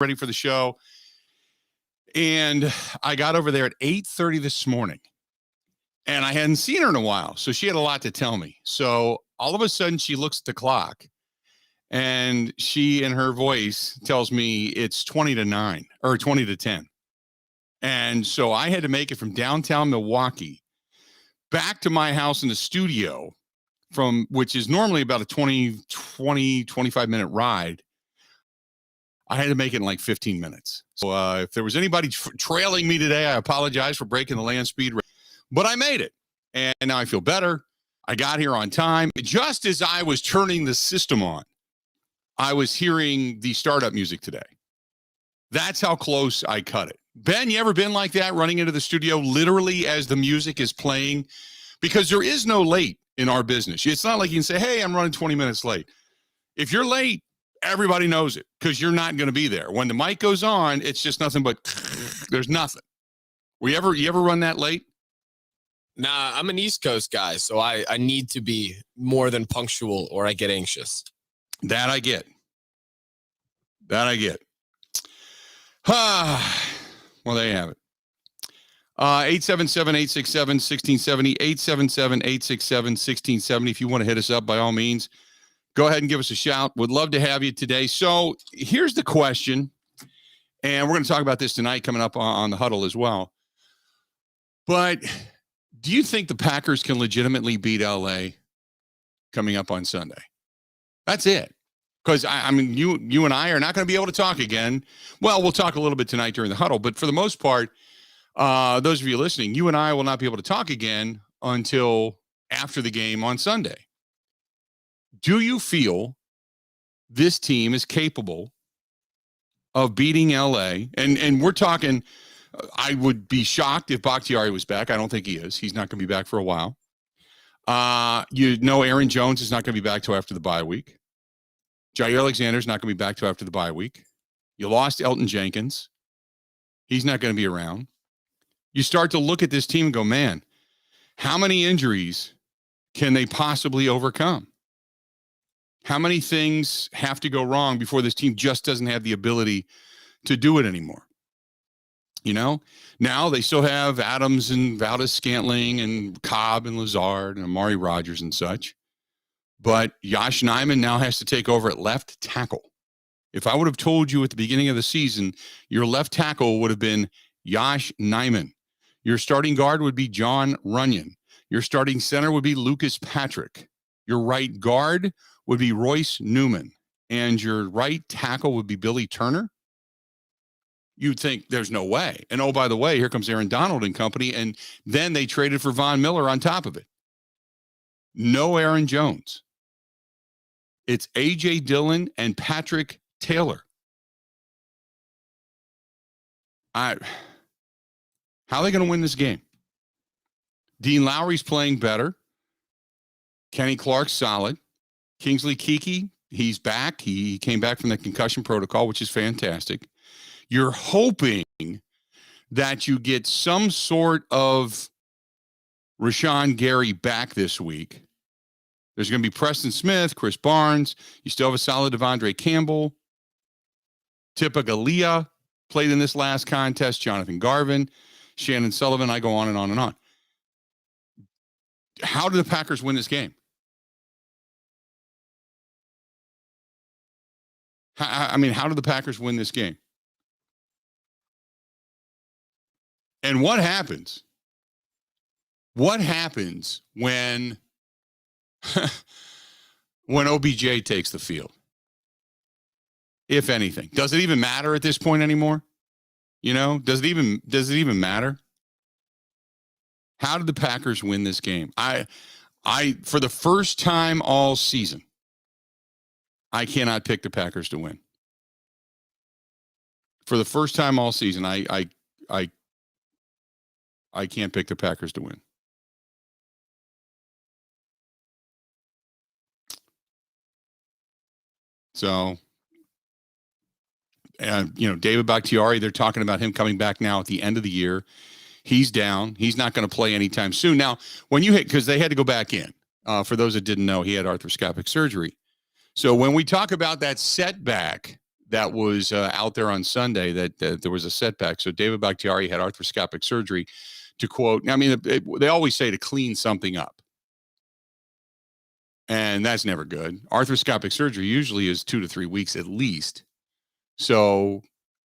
ready for the show. And I got over there at 8:30 this morning. And I hadn't seen her in a while. So she had a lot to tell me. So all of a sudden she looks at the clock and she, in her voice, tells me it's 20 to 9 or 20 to 10. And so I had to make it from downtown Milwaukee back to my house in the studio, from which is normally about a 25 minute ride. I had to make it in like 15 minutes. So if there was anybody trailing me today, I apologize for breaking the land speed. But I made it, and now I feel better. I got here on time. Just as I was turning the system on, I was hearing the startup music today. That's how close I cut it. Ben, you ever been like that, running into the studio literally as the music is playing? Because there is no late in our business. It's not like you can say, hey, I'm running 20 minutes late. If you're late, everybody knows it because you're not going to be there. When the mic goes on, it's just nothing but there's nothing. You ever run that late? Nah, I'm an East Coast guy, so I need to be more than punctual or I get anxious. That I get. Well, there you have it. 877-867-1670, 877-867-1670. If you want to hit us up, by all means, go ahead and give us a shout. Would love to have you today. So here's the question, and we're going to talk about this tonight coming up on the huddle as well. But do you think the Packers can legitimately beat LA coming up on Sunday? That's it. Because, I mean, you and I are not going to be able to talk again. Well, we'll talk a little bit tonight during the huddle. But for the most part, those of you listening, you and I will not be able to talk again until after the game on Sunday. Do you feel this team is capable of beating LA? And we're talking, I would be shocked if Bakhtiari was back. I don't think he is. He's not going to be back for a while. Aaron Jones is not going to be back till after the bye week. Jair Alexander's not going to be back till after the bye week. You lost Elton Jenkins. He's not going to be around. You start to look at this team and go, man, how many injuries can they possibly overcome? How many things have to go wrong before this team just doesn't have the ability to do it anymore? You know, now they still have Adams and Valdez-Scantling and Cobb and Lazard and Amari Rodgers and such. But Josh Nijman now has to take over at left tackle. If I would have told you at the beginning of the season, your left tackle would have been Josh Nijman. Your starting guard would be John Runyon. Your starting center would be Lucas Patrick. Your right guard would be Royce Newman. And your right tackle would be Billy Turner. You'd think there's no way. And oh, by the way, here comes Aaron Donald and company. And then they traded for Von Miller on top of it. No Aaron Jones. It's A.J. Dillon and Patrick Taylor. How are they going to win this game? Dean Lowry's playing better. Kenny Clark's solid. Kingsley Keke, he's back. He came back from the concussion protocol, which is fantastic. You're hoping that you get some sort of Rashawn Gary back this week. There's going to be Preston Smith, Chris Barnes. You still have a solid Devondre Campbell. Tipa Galea played in this last contest. Jonathan Garvin, Shannon Sullivan. I go on and on and on. How do the Packers win this game? How do the Packers win this game? And what happens? What happens when OBJ takes the field? If anything, does it even matter at this point anymore? You know, does it even matter? How did the Packers win this game? I for the first time all season, I cannot pick the Packers to win. For the first time all season, I can't pick the Packers to win. So, David Bakhtiari, they're talking about him coming back now at the end of the year. He's down. He's not going to play anytime soon. Now, when you hit, because they had to go back in. For those that didn't know, he had arthroscopic surgery. So when we talk about that setback that was out there on Sunday that there was a setback. So David Bakhtiari had arthroscopic surgery to quote, I mean, they always say to clean something up. And that's never good. Arthroscopic surgery usually is 2 to 3 weeks at least. So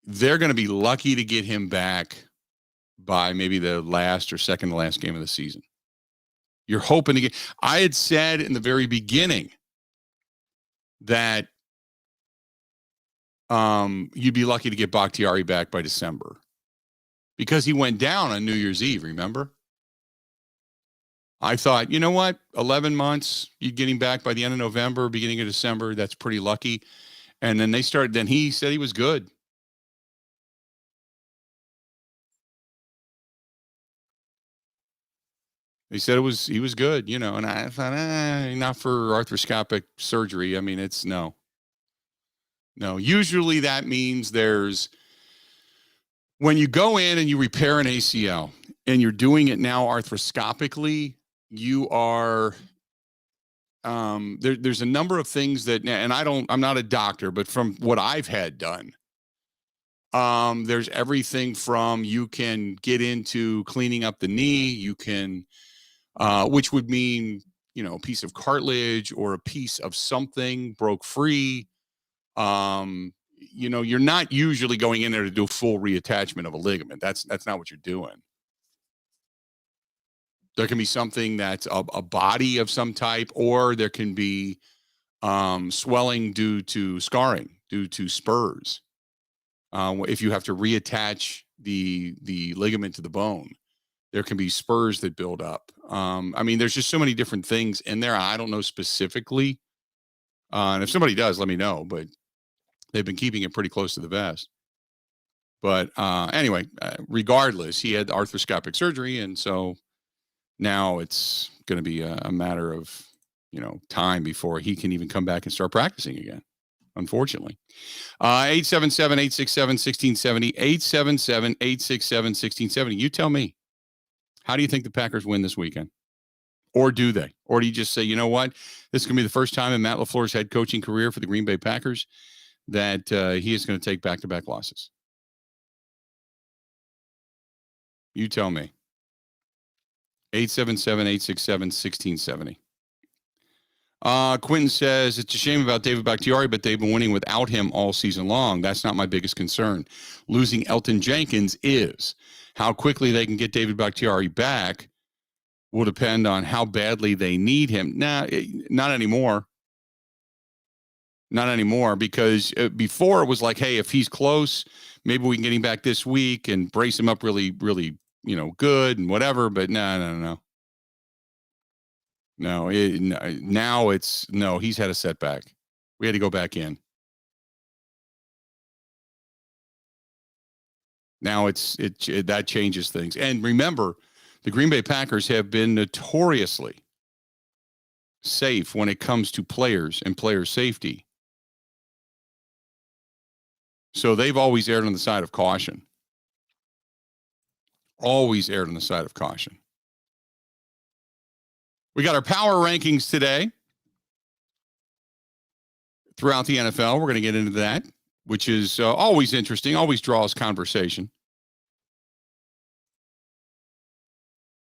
they're going to be lucky to get him back by maybe the last or second to last game of the season. You're hoping to get, I had said in the very beginning that you'd be lucky to get Bakhtiari back by December because he went down on New Year's Eve, remember? I thought, you know what, 11 months, you getting back by the end of November, beginning of December, that's pretty lucky. And then then he said he was good. He said he was good, you know, and I thought, not for arthroscopic surgery. I mean, it's no. Usually that means when you go in and you repair an ACL and you're doing it now arthroscopically, you are, there's a number of things that, and I'm not a doctor, but from what I've had done, there's everything from you can get into cleaning up the knee, you can, which would mean, you know, a piece of cartilage or a piece of something broke free. You know, you're not usually going in there to do full reattachment of a ligament. That's not what you're doing. There can be something that's a body of some type, or there can be swelling due to scarring, due to spurs. If you have to reattach the ligament to the bone, there can be spurs that build up. I mean, there's just so many different things in there. I don't know specifically. And if somebody does, let me know. But they've been keeping it pretty close to the vest. But anyway, regardless, he had arthroscopic surgery. And so now it's going to be a matter of, you know, time before he can even come back and start practicing again, unfortunately. 877-867-1670, 877-867-1670. You tell me, how do you think the Packers win this weekend? Or do they? Or do you just say, you know what, this is going to be the first time in Matt LaFleur's head coaching career for the Green Bay Packers that he is going to take back-to-back losses? You tell me. 877-867-1670. Quentin says, it's a shame about David Bakhtiari, but they've been winning without him all season long. That's not my biggest concern. Losing Elton Jenkins is. How quickly they can get David Bakhtiari back will depend on how badly they need him. Nah, not anymore. Not anymore, because before it was like, hey, if he's close, maybe we can get him back this week and brace him up really, really, you know, good and whatever. But no. No, now it's no, he's had a setback. We had to go back in. Now that changes things. And remember, the Green Bay Packers have been notoriously safe when it comes to players and player safety. So they've always erred on the side of caution. Always erred on the side of caution. We got our power rankings today throughout the NFL. We're going to get into that, which is always interesting, always draws conversation.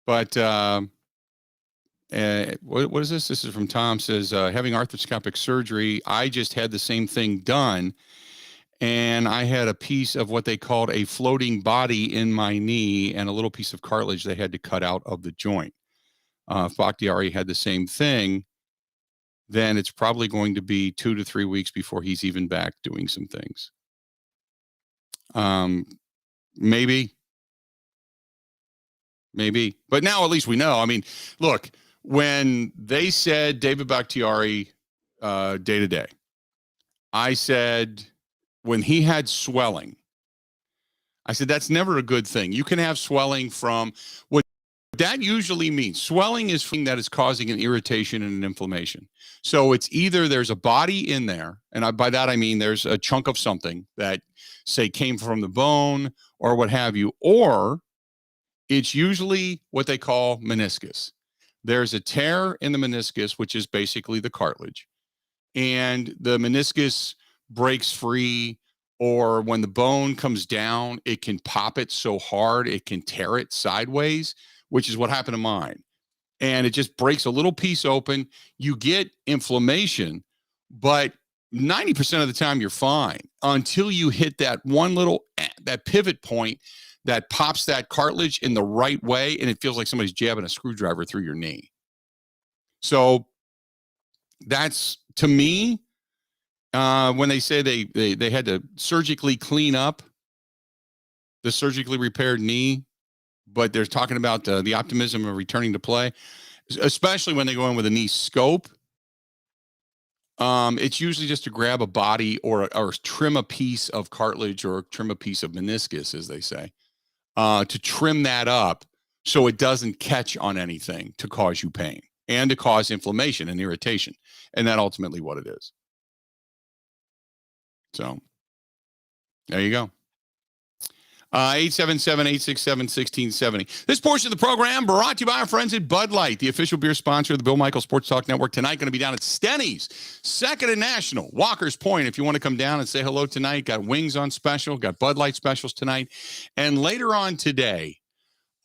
But what is this? This is from Tom. Says, having arthroscopic surgery, I just had the same thing done. And I had a piece of what they called a floating body in my knee and a little piece of cartilage they had to cut out of the joint. If Bakhtiari had the same thing, then it's probably going to be 2 to 3 weeks before he's even back doing some things. Maybe. But now at least we know. I mean, look, when they said David Bakhtiari day to day, I said when he had swelling, I said that's never a good thing. You can have swelling from what that usually means. Swelling is something that is causing an irritation and an inflammation. So it's either there's a body in there, and by that I mean there's a chunk of something that, say, came from the bone or what have you, or it's usually what they call meniscus. There's a tear in the meniscus, which is basically the cartilage, and the meniscus breaks free, or when the bone comes down, it can pop it so hard it can tear it sideways, which is what happened to mine. And it just breaks a little piece open. You get inflammation, but 90% of the time you're fine until you hit that one little that pivot point that pops that cartilage in the right way, and it feels like somebody's jabbing a screwdriver through your knee. So that's, to me, when they say they had to surgically clean up the surgically repaired knee, but they're talking about the optimism of returning to play, especially when they go in with a knee scope. It's usually just to grab a body or trim a piece of cartilage or trim a piece of meniscus, as they say, to trim that up so it doesn't catch on anything to cause you pain and to cause inflammation and irritation. And that's ultimately what it is. So there you go. 877-867-1670. This portion of the program brought to you by our friends at Bud Light, the official beer sponsor of the Bill Michaels Sports Talk Network. Tonight, going to be down at Stenny's, 2nd and National, Walker's Point. If you want to come down and say hello tonight, got wings on special, got Bud Light specials tonight. And later on today,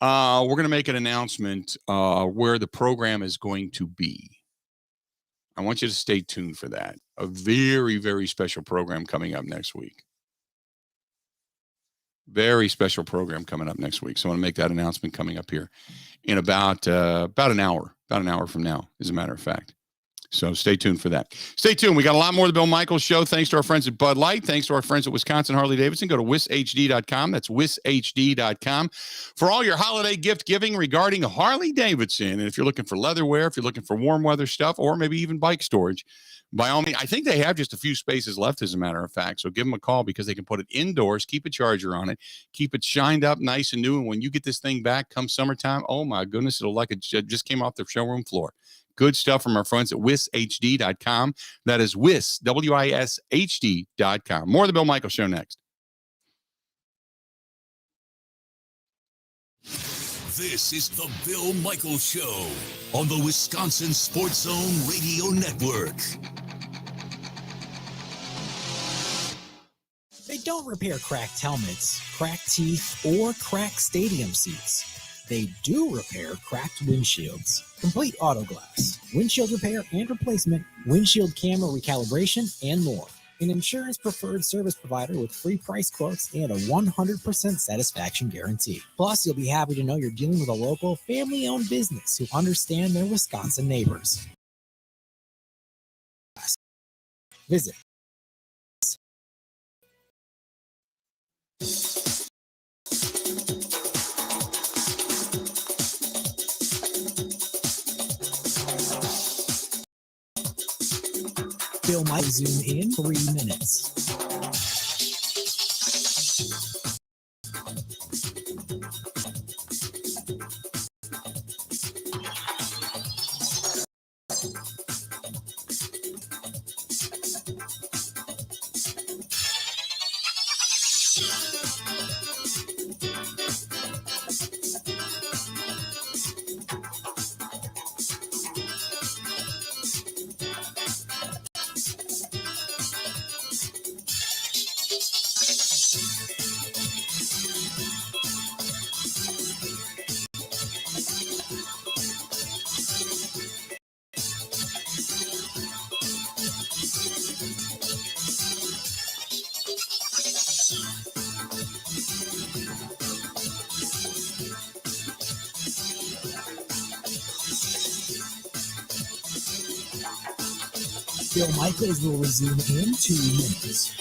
we're going to make an announcement where the program is going to be. I want you to stay tuned for that. A very, very special program coming up next week. Very special program coming up next week. So I want to make that announcement coming up here in about an hour from now, as a matter of fact. So stay tuned for that. Stay tuned. We got a lot more of the Bill Michaels Show. Thanks to our friends at Bud Light. Thanks to our friends at Wisconsin Harley-Davidson. Go to wishd.com. That's wishd.com for all your holiday gift giving regarding Harley-Davidson. And if you're looking for leatherware, if you're looking for warm weather stuff, or maybe even bike storage, by all means, I think they have just a few spaces left, as a matter of fact. So give them a call, because they can put it indoors, keep a charger on it, keep it shined up nice and new. And when you get this thing back come summertime, oh my goodness, it'll like it just came off the showroom floor. Good stuff from our friends at wishd.com. That is wishd.com. More of the Bill Michaels Show next. This is the Bill Michaels Show on the Wisconsin Sports Zone Radio Network. They don't repair cracked helmets, cracked teeth, or cracked stadium seats. They do repair cracked windshields. Complete auto glass, windshield repair and replacement, windshield camera recalibration, and more. An insurance-preferred service provider with free price quotes and a 100% satisfaction guarantee. Plus, you'll be happy to know you're dealing with a local, family-owned business who understand their Wisconsin neighbors. Visit Bill might zoom in 3 minutes. Bill Michaels will resume in 2 minutes.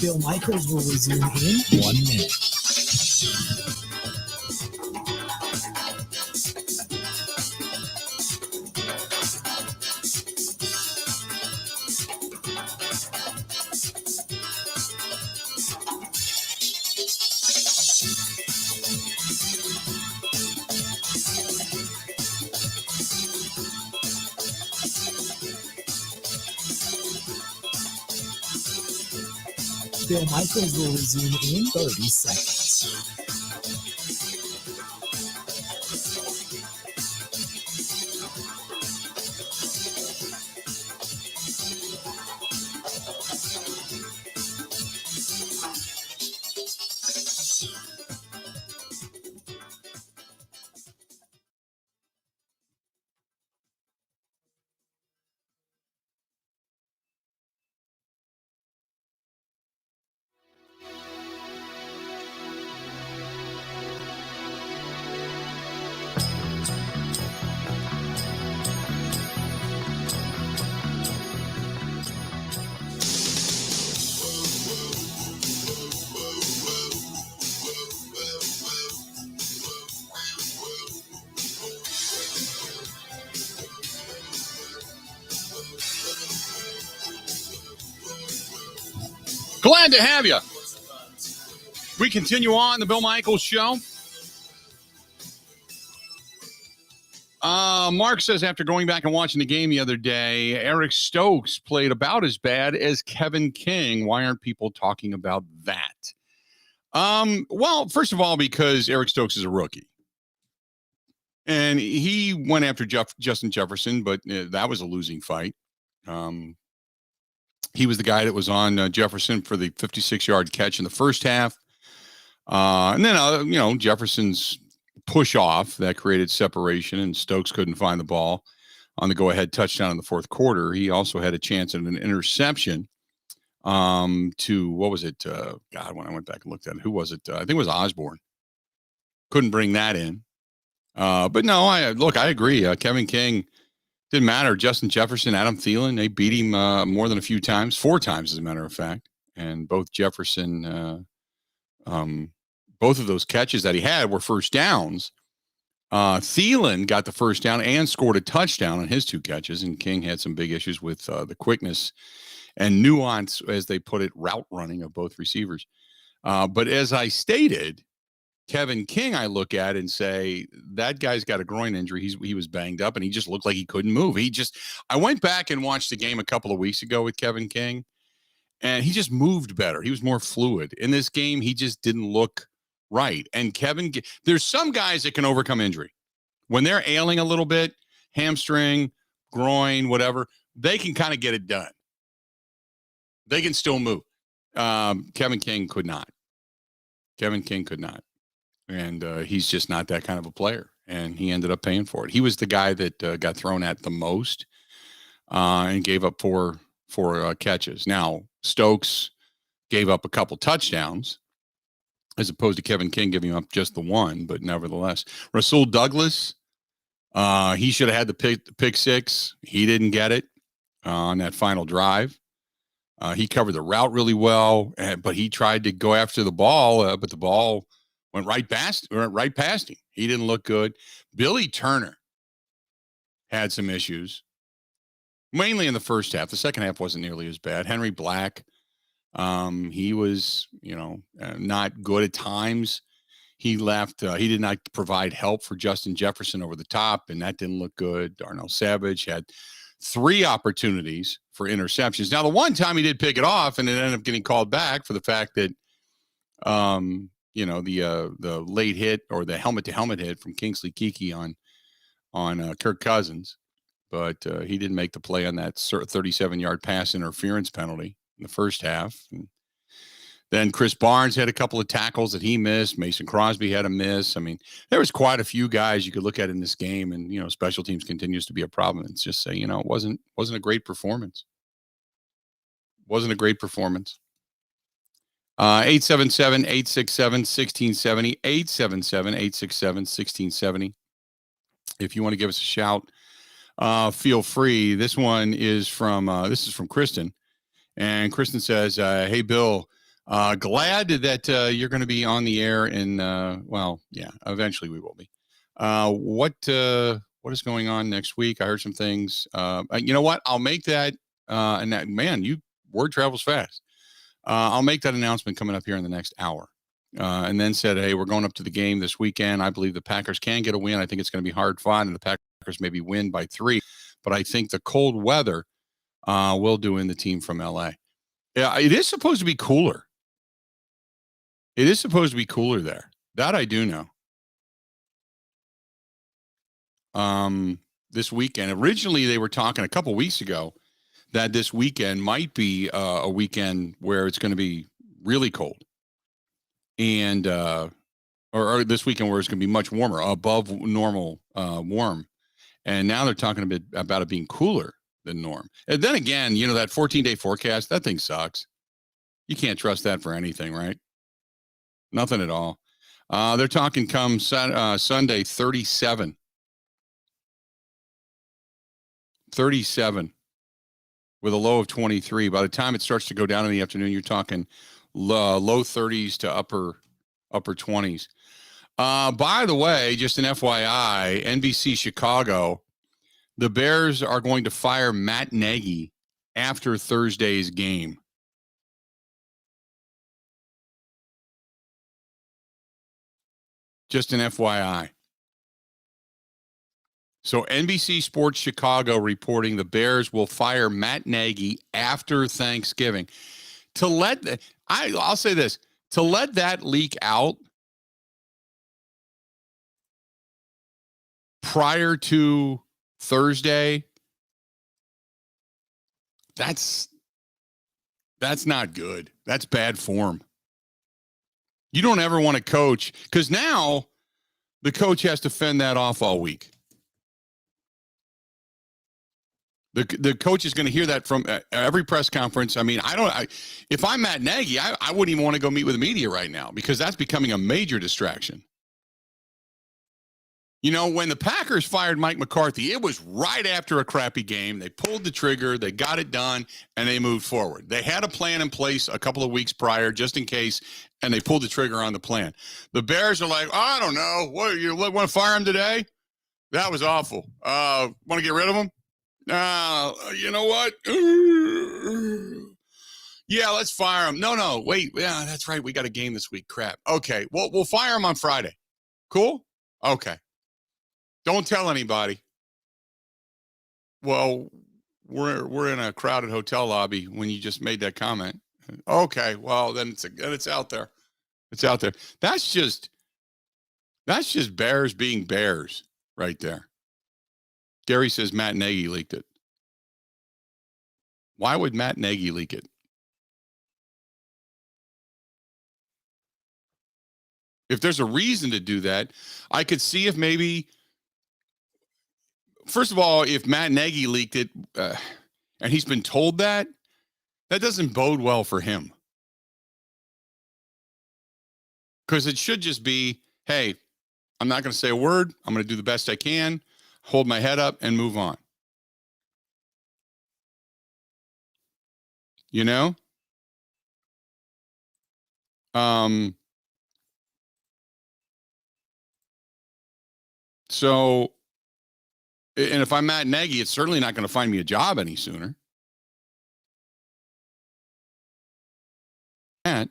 Bill Michaels will resume in 1 minute. Bill Michaels will resume in 30 seconds. Glad to have you. We continue on the Bill Michaels Show. Mark says, after going back and watching the game the other day, Eric Stokes played about as bad as Kevin King. Why aren't people talking about that? Well, first of all, because Eric Stokes is a rookie. And he went after Justin Jefferson, but that was a losing fight. He was the guy that was on Jefferson for the 56-yard catch in the first half. And then, Jefferson's push off that created separation, and Stokes couldn't find the ball on the go-ahead touchdown in the fourth quarter. He also had a chance at an interception to, what was it? When I went back and looked at it, who was it? I think it was Osborne. Couldn't bring that in. But no, I agree. Kevin King, didn't matter. Justin Jefferson, Adam Thielen, they beat him more than a few times, 4 times, as a matter of fact. And both Jefferson, both of those catches that he had were first downs. Thielen got the first down and scored a touchdown on his 2 catches, and King had some big issues with the quickness and nuance, as they put it, route running of both receivers. But as I stated, Kevin King, I look at and say, that guy's got a groin injury. He was banged up, and he just looked like he couldn't move. I went back and watched the game a couple of weeks ago with Kevin King, and he just moved better. He was more fluid. In this game, he just didn't look right. And there's some guys that can overcome injury. When they're ailing a little bit, hamstring, groin, whatever, they can kind of get it done. They can still move. Kevin King could not. And he's just not that kind of a player. And he ended up paying for it. He was the guy that got thrown at the most and gave up four catches. Now, Stokes gave up a couple touchdowns as opposed to Kevin King giving up just the one. But nevertheless, Rasul Douglas, he should have had the pick six. He didn't get it on that final drive. He covered the route really well, but he tried to go after the ball, but the ball went right past him. He didn't look good. Billy Turner had some issues, mainly in the first half. The second half wasn't nearly as bad. Henry Black, he was, not good at times. He left. He did not provide help for Justin Jefferson over the top, and that didn't look good. Darnell Savage had 3 opportunities for interceptions. Now, the one time he did pick it off, and it ended up getting called back for the fact that, the late hit, or the helmet-to-helmet hit from Kingsley Keke on Kirk Cousins. But he didn't make the play on that 37-yard pass interference penalty in the first half. And then Chris Barnes had a couple of tackles that he missed. Mason Crosby had a miss. I mean, there was quite a few guys you could look at in this game, and, special teams continues to be a problem. It's just say, it wasn't a great performance. 877-867-1670, 877-867-1670. If you want to give us a shout, feel free. This one is from Kristen. And Kristen says, hey, Bill, Glad that you're going to be on the air, and eventually we will be. What is going on next week? I heard some things. You know what? I'll make that. And that, man, word travels fast. I'll make that announcement coming up here in the next hour. And then said, hey, we're going up to the game this weekend. I believe the Packers can get a win. I think it's going to be hard fought, and the Packers maybe win by 3. But I think the cold weather will do in the team from LA. Yeah, it is supposed to be cooler. It is supposed to be cooler there. That I do know. This weekend, originally they were talking a couple weeks ago that this weekend might be a weekend where it's going to be really cold, and or this weekend where it's going to be much warmer, above normal warm. And now they're talking a bit about it being cooler than norm. And then again, that 14-day forecast, that thing sucks. You can't trust that for anything, right? Nothing at all. They're talking come Sunday, 37. 37 with a low of 23. By the time it starts to go down in the afternoon, you're talking low 30s to upper 20s. By the way, just an FYI, NBC Chicago, the Bears are going to fire Matt Nagy after Thursday's game. Just an FYI. So NBC Sports Chicago reporting the Bears will fire Matt Nagy after Thanksgiving. I'll say this, to let that leak out prior to Thursday, that's not good. That's bad form. You don't ever want to coach, because now the coach has to fend that off all week. The coach is going to hear that from every press conference. I mean, if I'm Matt Nagy, I wouldn't even want to go meet with the media right now, because that's becoming a major distraction. When the Packers fired Mike McCarthy, it was right after a crappy game. They pulled the trigger, they got it done, and they moved forward. They had a plan in place a couple of weeks prior, just in case, and they pulled the trigger on the plan. The Bears are like, I don't know. What, you want to fire him today? That was awful. Want to get rid of him? You know what? Yeah, let's fire him. No, wait. Yeah, that's right. We got a game this week. Crap. Okay, well, we'll fire him on Friday. Cool? Okay. Don't tell anybody. Well, we're in a crowded hotel lobby when you just made that comment. Okay, well, then it's out there. It's out there. That's just Bears being Bears right there. Gary says Matt Nagy leaked it. Why would Matt Nagy leak it? If there's a reason to do that, I could see if maybe, first of all, if Matt Nagy leaked it and he's been told that doesn't bode well for him. Because it should just be, hey, I'm not going to say a word. I'm going to do the best I can, hold my head up, and move on. So, and if I'm Matt Nagy, it's certainly not going to find me a job any sooner. Matt.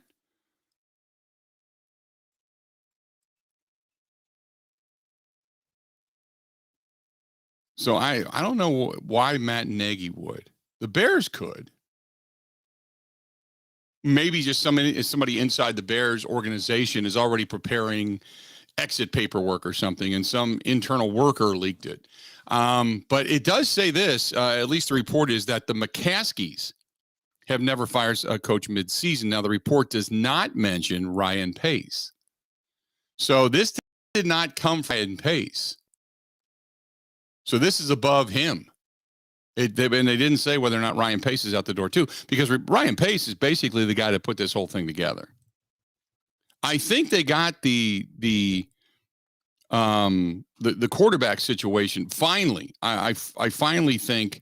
So I don't know why Matt Nagy would. The Bears could. Maybe just somebody inside the Bears organization is already preparing exit paperwork or something, and some internal worker leaked it. But it does say this, at least the report is that the McCaskies have never fired a coach mid-season. Now, the report does not mention Ryan Pace. So this did not come from Ryan Pace. So this is above him. And they didn't say whether or not Ryan Pace is out the door too, because Ryan Pace is basically the guy that put this whole thing together. I think they got the quarterback situation finally. I finally think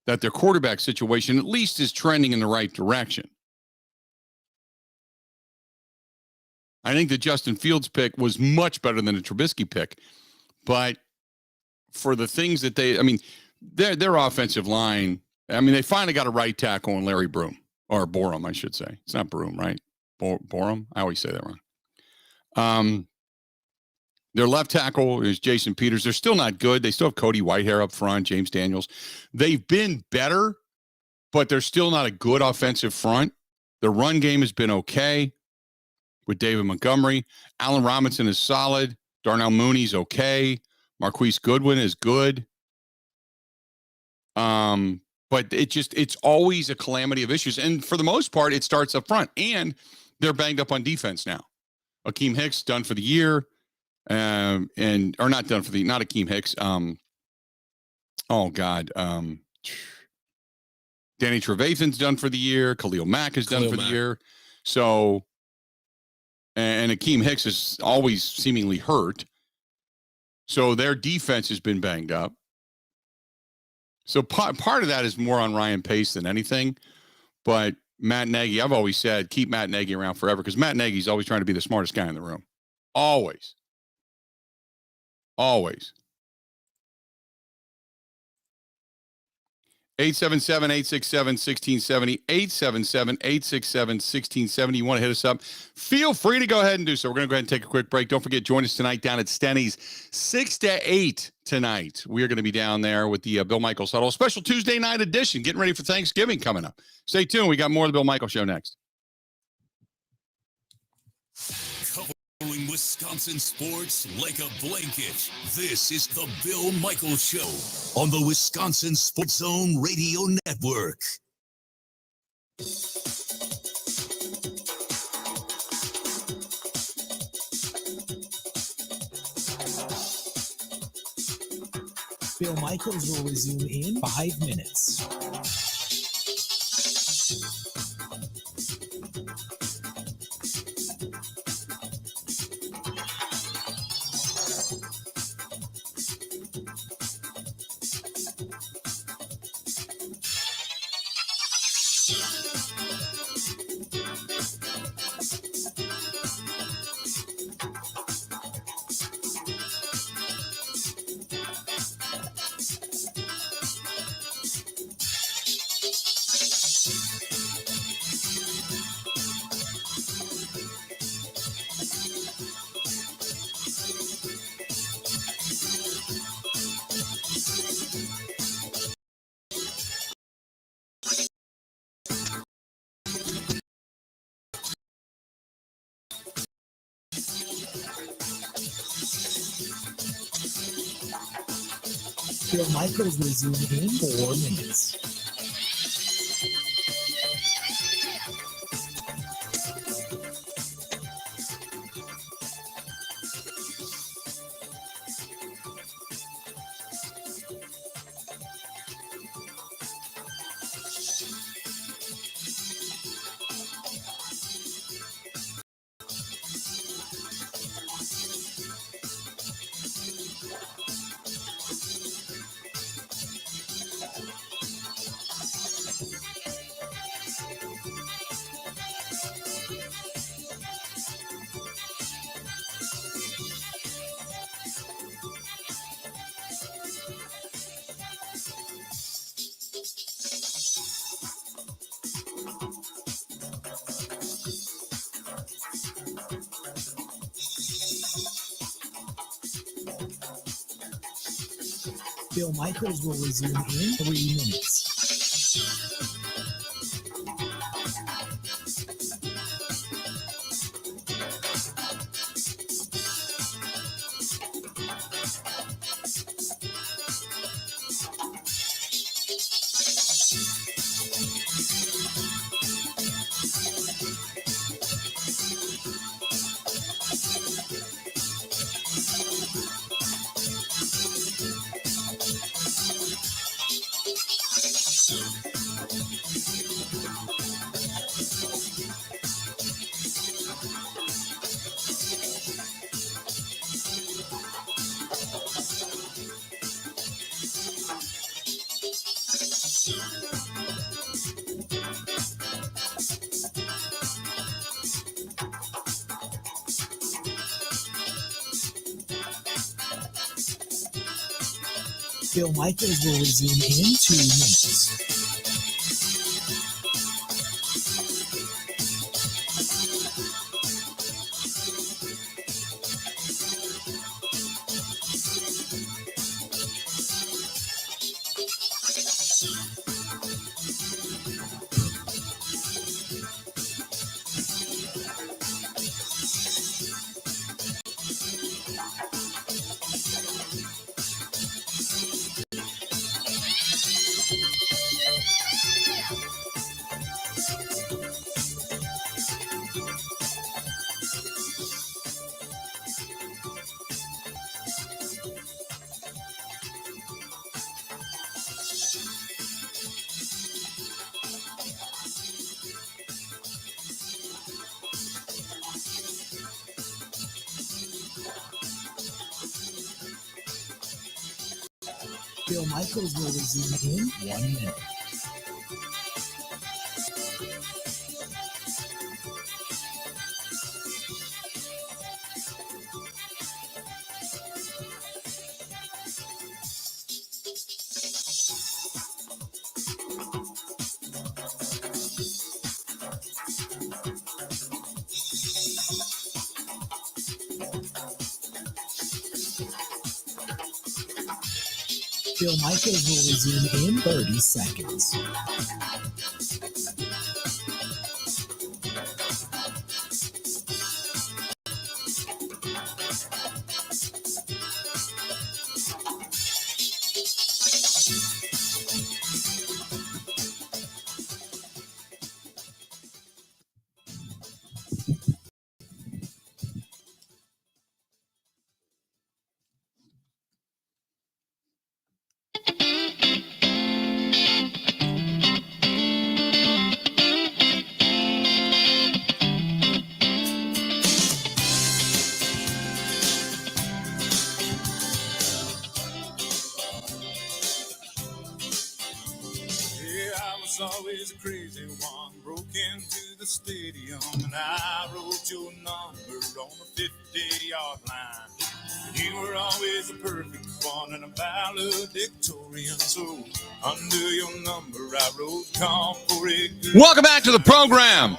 that their quarterback situation at least is trending in the right direction. I think the Justin Fields pick was much better than the Trubisky pick. But for the things that their offensive line, they finally got a right tackle in Larry Broom, or Borum, I should say. It's not Broom, right? Borum? I always say that wrong. Their left tackle is Jason Peters. They're still not good. They still have Cody Whitehair up front, James Daniels. They've been better, but they're still not a good offensive front. The run game has been okay with David Montgomery. Allen Robinson is solid. Darnell Mooney's okay. Marquise Goodwin is good. But it's always a calamity of issues. And for the most part, it starts up front. And they're banged up on defense now. Akeem Hicks done for the year. Not Akeem Hicks. Danny Trevathan's done for the year. Khalil Mack is done for the year. So, and Akeem Hicks is always seemingly hurt. So their defense has been banged up. So part of that is more on Ryan Pace than anything. But Matt Nagy, I've always said, keep Matt Nagy around forever, because Matt Nagy's always trying to be the smartest guy in the room. Always. 877-867-1670, 877-867-1670. You want to hit us up? Feel free to go ahead and do so. We're going to go ahead and take a quick break. Don't forget, join us tonight down at Stenny's, 6 to 8 tonight. We are going to be down there with the Bill Michaels Huddle, special Tuesday night edition, getting ready for Thanksgiving coming up. Stay tuned. We got more of the Bill Michaels Show next. Covering Wisconsin sports like a blanket. This is the Bill Michaels Show on the Wisconsin Sports Zone Radio Network. Bill Michaels will resume in 5 minutes. Bill Michaels resume in 4 minutes. Bill Michaels will resume in 3 minutes. Bill Michaels will resume in 2 minutes. Bill Michaels will resume in 1 minute. Bill Michaels will resume in 30 seconds. Always a crazy one, broke into the stadium, and I wrote your number on the 50-yard line. You were always a perfect one and a valedictorian, so under your number I wrote call for it. Welcome back to the program.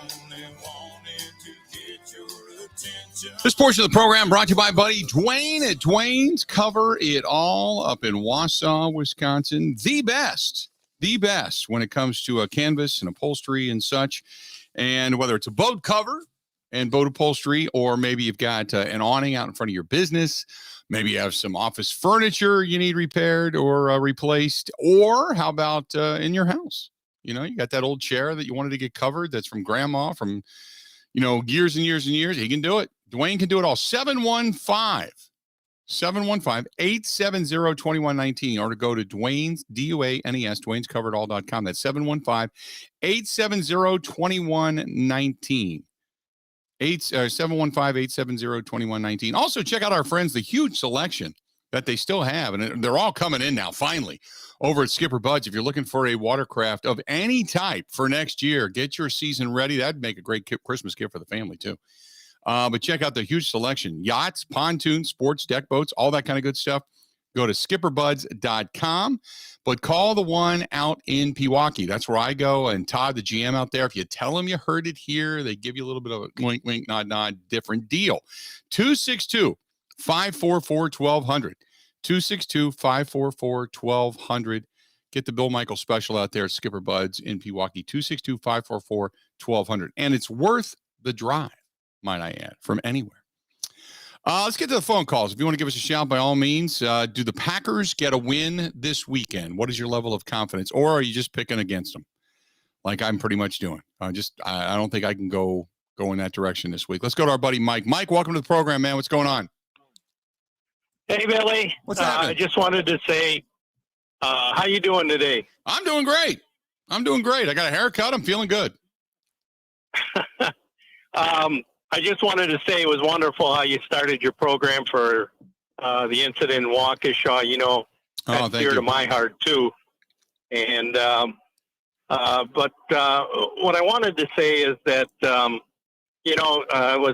This portion of the program brought to you by buddy Dwayne at Dwayne's Cover It All up in Waukesha, Wisconsin. The best when it comes to canvas and upholstery and such. And whether it's a boat cover and boat upholstery, or maybe you've got an awning out in front of your business, maybe you have some office furniture you need repaired or replaced, or how about in your house? You know, you got that old chair that you wanted to get covered that's from grandma from, years and years and years. He can do it. Dwayne can do it all. 715-870-2119, or to go to Dwayne's, D-U-A-N-E-S, Dwayne'sCoveredAll.com. That's 715-870-2119. 715-870-2119. Also, check out our friends, the huge selection that they still have, and they're all coming in now, finally, over at Skipper Bud's. If you're looking for a watercraft of any type for next year, get your season ready. That'd make a great Christmas gift for the family, too. But check out the huge selection. Yachts, pontoons, sports, deck boats, all that kind of good stuff. Go to skipperbuds.com. But call the one out in Pewaukee. That's where I go. And Todd, the GM out there, if you tell them you heard it here, they give you a little bit of a wink, wink, nod, nod, different deal. 262-544-1200. 262-544-1200. Get the Bill Michaels special out there at Skipper Buds in Pewaukee. 262-544-1200. And it's worth the drive, might I add, from anywhere. Let's get to the phone calls. If you want to give us a shout, by all means. Do the Packers get a win this weekend? What is your level of confidence? Or are you just picking against them, like I'm pretty much doing? I don't think I can go in that direction this week. Let's go to our buddy Mike. Mike, welcome to the program, man. What's going on? Hey, Billy. What's happening? I just wanted to say, how you doing today? I'm doing great. I got a haircut. I'm feeling good. I just wanted to say it was wonderful how you started your program for the incident in Waukesha. That's dear to my heart, too. And but what I wanted to say is that, was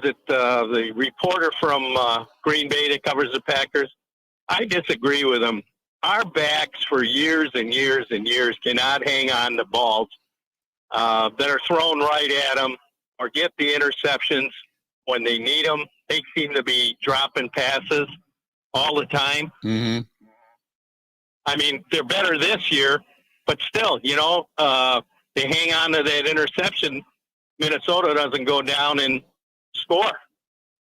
it the reporter from Green Bay that covers the Packers? I disagree with him. our backs for years and years and years cannot hang on the balls that are thrown right at them or get the interceptions when they need them. They seem to be dropping passes all the time. Mm-hmm. I mean, they're better this year, but still, they hang on to that interception. Minnesota doesn't go down and score.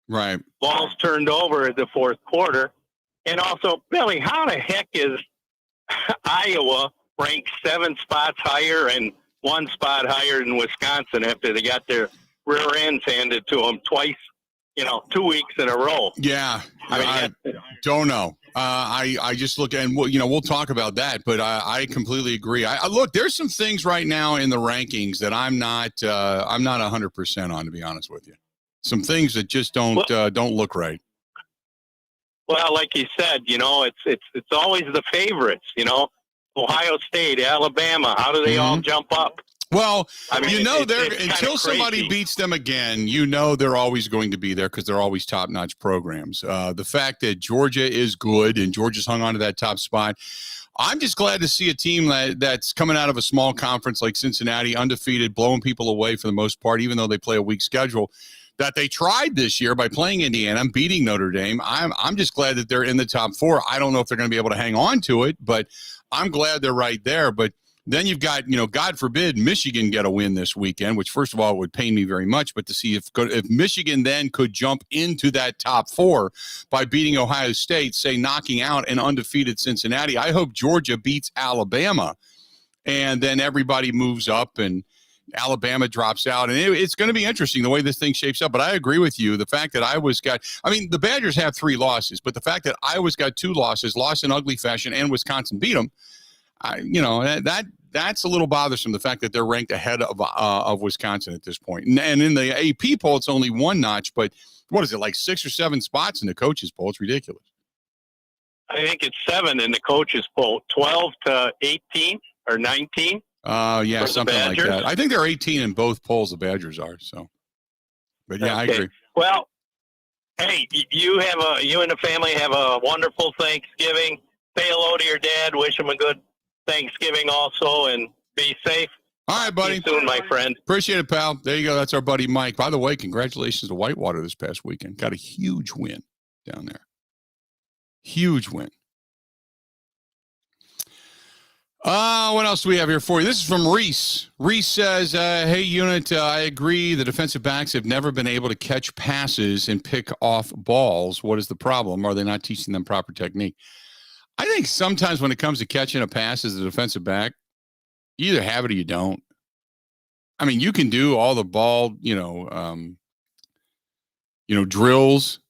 Right. Balls turned over in the fourth quarter. And also, Billy, how the heck is Iowa ranked 7 spots higher and 1 spot higher than Wisconsin after they got their rear ends handed to them twice, 2 weeks in a row? Yeah. I don't know. I just look and we'll talk about that, but I completely agree. I look, there's some things right now in the rankings that I'm not 100% on, to be honest with you. Some things that just don't look right. Well, like you said, it's always the favorites, Ohio State, Alabama. How do they all jump up? Well, I mean, they're until somebody beats them again, they're always going to be there because they're always top-notch programs. The fact that Georgia is good and Georgia's hung on to that top spot, I'm just glad to see a team that's coming out of a small conference like Cincinnati, undefeated, blowing people away for the most part, even though they play a weak schedule, that they tried this year by playing Indiana and beating Notre Dame. I'm just glad that they're in the top 4. I don't know if they're going to be able to hang on to it, but I'm glad they're right there. But then you've got, God forbid, Michigan get a win this weekend, which, first of all, would pain me very much. But to see if Michigan then could jump into that top 4 by beating Ohio State, say knocking out an undefeated Cincinnati. I hope Georgia beats Alabama, and then everybody moves up and Alabama drops out. And it's going to be interesting the way this thing shapes up. But I agree with you. The fact that the Badgers have 3 losses, but the fact that Iowa's got 2 losses, lost in ugly fashion, and Wisconsin beat them, that's a little bothersome, the fact that they're ranked ahead of Wisconsin at this point. And in the AP poll, it's only 1 notch, but what is it, like 6 or 7 spots in the coaches poll? It's ridiculous. I think it's 7 in the coaches poll, 12 to 18 or 19. Yeah, something like that. I think they're 18 in both polls, the Badgers are. So, but yeah, okay. I agree. Well, hey, you and the family have a wonderful Thanksgiving. Say hello to your dad. Wish him a good Thanksgiving also, and be safe. All right, buddy. See you soon, my friend. Appreciate it, pal. There you go. That's our buddy Mike. By the way, congratulations to Whitewater this past weekend. Got a huge win down there. Huge win. What else do we have here for you? This is from Reese. Reese says, hey, unit, I agree the defensive backs have never been able to catch passes and pick off balls. What is the problem? Are they not teaching them proper technique? I think sometimes when it comes to catching a pass as a defensive back, you either have it or you don't. I mean, you can do all the ball, drills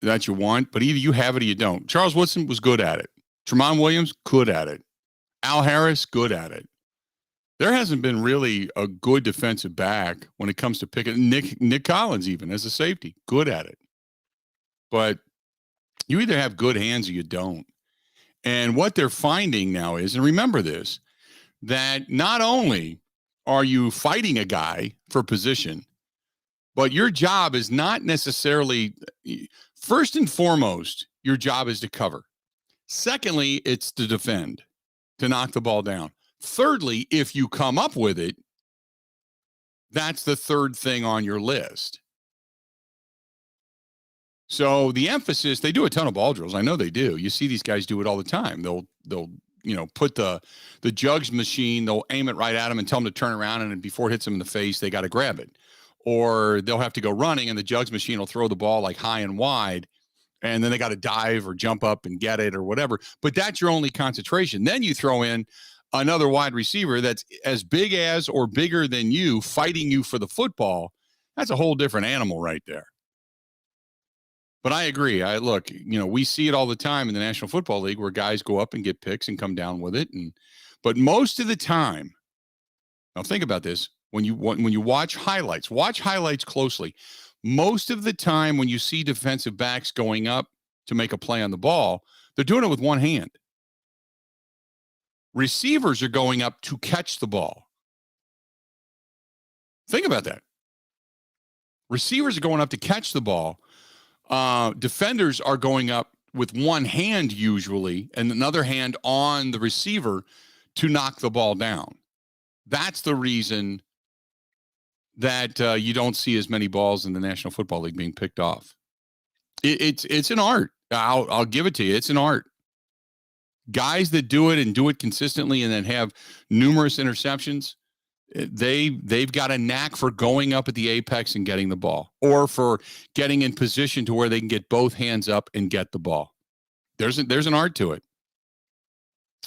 that you want, but either you have it or you don't. Charles Woodson was good at it. Tramon Williams, good at it. Al Harris, good at it. There hasn't been really a good defensive back when it comes to picking. Nick Collins, even as a safety, good at it. But you either have good hands or you don't. And what they're finding now is, and remember this, that not only are you fighting a guy for position, but your job is not necessarily, first and foremost, your job is to cover. Secondly, it's to defend, to knock the ball down. Thirdly, if you come up with it, that's the third thing on your list. So the emphasis, they do a ton of ball drills. I know they do. You see these guys do it all the time. They'll put the jugs machine, they'll aim it right at them and tell them to turn around, and before it hits them in the face, they got to grab it. Or they'll have to go running and the jugs machine will throw the ball like high and wide, and then they got to dive or jump up and get it or whatever. But that's your only concentration. Then you throw in another wide receiver that's as big as or bigger than you fighting you for the football. That's a whole different animal right there. But I agree. Look, we see it all the time in the National Football League where guys go up and get picks and come down with it. But most of the time, now think about this. When you watch highlights closely. Most of the time when you see defensive backs going up to make a play on the ball, they're doing it with one hand. Receivers are going up to catch the ball. Think about that. Receivers are going up to catch the ball. Defenders are going up with one hand usually and another hand on the receiver to knock the ball down. That's the reason that you don't see as many balls in the National Football League being picked off. It's an art. I'll give it to you. It's an art. Guys that do it and do it consistently and then have numerous interceptions, they've got a knack for going up at the apex and getting the ball, or for getting in position to where they can get both hands up and get the ball. There's an art to it.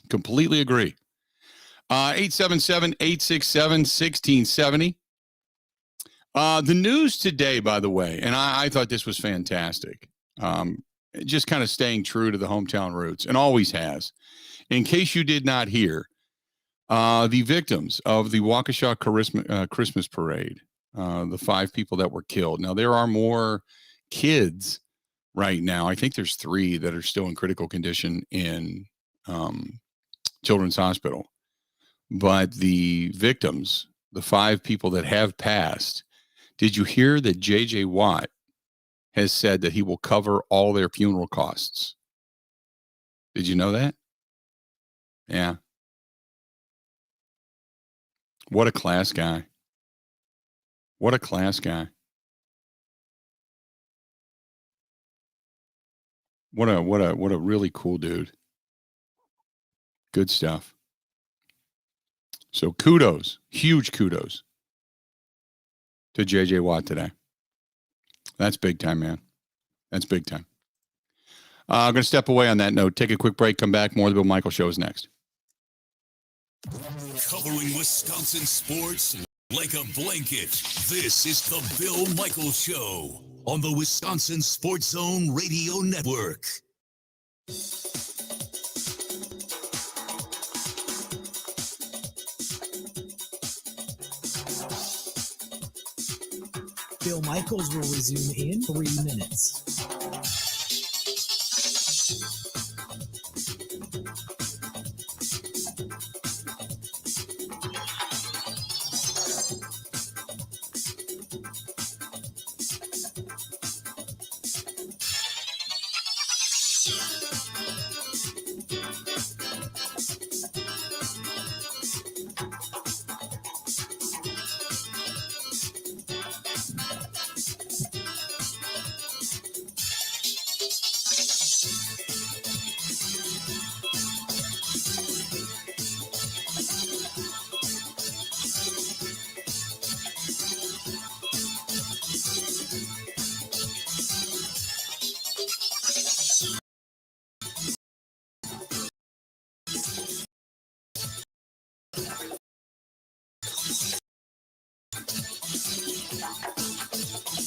Completely agree. 877-867-1670. The news today, by the way, and I thought this was fantastic. Just kind of staying true to the hometown roots, and always has. In case you did not hear, the victims of the Waukesha Christmas parade, the 5 people that were killed. Now, there are more kids right now. I think there's 3 that are still in critical condition in Children's Hospital. But the victims, the 5 people that have passed, did you hear that J.J. Watt has said that he will cover all their funeral costs? Did you know that? Yeah. What a class guy. What a class guy. What a really cool dude. Good stuff. So kudos, huge kudos to J.J. Watt today. That's big time, man. That's big time. I'm going to step away on that note, take a quick break, come back. More of the Bill Michaels Show is next. Covering Wisconsin sports like a blanket. This is the Bill Michaels Show on the Wisconsin Sports Zone Radio Network. Bill Michaels will resume in 3 minutes.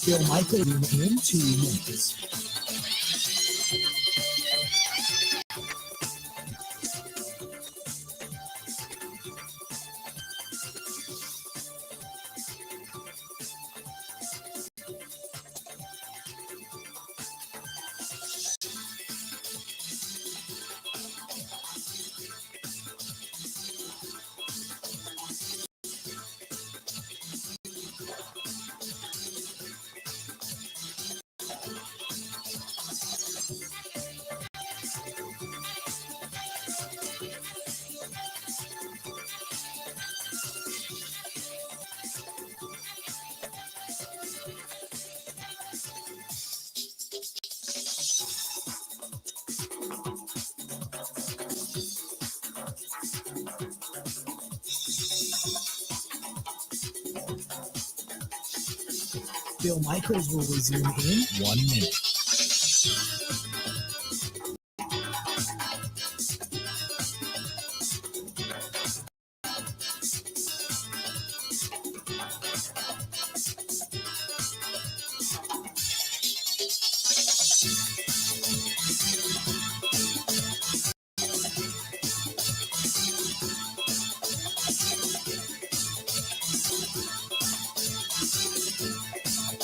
Bill Michaels in 2 minutes. Bill Michaels will resume in 1 minute.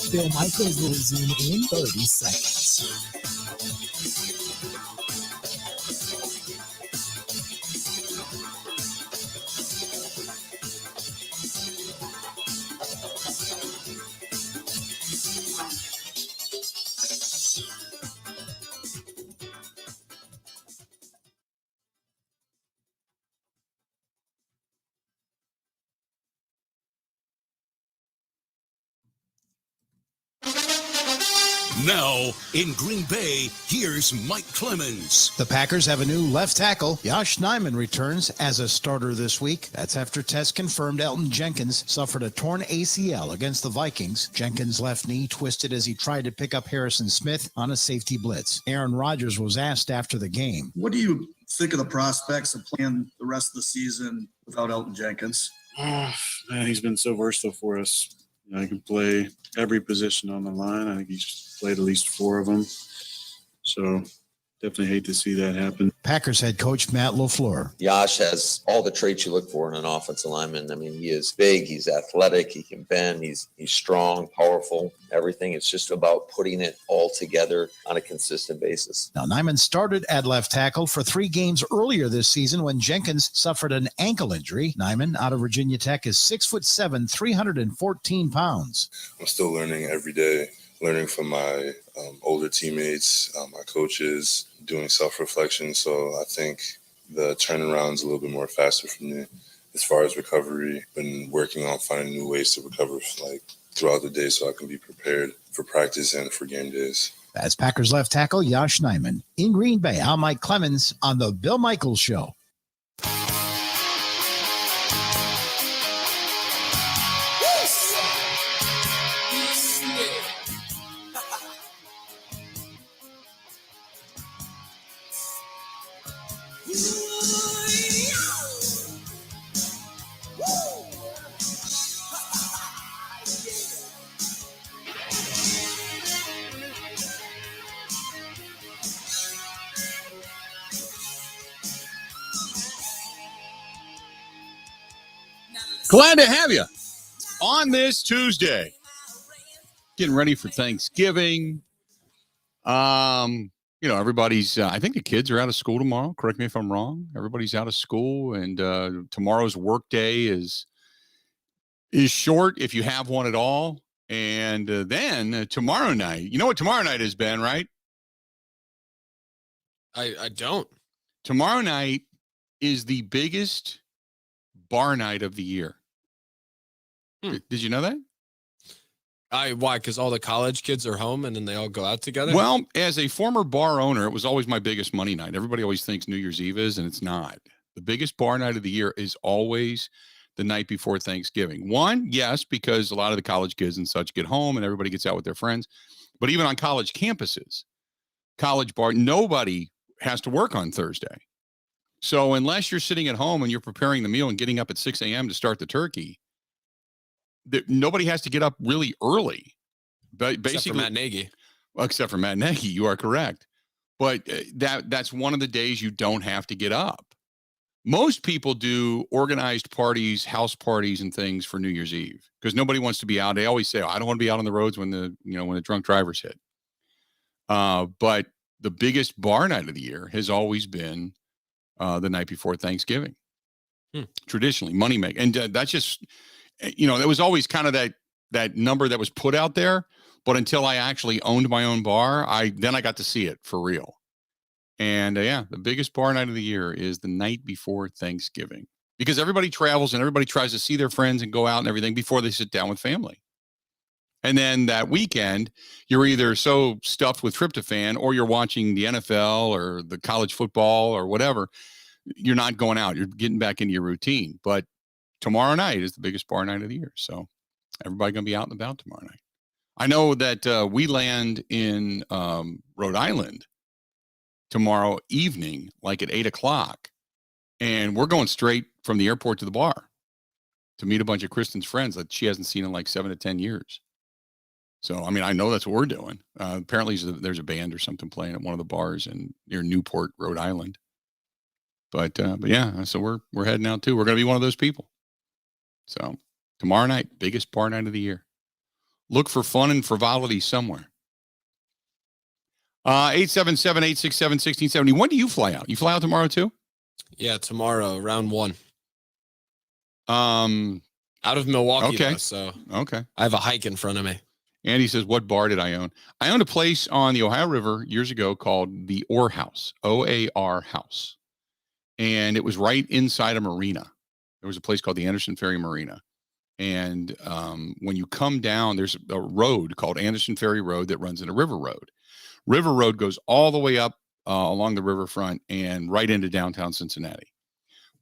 Bill Michaels will resume in 30 seconds. Now, in Green Bay, here's Mike Clemens. The Packers have a new left tackle. Josh Nijman returns as a starter this week. That's after tests confirmed Elton Jenkins suffered a torn ACL against the Vikings. Jenkins' left knee twisted as he tried to pick up Harrison Smith on a safety blitz. Aaron Rodgers was asked after the game, "What do you think of the prospects of playing the rest of the season without Elton Jenkins?" Man, he's been so versatile for us. He can play every position on the line. I think he's played at least 4 of them. So definitely hate to see that happen. Packers head coach Matt LaFleur. Josh has all the traits you look for in an offensive lineman. I mean, he is big, he's athletic, he can bend, he's strong, powerful, everything. It's just about putting it all together on a consistent basis. Now, Nijman started at left tackle for 3 games earlier this season when Jenkins suffered an ankle injury. Nijman, out of Virginia Tech, is 6'7", 314 pounds. I'm still learning every day, learning from my older teammates, my coaches, doing self-reflection. So I think the turnaround's a little bit more faster for me. As far as recovery, been working on finding new ways to recover throughout the day so I can be prepared for practice and for game days. That's Packers left tackle Josh Nijman. In Green Bay, I'm Mike Clemens on the Bill Michaels Show. Glad to have you on this Tuesday. Getting ready for Thanksgiving. Everybody's, I think the kids are out of school tomorrow. Correct me if I'm wrong. Everybody's out of school, and tomorrow's work day is short if you have one at all. And then tomorrow night, you know what tomorrow night is, Ben, right? I don't. Tomorrow night is the biggest bar night of the year. Did you know that? Why? Because all the college kids are home and then they all go out together? Well, as a former bar owner, it was always my biggest money night. Everybody always thinks New Year's Eve is, and it's not. The biggest bar night of the year is always the night before Thanksgiving. One, yes, because a lot of the college kids and such get home and everybody gets out with their friends. But even on college campuses, college bar, nobody has to work on Thursday. So unless you're sitting at home and you're preparing the meal and getting up at 6 a.m. to start the turkey, nobody has to get up really early. But basically, except for Matt Nagy. Well, except for Matt Nagy, you are correct. But that's one of the days you don't have to get up. Most people do organized parties, house parties, and things for New Year's Eve because nobody wants to be out. They always say, I don't want to be out on the roads when the drunk drivers hit. But the biggest bar night of the year has always been the night before Thanksgiving. Traditionally, money make, and that's just, there was always kind of that number that was put out there. But until I actually owned my own bar, I got to see it for real. And the biggest bar night of the year is the night before Thanksgiving because everybody travels and everybody tries to see their friends and go out and everything before they sit down with family. And then that weekend, you're either so stuffed with tryptophan or you're watching the NFL or the college football or whatever. You're not going out. You're getting back into your routine. But tomorrow night is the biggest bar night of the year. So everybody going to be out and about tomorrow night. I know that we land in Rhode Island tomorrow evening, like at 8:00. And we're going straight from the airport to the bar to meet a bunch of Kristen's friends that she hasn't seen in like 7 to 10 years. So, I know that's what we're doing. Apparently there's a band or something playing at one of the bars near Newport, Rhode Island. But yeah, so we're heading out too. We're going to be one of those people. So tomorrow night, biggest bar night of the year. Look for fun and frivolity somewhere. 877-867-1670. When do you fly out? You fly out tomorrow too? Yeah, tomorrow, round 1. Out of Milwaukee. Okay. Though, so okay. I have a hike in front of me. Andy says, what bar did I own? I owned a place on the Ohio River years ago called the Oar House, OAR House. And it was right inside a marina. There was a place called the Anderson Ferry Marina. And when you come down, there's a road called Anderson Ferry Road that runs in a river road. River Road goes all the way up along the riverfront and right into downtown Cincinnati.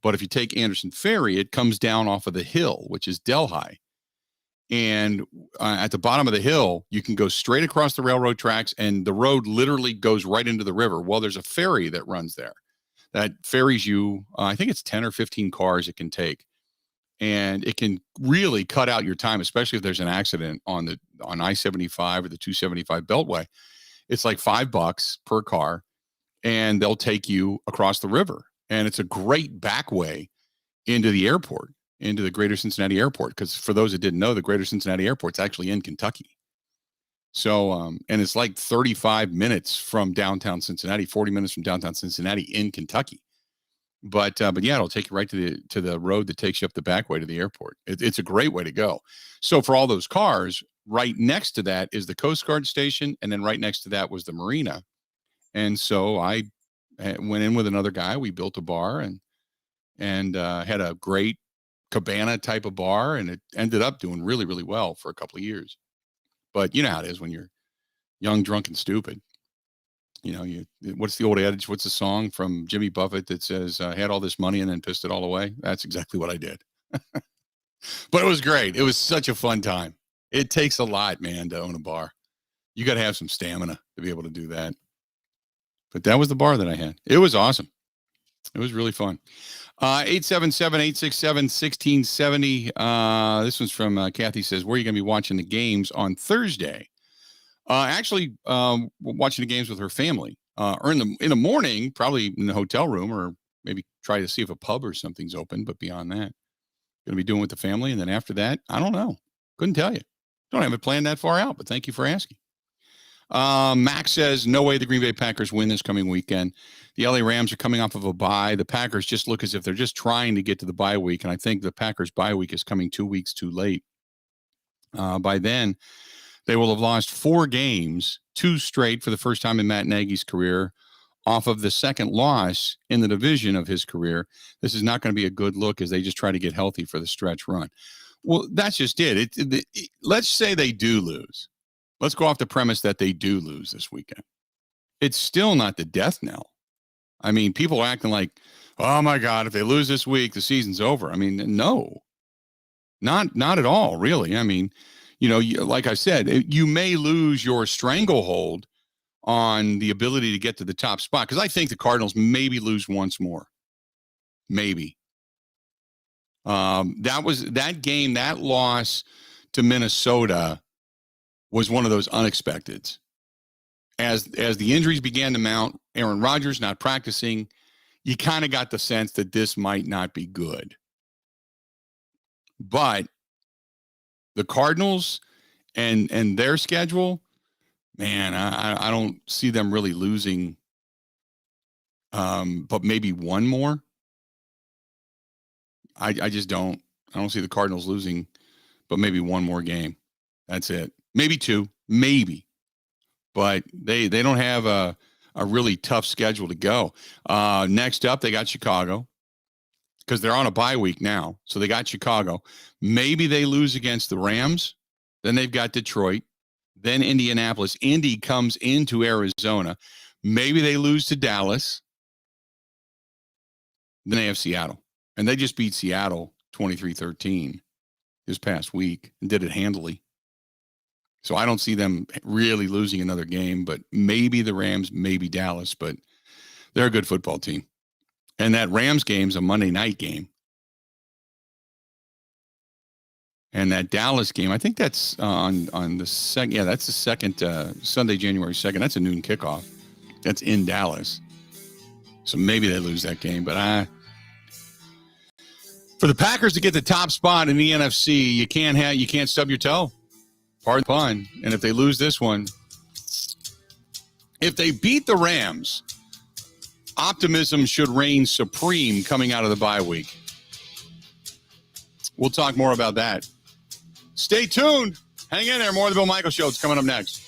But if you take Anderson Ferry, it comes down off of the hill, which is Delhi. And at the bottom of the hill, you can go straight across the railroad tracks, and the road literally goes right into the river. Well, there's a ferry that runs there that ferries you. I think it's 10 or 15 cars it can take. And it can really cut out your time, especially if there's an accident on I-75 or the 275 Beltway. It's like $5 per car, and they'll take you across the river. And it's a great back way into the airport, into the Greater Cincinnati Airport. Because for those that didn't know, the Greater Cincinnati Airport's actually in Kentucky. So, and it's like 35 minutes from downtown Cincinnati, 40 minutes from downtown Cincinnati in Kentucky. But yeah, it'll take you right to the road that takes you up the back way to the airport. It's a great way to go. So for all those cars, right next to that is the Coast Guard station, and then right next to that was the marina. And so I went in with another guy. We built a bar and had a great cabana type of bar, and it ended up doing really, really well for a couple of years. But you know how it is when you're young, drunk, and stupid. You know, what's the old adage? What's the song from Jimmy Buffett that says, I had all this money and then pissed it all away? That's exactly what I did. But it was great. It was such a fun time. It takes a lot, man, to own a bar. You got to have some stamina to be able to do that. But that was the bar that I had. It was awesome. It was really fun. 877-867-1670. This one's from Kathy says, where are you going to be watching the games on Thursday? Actually, watching the games with her family, or in the morning, probably in the hotel room, or maybe try to see if a pub or something's open. But beyond that, going to be doing with the family. And then after that, I don't know. Couldn't tell you. Don't have it planned that far out, but thank you for asking. Max says, no way the Green Bay Packers win this coming weekend. The LA Rams are coming off of a bye. The Packers just look as if they're just trying to get to the bye week. And I think the Packers bye week is coming 2 weeks too late. By then, they will have lost 4 games, 2 straight for the first time in Matt Nagy's career, off of the second loss in the division of his career. This is not going to be a good look as they just try to get healthy for the stretch run. Well, that's just it. Let's say they do lose. Let's go off the premise that they do lose this weekend. It's still not the death knell. I mean, people are acting like, oh my God, if they lose this week, the season's over. I mean, no, not at all, really. I mean, you know, like I said, you may lose your stranglehold on the ability to get to the top spot, because I think the Cardinals maybe lose once more. Maybe. That game, that loss to Minnesota was one of those unexpecteds. As the injuries began to mount, Aaron Rodgers not practicing, you kind of got the sense that this might not be good. But the Cardinals and their schedule, man, I don't see them really losing, but maybe one more. I just don't. I don't see the Cardinals losing, but maybe one more game. That's it. Maybe 2, maybe. But they don't have a really tough schedule to go. Next up, they got Chicago, because they're on a bye week now. So they got Chicago. Maybe they lose against the Rams. Then they've got Detroit. Then Indianapolis. Indy comes into Arizona. Maybe they lose to Dallas. Then they have Seattle. And they just beat Seattle 23-13 this past week and did it handily. So I don't see them really losing another game, but maybe the Rams, maybe Dallas, but they're a good football team. And that Rams game's a Monday night game. And that Dallas game, I think that's on the second. Yeah, that's the second Sunday, January 2nd. That's a noon kickoff. That's in Dallas. So maybe they lose that game. But for the Packers to get the top spot in the NFC, you can't stub your toe. Pardon the pun. And if they lose this one, if they beat the Rams, optimism should reign supreme coming out of the bye week. We'll talk more about that. Stay tuned. Hang in there. More of the Bill Michaels Show. It's coming up next.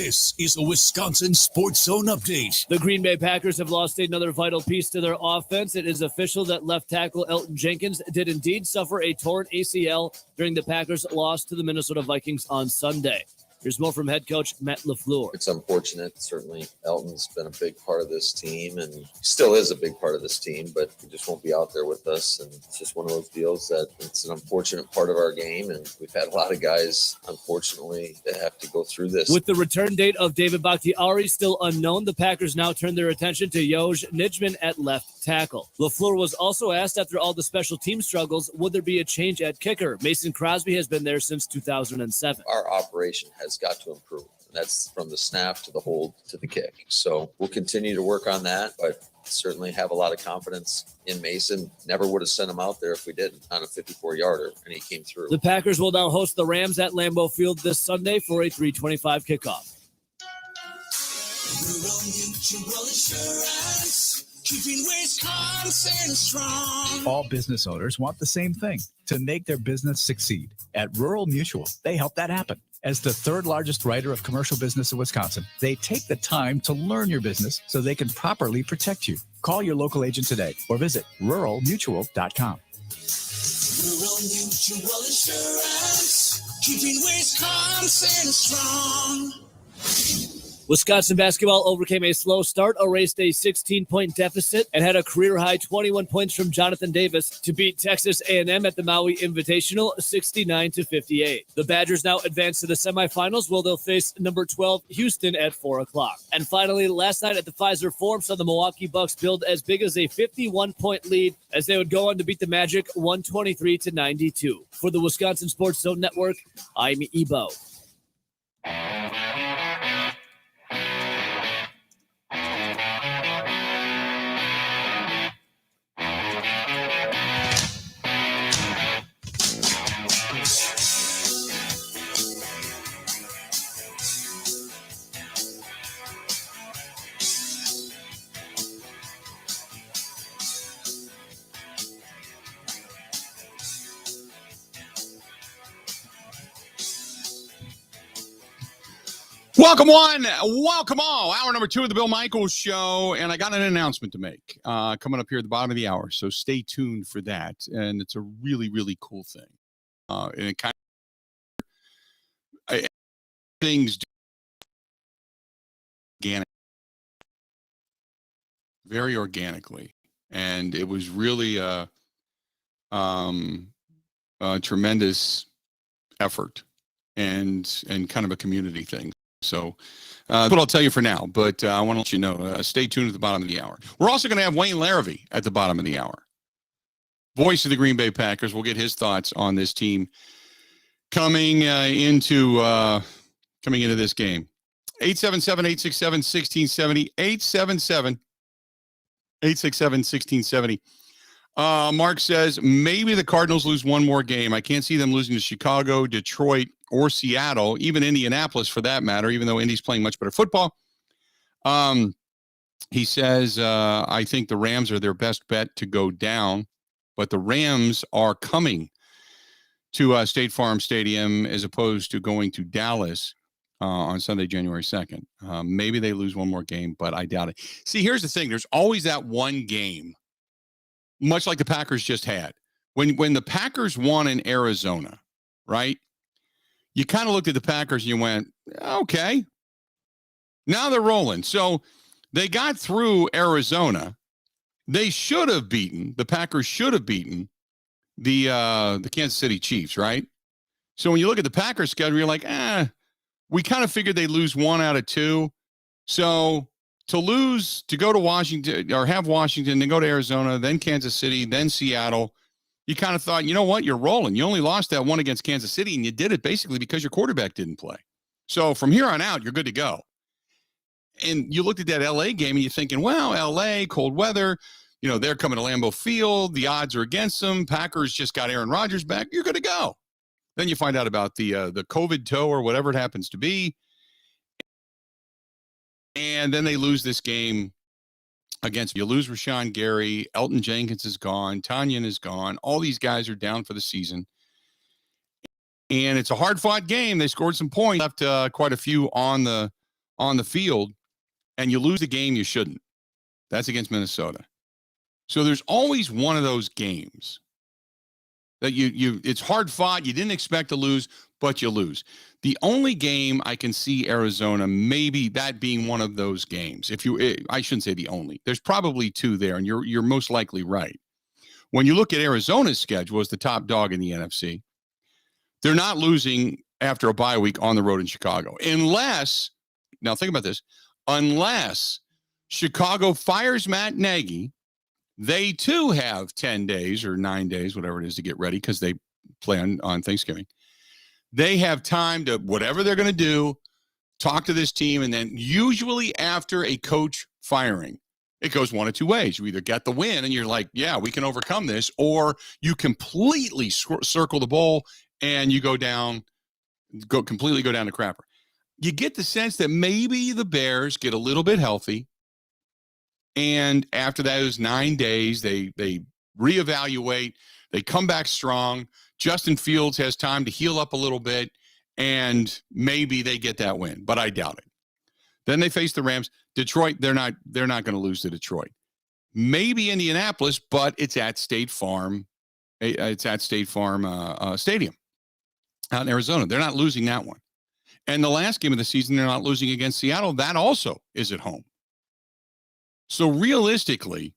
This is a Wisconsin Sports Zone update. The Green Bay Packers have lost another vital piece to their offense. It is official that left tackle Elton Jenkins did indeed suffer a torn ACL during the Packers' loss to the Minnesota Vikings on Sunday. Here's more from head coach Matt LaFleur. It's unfortunate. Certainly, Elton's been a big part of this team and still is a big part of this team, but he just won't be out there with us. And it's just one of those deals that it's an unfortunate part of our game. And we've had a lot of guys, unfortunately, that have to go through this. With the return date of David Bakhtiari still unknown, the Packers now turn their attention to Joj Nijman at left tackle. LaFleur was also asked after all the special team struggles, would there be a change at kicker? Mason Crosby has been there since 2007. Our operation has got to improve. That's from the snap to the hold to the kick. So we'll continue to work on that, but certainly have a lot of confidence in Mason. Never would have sent him out there if we didn't on a 54-yarder, and he came through. The Packers will now host the Rams at Lambeau Field this Sunday for a 3:25 kickoff. Keeping Wisconsin strong. All business owners want the same thing, to make their business succeed. At Rural Mutual, they help that happen. As the third largest writer of commercial business in Wisconsin, they take the time to learn your business so they can properly protect you. Call your local agent today or visit ruralmutual.com. Rural Mutual Insurance. Keeping Wisconsin strong. Wisconsin basketball overcame a slow start, erased a 16-point deficit, and had a career-high 21 points from Jonathan Davis to beat Texas A&M at the Maui Invitational 69-58. The Badgers now advance to the semifinals, where they'll face number 12 Houston at 4 o'clock. And finally, last night at the Pfizer Forum saw the Milwaukee Bucks build as big as a 51-point lead as they would go on to beat the Magic 123-92. For the Wisconsin Sports Zone Network, I'm Ebo. Welcome one, welcome all. Hour number 2 of the Bill Michaels Show, and I got an announcement to make coming up here at the bottom of the hour, so stay tuned for that. And it's a really, really cool thing. And it kind of things organic, very organically, and it was really a tremendous effort and kind of a community thing. So that's what I'll tell you for now, but I want to let you know, stay tuned at the bottom of the hour. We're also going to have Wayne Larrivee at the bottom of the hour. Voice of the Green Bay Packers. We'll get his thoughts on this team coming into this game. 877-867-1670, 877-867-1670. Mark says, maybe the Cardinals lose one more game. I can't see them losing to Chicago, Detroit, or Seattle, even Indianapolis for that matter, even though Indy's playing much better football. He says, I think the Rams are their best bet to go down, but the Rams are coming to State Farm Stadium as opposed to going to Dallas on Sunday, January 2nd. Maybe they lose one more game, but I doubt it. See, here's the thing. There's always that one game, much like the Packers just had. When the Packers won in Arizona, right? You kind of looked at the Packers and you went, okay, now they're rolling. So they got through Arizona. They should have beaten, the Packers should have beaten the Kansas City Chiefs, right? So when you look at the Packers schedule, you're like, we kind of figured they'd lose 1 out of 2. So to go to Washington or have Washington, then go to Arizona, then Kansas City, then Seattle, you kind of thought, you know what, you're rolling. You only lost that one against Kansas City, and you did it basically because your quarterback didn't play. So from here on out, you're good to go. And you looked at that L.A. game, and you're thinking, well, L.A., cold weather, they're coming to Lambeau Field. The odds are against them. Packers just got Aaron Rodgers back. You're good to go. Then you find out about the COVID toe or whatever it happens to be. And then they lose this game you lose Rashawn Gary, Elton Jenkins is gone, Tanyan is gone. All these guys are down for the season. And it's a hard-fought game. They scored some points, left quite a few on the on the field and you lose the game you shouldn't. That's against Minnesota. So there's always one of those games that it's hard fought. You didn't expect to lose, but you lose. The only game I can see Arizona, maybe that being one of those games. I shouldn't say the only. There's probably two there, and you're most likely right. When you look at Arizona's schedule as the top dog in the NFC, they're not losing after a bye week on the road in Chicago. Now think about this, unless Chicago fires Matt Nagy, they too have 10 days or 9 days, whatever it is, to get ready because they play on Thanksgiving. They have time to, whatever they're going to do, talk to this team, and then usually after a coach firing, it goes one of two ways. You either get the win and you're like, yeah, we can overcome this, or you completely circle the bowl and you completely go down to crapper. You get the sense that maybe the Bears get a little bit healthy, and after those 9 days, they reevaluate, they come back strong. Justin Fields has time to heal up a little bit, and maybe they get that win, but I doubt it. Then they face the Rams. Detroit, they're not going to lose to Detroit. Maybe Indianapolis, but it's at State Farm. It's at State Farm Stadium out in Arizona. They're not losing that one. And the last game of the season, they're not losing against Seattle. That also is at home. So realistically,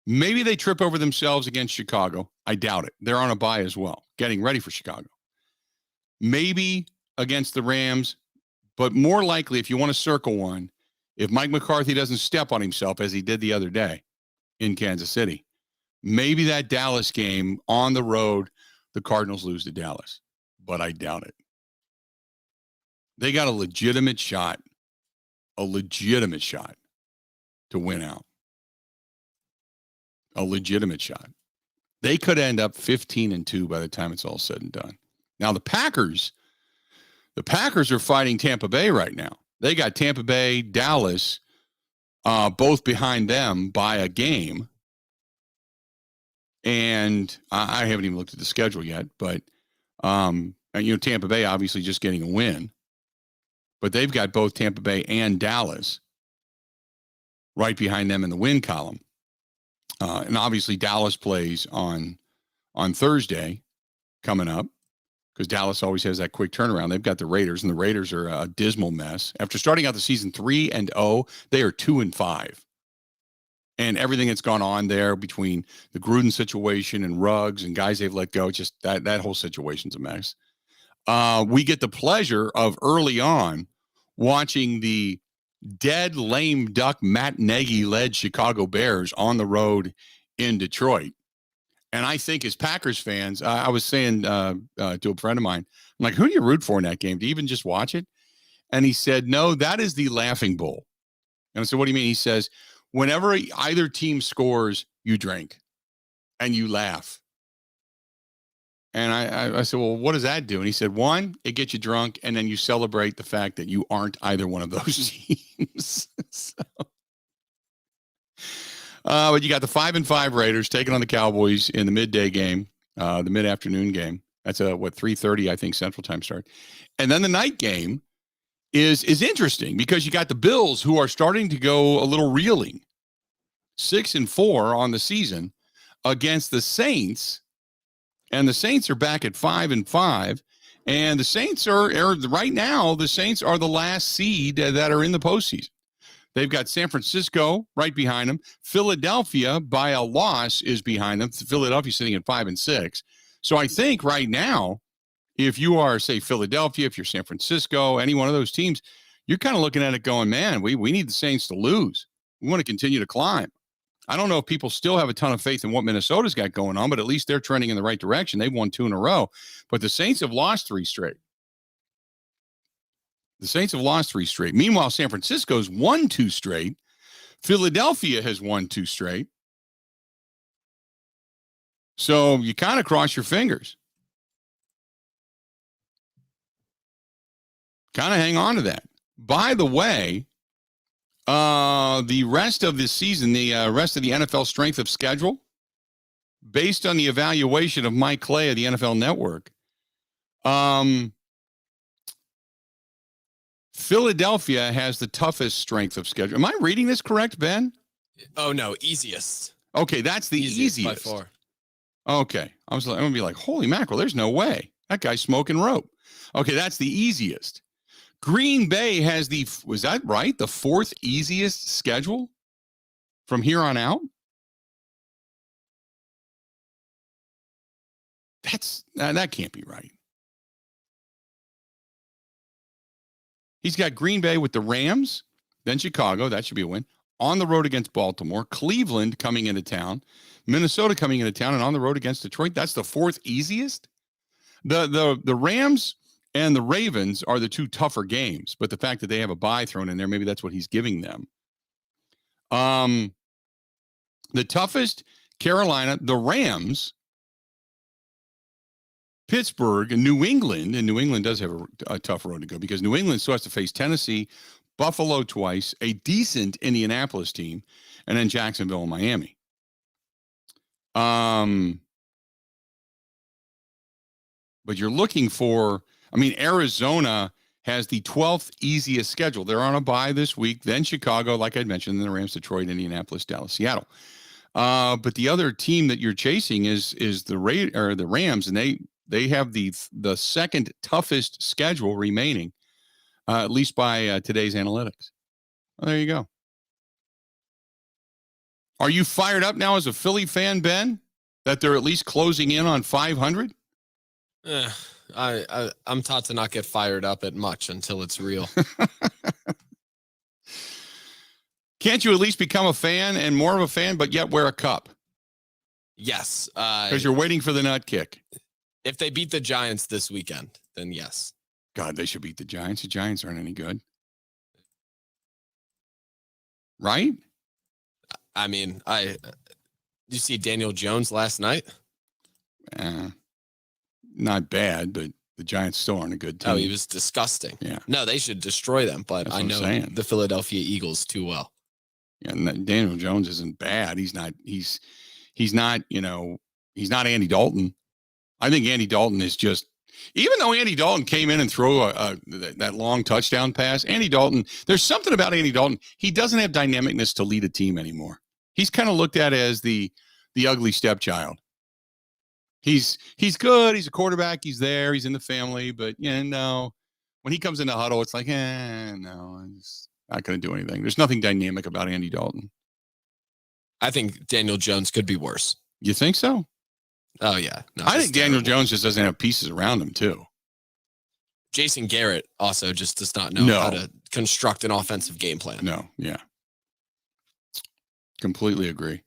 maybe they trip over themselves against Chicago. I doubt it. They're on a bye as well, getting ready for Chicago. Maybe against the Rams, but more likely, if you want to circle one, if Mike McCarthy doesn't step on himself as he did the other day in Kansas City, maybe that Dallas game on the road, the Cardinals lose to Dallas, but I doubt it. They got a legitimate shot to win out. A legitimate shot. They could end up 15-2 by the time it's all said and done. Now the Packers are fighting Tampa Bay right now. They got Tampa Bay, Dallas, both behind them by a game. And I haven't even looked at the schedule yet, but Tampa Bay obviously just getting a win. But they've got both Tampa Bay and Dallas right behind them in the win column. And obviously Dallas plays on Thursday coming up, because Dallas always has that quick turnaround. They've got the Raiders, and the Raiders are a dismal mess. After starting out the season 3-0, they are 2-5. And everything that's gone on there between the Gruden situation and Ruggs and guys they've let go, just that whole situation's a mess. We get the pleasure of early on watching the dead lame duck Matt Nagy-led Chicago Bears on the road in Detroit. And I think as Packers fans, I was saying to a friend of mine, I'm like, who do you root for in that game? Do you even just watch it? And he said, no, that is the Laughing Bowl. And I said, what do you mean? He says, whenever either team scores, you drink and you laugh. And I said, well, what does that do? And he said, one, it gets you drunk, and then you celebrate the fact that you aren't either one of those teams. But you got the 5-5 Raiders taking on the Cowboys in the midday game, the mid-afternoon game. That's 3:30, I think, Central Time start. And then the night game is interesting because you got the Bills, who are starting to go a little reeling, 6-4 on the season, against the Saints. And the Saints are back at 5-5. And the Saints are right now, the Saints are the last seed that are in the postseason. They've got San Francisco right behind them. Philadelphia, by a loss, is behind them. Philadelphia sitting at 5-6. So I think right now, if you are, say, Philadelphia, if you're San Francisco, any one of those teams, you're kind of looking at it going, man, we need the Saints to lose. We want to continue to climb. I don't know if people still have a ton of faith in what Minnesota's got going on, but at least they're trending in the right direction. They've won 2 in a row. But the Saints have lost 3 straight. Meanwhile, San Francisco's won 2 straight. Philadelphia has won 2 straight. So you kind of cross your fingers. Kind of hang on to that. By the way, the rest of this season, the rest of the NFL strength of schedule, based on the evaluation of Mike Clay of the NFL Network, Philadelphia has the toughest strength of schedule. Am I reading this correct, Ben? Oh, no, easiest. Okay, that's the easiest. By far. Okay. I'm going to be like, holy mackerel, there's no way. That guy's smoking rope. Okay, that's the easiest. Green Bay has was that right? The fourth easiest schedule from here on out? That can't be right. He's got Green Bay with the Rams, then Chicago. That should be a win. On the road against Baltimore. Cleveland coming into town. Minnesota coming into town and on the road against Detroit. That's the fourth easiest. The Rams and the Ravens are the two tougher games, but the fact that they have a bye thrown in there, maybe that's what he's giving them. The toughest, Carolina, the Rams, Pittsburgh, and New England does have a tough road to go because New England still has to face Tennessee, Buffalo twice, a decent Indianapolis team, and then Jacksonville and Miami. But you're looking for, Arizona has the 12th easiest schedule. They're on a bye this week, then Chicago, like I mentioned, then the Rams, Detroit, Indianapolis, Dallas, Seattle. But the other team that you're chasing is the Rams, and they have the second toughest schedule remaining, at least by today's analytics. Well, there you go. Are you fired up now as a Philly fan, Ben, that they're at least closing in on 500? I'm taught to not get fired up at much until it's real. Can't you at least become a fan and more of a fan, but yet wear a cup? Yes. Because you're waiting for the nut kick. If they beat the Giants this weekend, then yes. God, they should beat the Giants. The Giants aren't any good. Right? Did you see Daniel Jones last night? Not bad, but the Giants still aren't a good team. Oh, he was disgusting. Yeah. No, they should destroy them, but I know the Philadelphia Eagles too well. Yeah, and Daniel Jones isn't bad. He's not Andy Dalton. I think Andy Dalton is just, even though Andy Dalton came in and threw that long touchdown pass, Andy Dalton, there's something about Andy Dalton. He doesn't have dynamicness to lead a team anymore. He's kind of looked at as the ugly stepchild. He's good. He's a quarterback. He's there. He's in the family. But, when he comes in the huddle, it's like, no, I'm just not going to do anything. There's nothing dynamic about Andy Dalton. I think Daniel Jones could be worse. You think so? Oh, yeah. No, I think Daniel Jones just doesn't have pieces around him, too. Jason Garrett also just does not know how to construct an offensive game plan. No, yeah. Completely agree.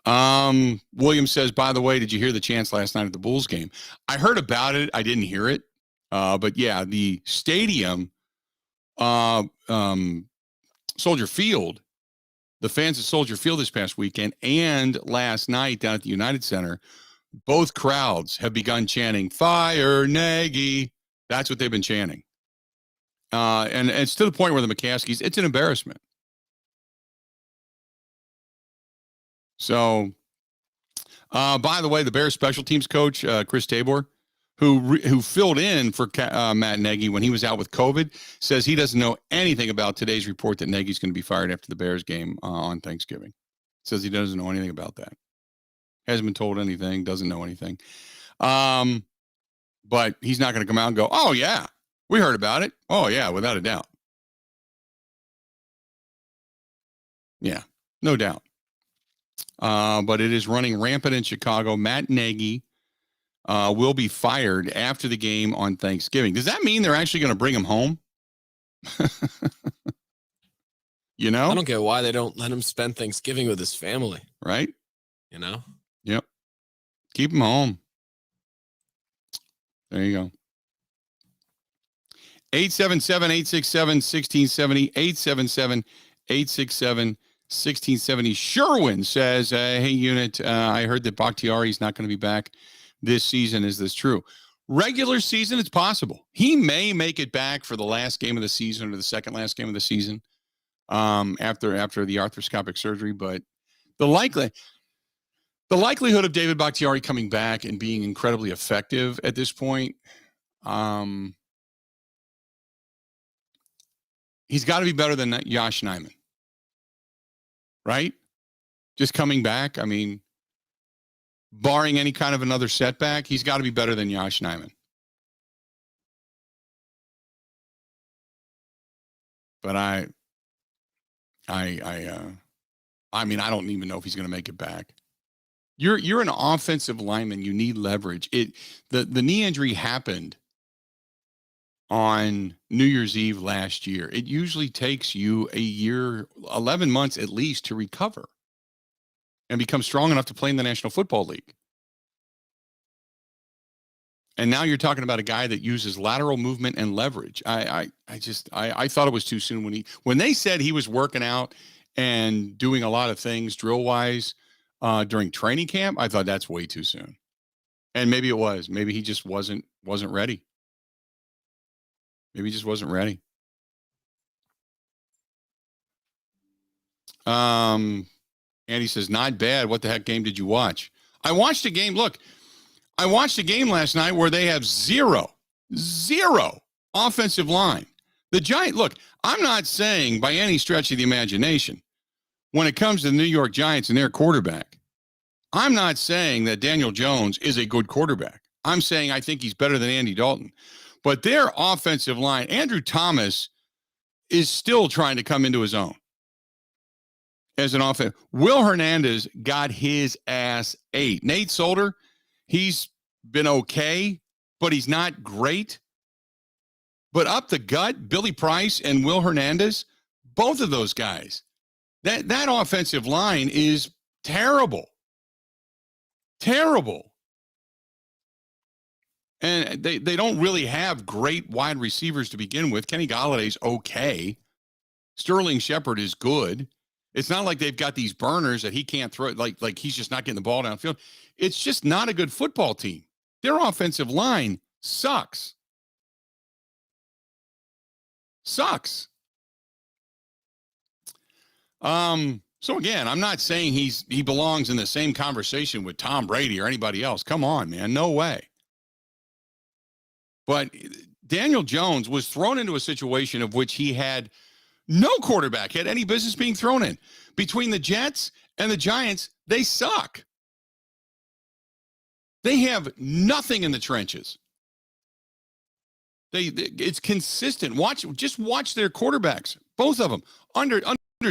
William says, by the way, did you hear the chants last night at the Bulls game? I heard about it. I didn't hear it. But yeah, the stadium, Soldier Field, the fans at Soldier Field this past weekend and last night down at the United Center, both crowds have begun chanting, "Fire Nagy." That's what they've been chanting. And it's to the point where the McCaskies, it's an embarrassment. So, by the way, the Bears special teams coach, Chris Tabor, who filled in for Matt Nagy when he was out with COVID, says he doesn't know anything about today's report that Nagy's going to be fired after the Bears game on Thanksgiving. Says he doesn't know anything about that. Hasn't been told anything, doesn't know anything. But he's not going to come out and go, "Oh, yeah, we heard about it." Oh, yeah, without a doubt. Yeah, no doubt. But it is running rampant in Chicago. Matt Nagy will be fired after the game on Thanksgiving. Does that mean they're actually going to bring him home? I don't get why they don't let him spend Thanksgiving with his family. Right? Yep. Keep him home. There you go. 877-867-1670. 877-867-1670. Sherwin says, hey, Unit, I heard that Bakhtiari is not going to be back this season. Is this true? Regular season, it's possible. He may make it back for the last game of the season or the second last game of the season after the arthroscopic surgery. But the likelihood of David Bakhtiari coming back and being incredibly effective at this point, He's got to be better than Josh Nijman. Right? Just coming back. I mean, barring any kind of another setback, he's got to be better than Josh Nijman. But I mean, I don't even know if he's going to make it back. You're an offensive lineman. You need leverage. The knee injury happened on New Year's Eve last year. It usually takes you a year, 11 months at least, to recover and become strong enough to play in the National Football League. And now you're talking about a guy that uses lateral movement and leverage. I thought it was too soon when they said he was working out and doing a lot of things drill wise during training camp. I thought that's way too soon. And maybe it was. Maybe he just wasn't ready. Maybe he just wasn't ready. Andy says, not bad. What the heck game did you watch? I watched a game. Look, I watched a game last night where they have zero offensive line. The Giants, look, I'm not saying by any stretch of the imagination, when it comes to the New York Giants and their quarterback, I'm not saying that Daniel Jones is a good quarterback. I'm saying I think he's better than Andy Dalton. But their offensive line, Andrew Thomas is still trying to come into his own as an offense. Will Hernandez got his ass ate. Nate Solder, he's been okay, but he's not great. But up the gut, Billy Price and Will Hernandez, both of those guys, that offensive line is terrible. Terrible. And they don't really have great wide receivers to begin with. Kenny Galladay's okay. Sterling Shepard is good. It's not like they've got these burners that he can't throw, like he's just not getting the ball downfield. It's just not a good football team. Their offensive line sucks. Sucks. So again, I'm not saying he belongs in the same conversation with Tom Brady or anybody else. Come on, man. No way. But Daniel Jones was thrown into a situation of which he had no quarterback had any business being thrown in. Between the Jets and the Giants, they suck. They have nothing in the trenches. It's consistent. Just watch their quarterbacks, both of them, under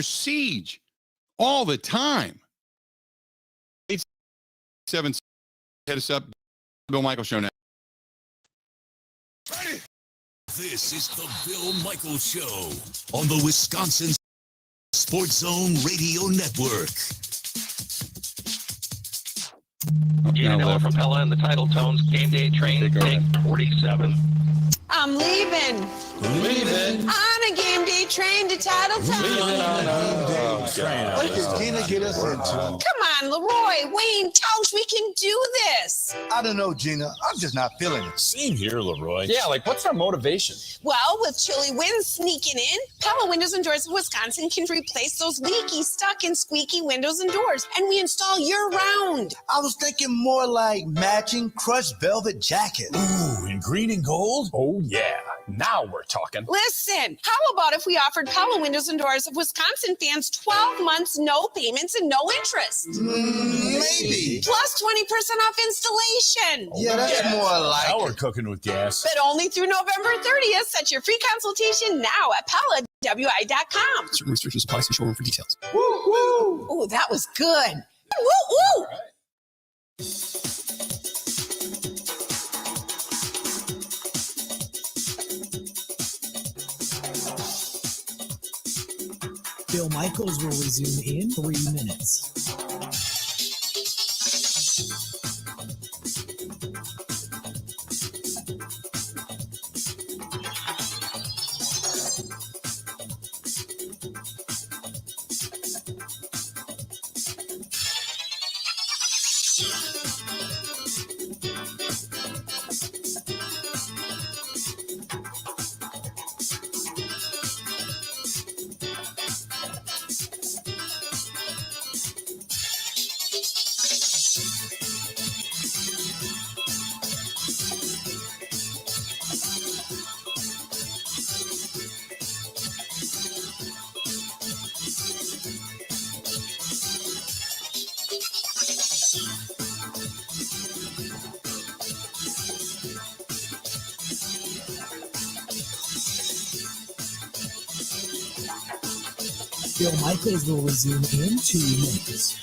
siege all the time. 877, hit us up. Bill Michaels Show now. This is the Bill Michaels Show on the Wisconsin Sports Zone Radio Network. Gina Miller from Pella and the Title Tones Game Day Train, take 47. I'm leaving. On a game day train to Titletown. What did Gina get us into? Come on, Leroy, Wayne, Tosh, we can do this. I don't know, Gina. I'm just not feeling it. Same here, Leroy. Yeah, what's our motivation? Well, with chilly winds sneaking in, Pella Windows and Doors of Wisconsin can replace those leaky, stuck, and squeaky windows and doors, and we install year-round. I was thinking more like matching crushed velvet jacket. Ooh, in green and gold? Oh, yeah. Now we're talking. Listen, how about if we offered Pella Windows and Doors of Wisconsin fans 12 months, no payments, and no interest? Maybe. Plus 20% off installation. Yeah, that's more like Now we're cooking with gas. But only through November 30th. Set your free consultation now at PellaWI.com. Certain restrictions apply. See showroom for details. Woo, woo. Oh, that was good. Woo, woo. Bill Michaels will resume in 3 minutes. Bill Michaels will resume in 2 minutes.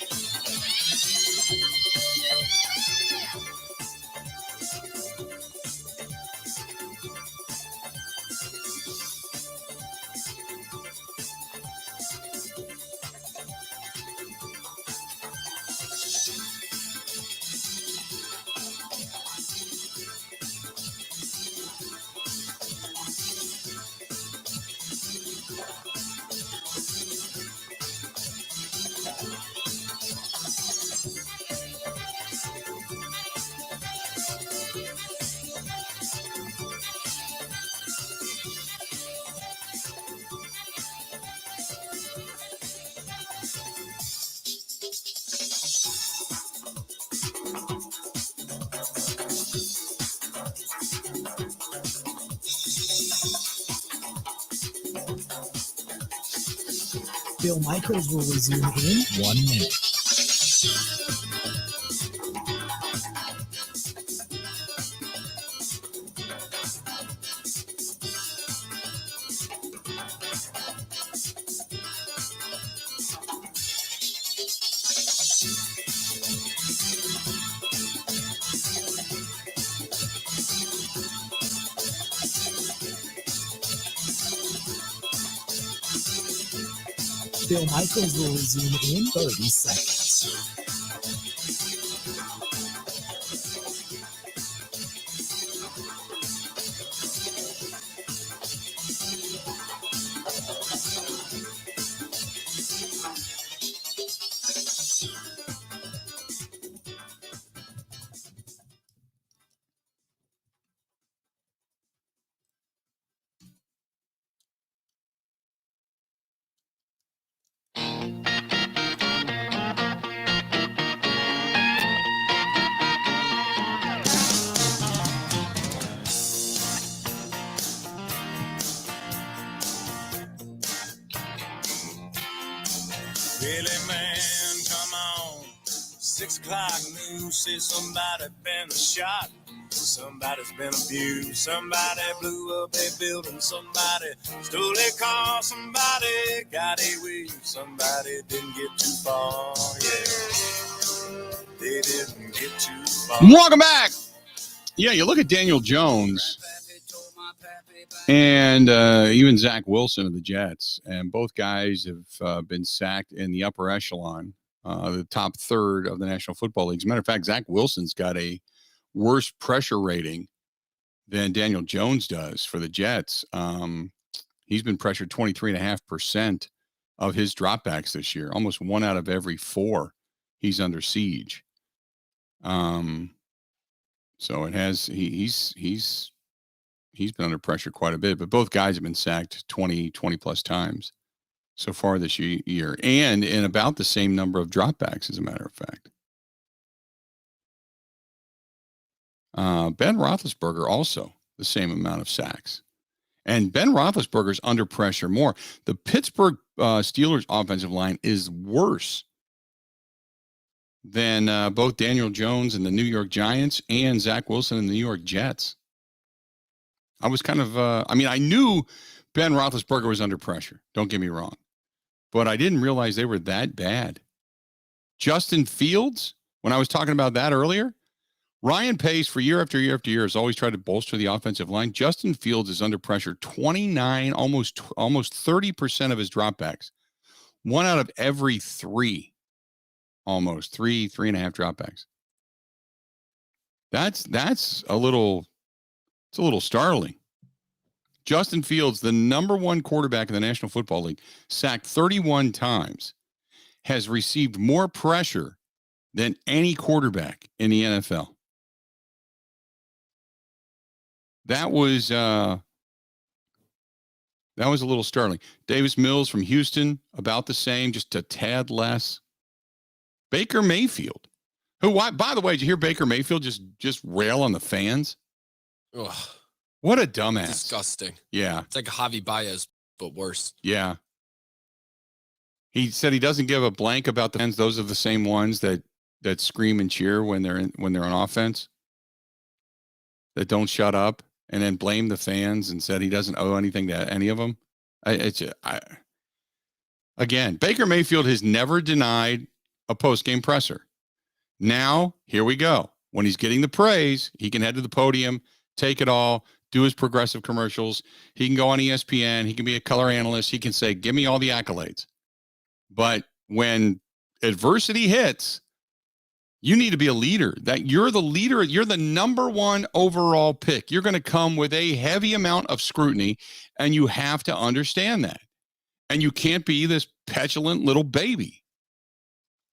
Bill Michaels will resume in 1 minute. Bill Michaels will resume in 30 seconds. Billy man, come on. 6 o'clock news says somebody been shot. Somebody's been abused. Somebody blew up a building. Somebody stole a car. Somebody got away. Somebody didn't get too far. Yeah, they didn't get too far. Welcome back. Yeah, you look at Daniel Jones and even Zach Wilson of the Jets, and both guys have been sacked in the upper echelon, the top third of the National Football League. As a matter of fact, Zach Wilson's got a worse pressure rating than Daniel Jones does for the Jets. He's been pressured 23.5% of his dropbacks this year. Almost 1 out of every 4 he's under siege. So it has he's been under pressure quite a bit, but both guys have been sacked 20 plus times so far this year, and in about the same number of dropbacks, as a matter of fact. Ben Roethlisberger also the same amount of sacks, and Ben Roethlisberger's under pressure more. The Pittsburgh Steelers offensive line is worse than both Daniel Jones and the New York Giants and Zach Wilson and the New York Jets. I was kind of, I knew Ben Roethlisberger was under pressure. Don't get me wrong. But I didn't realize they were that bad. Justin Fields, when I was talking about that earlier, Ryan Pace for year after year after year has always tried to bolster the offensive line. Justin Fields is under pressure 29, almost 30% of his dropbacks. 1 out of every 3, almost 3.5 dropbacks. That's a little startling. Justin Fields, the number 1 quarterback in the National Football League, sacked 31 times, has received more pressure than any quarterback in the NFL. That was a little startling. Davis Mills from Houston, about the same, just a tad less. Baker Mayfield, by the way, did you hear Baker Mayfield just rail on the fans? Ugh. What a dumbass. Disgusting. Yeah. It's like Javi Baez, but worse. Yeah. He said he doesn't give a blank about the fans. Those are the same ones that scream and cheer when they're on offense, that don't shut up, and then blame the fans and said he doesn't owe anything to any of them. Again, Baker Mayfield has never denied a post-game presser. Now, here we go. When he's getting the praise, he can head to the podium, take it all, do his progressive commercials. He can go on ESPN. He can be a color analyst. He can say, give me all the accolades. But when adversity hits, you need to be a leader. That you're the leader. You're the number one overall pick. You're going to come with a heavy amount of scrutiny, and you have to understand that. And you can't be this petulant little baby.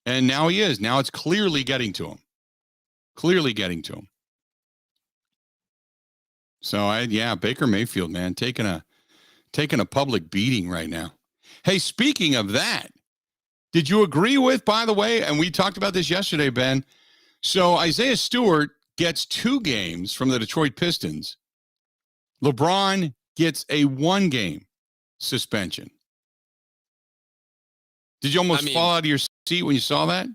And now he is. Now it's clearly getting to him. Clearly getting to him. So, Baker Mayfield, man, taking a public beating right now. Hey, speaking of that, did you agree with, by the way, and we talked about this yesterday, Ben, so Isaiah Stewart gets 2 games from the Detroit Pistons. LeBron gets a 1-game suspension. Did you almost fall out of your seat when you saw that?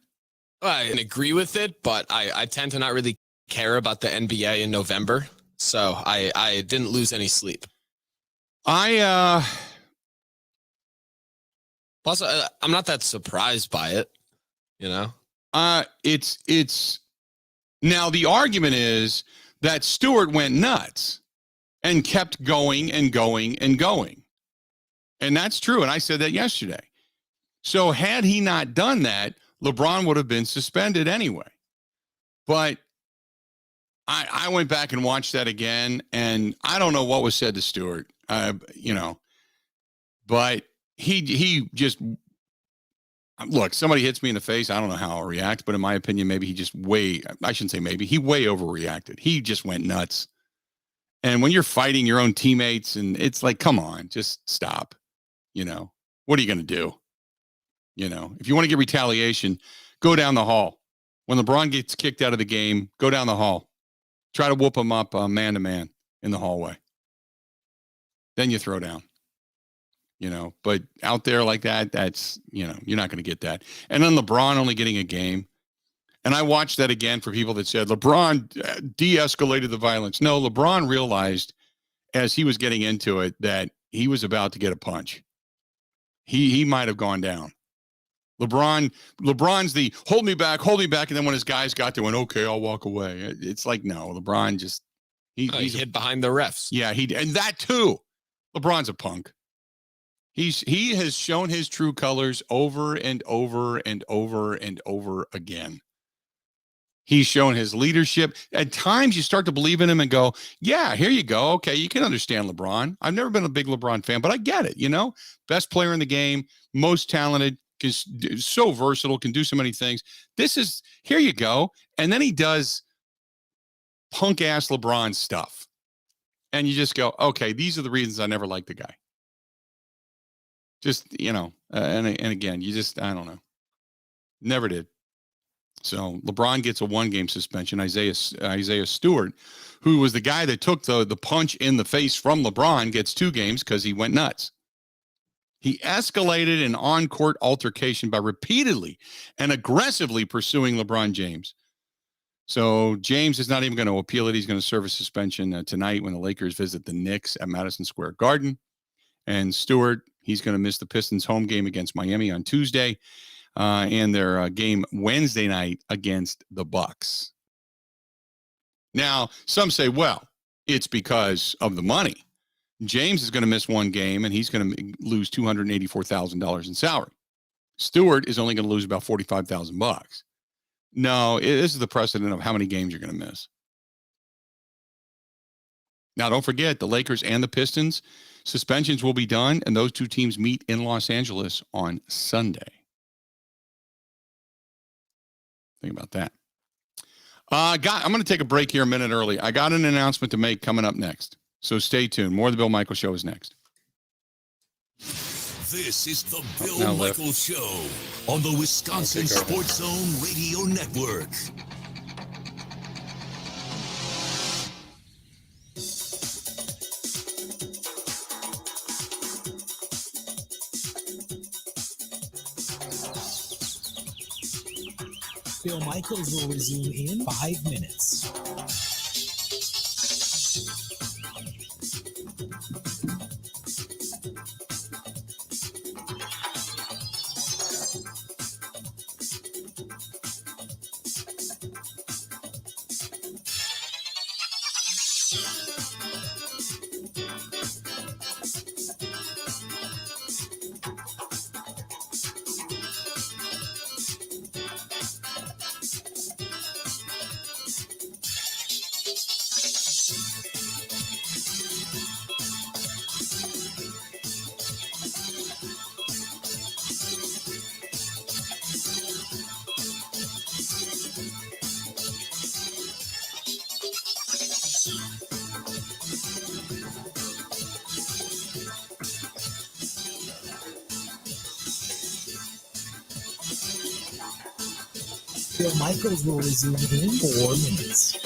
I didn't agree with it, but I tend to not really care about the NBA in November, so I didn't lose any sleep. Plus, I'm not that surprised by it, you know? It's now the argument is that Stewart went nuts and kept going and going and going. And that's true. And I said that yesterday. So had he not done that, LeBron would have been suspended anyway. But I went back and watched that again, and I don't know what was said to Stewart, but he just, look, somebody hits me in the face. I don't know how I'll react, but in my opinion, maybe he way overreacted. He just went nuts. And when you're fighting your own teammates, and it's like, come on, just stop. What are you going to do? If you want to get retaliation, go down the hall. When LeBron gets kicked out of the game, go down the hall. Try to whoop him up man to man in the hallway. Then you throw down. But out there like that, that's, you're not going to get that. And then LeBron only getting a game. And I watched that again for people that said LeBron de-escalated the violence. No, LeBron realized as he was getting into it that he was about to get a punch. He might have gone down. LeBron's the hold me back. And then when his guys got there, went, okay, I'll walk away. It's like, no, LeBron just, he hid behind the refs. Yeah, and that too. LeBron's a punk. He has shown his true colors over and over and over and over again. He's shown his leadership. At times you start to believe in him and go, yeah, here you go. Okay, you can understand LeBron. I've never been a big LeBron fan, but I get it, Best player in the game, most talented, is so versatile, can do so many things. Here you go. And then he does punk-ass LeBron stuff. And you just go, okay, these are the reasons I never liked the guy. Just, and again, you just, I don't know. Never did. So LeBron gets a 1-game suspension. Isaiah Stewart, who was the guy that took the punch in the face from LeBron, gets 2 games because he went nuts. He escalated an on-court altercation by repeatedly and aggressively pursuing LeBron James. So James is not even going to appeal it. He's going to serve a suspension tonight when the Lakers visit the Knicks at Madison Square Garden. And Stewart, he's going to miss the Pistons' home game against Miami on Tuesday. And their game Wednesday night against the Bucks. Now, some say, well, it's because of the money. James is going to miss 1 game, and he's going to lose $284,000 in salary. Stewart is only going to lose about $45,000. No, this is the precedent of how many games you're going to miss. Now, don't forget, the Lakers and the Pistons, suspensions will be done, and those 2 teams meet in Los Angeles on Sunday. Think about that. I'm going to take a break here a minute early. I got an announcement to make coming up next. So stay tuned. More of the Bill Michaels Show is next. This is the Bill Michaels Show on the Wisconsin Sports Zone Radio Network. Bill Michaels will resume in 5 minutes. Bill Michaels will resume in 4 minutes.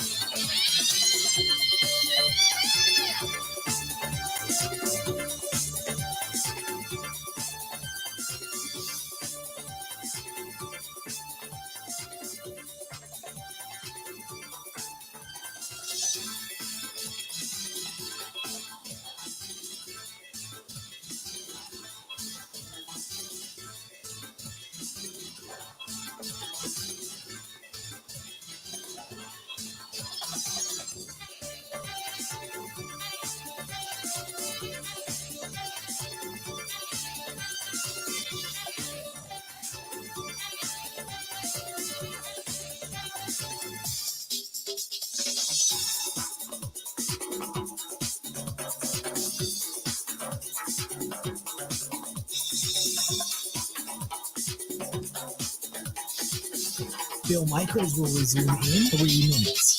Bill Michaels will resume in 3 minutes.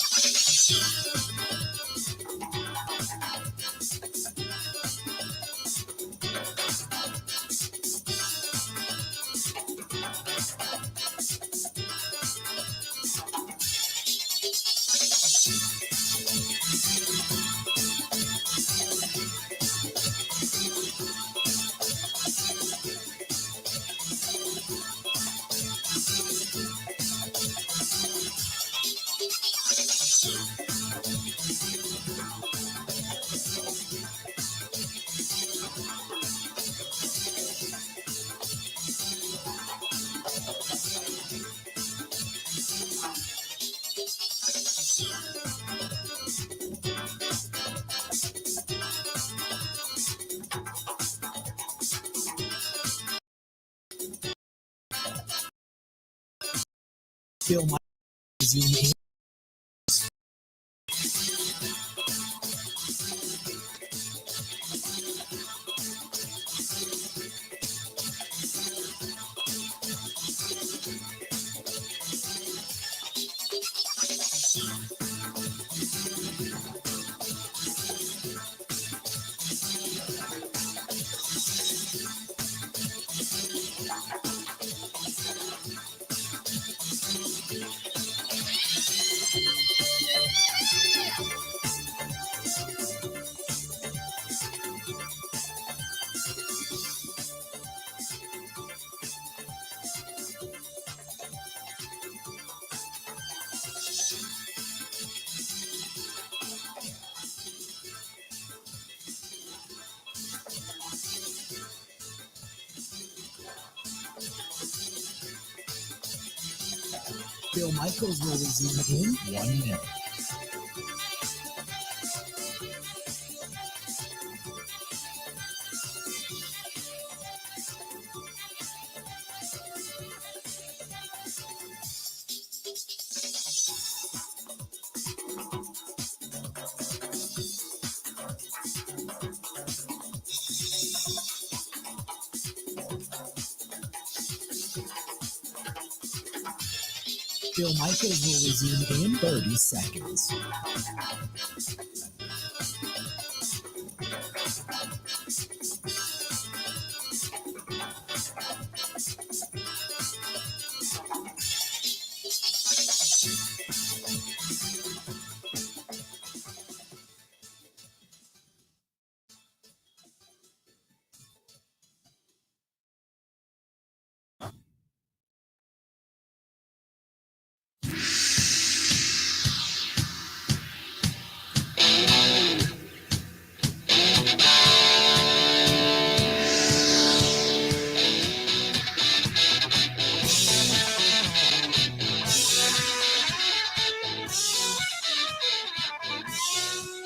Bill Michaels will resume in. Bill Michaels will resume in 1 minute. Bill Michaels will resume in 30 seconds.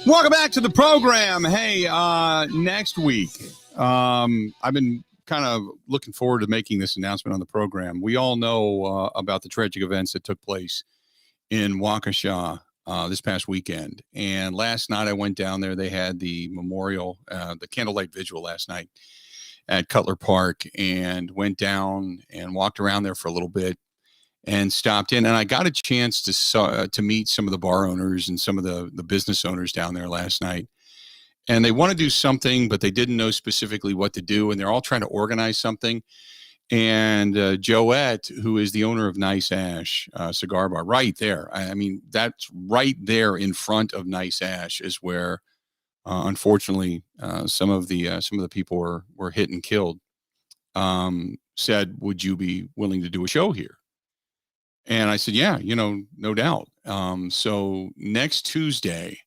Welcome back to the program. Hey, next week, I've been kind of looking forward to making this announcement on the program. We all know about the tragic events that took place in Waukesha this past weekend. And last night I went down there. They had the memorial, the candlelight vigil last night at Cutler Park, and went down and walked around there for a little bit and stopped in. And I got a chance to meet some of the bar owners and some of the business owners down there last night. And they want to do something, but they didn't know specifically what to do. And they're all trying to organize something. And Joette, who is the owner of Nice Ash Cigar Bar, right there. I mean, that's right there in front of Nice Ash is where, unfortunately, some of the people were hit and killed. Said, "Would you be willing to do a show here?" And I said, "Yeah, no doubt." So next Tuesday,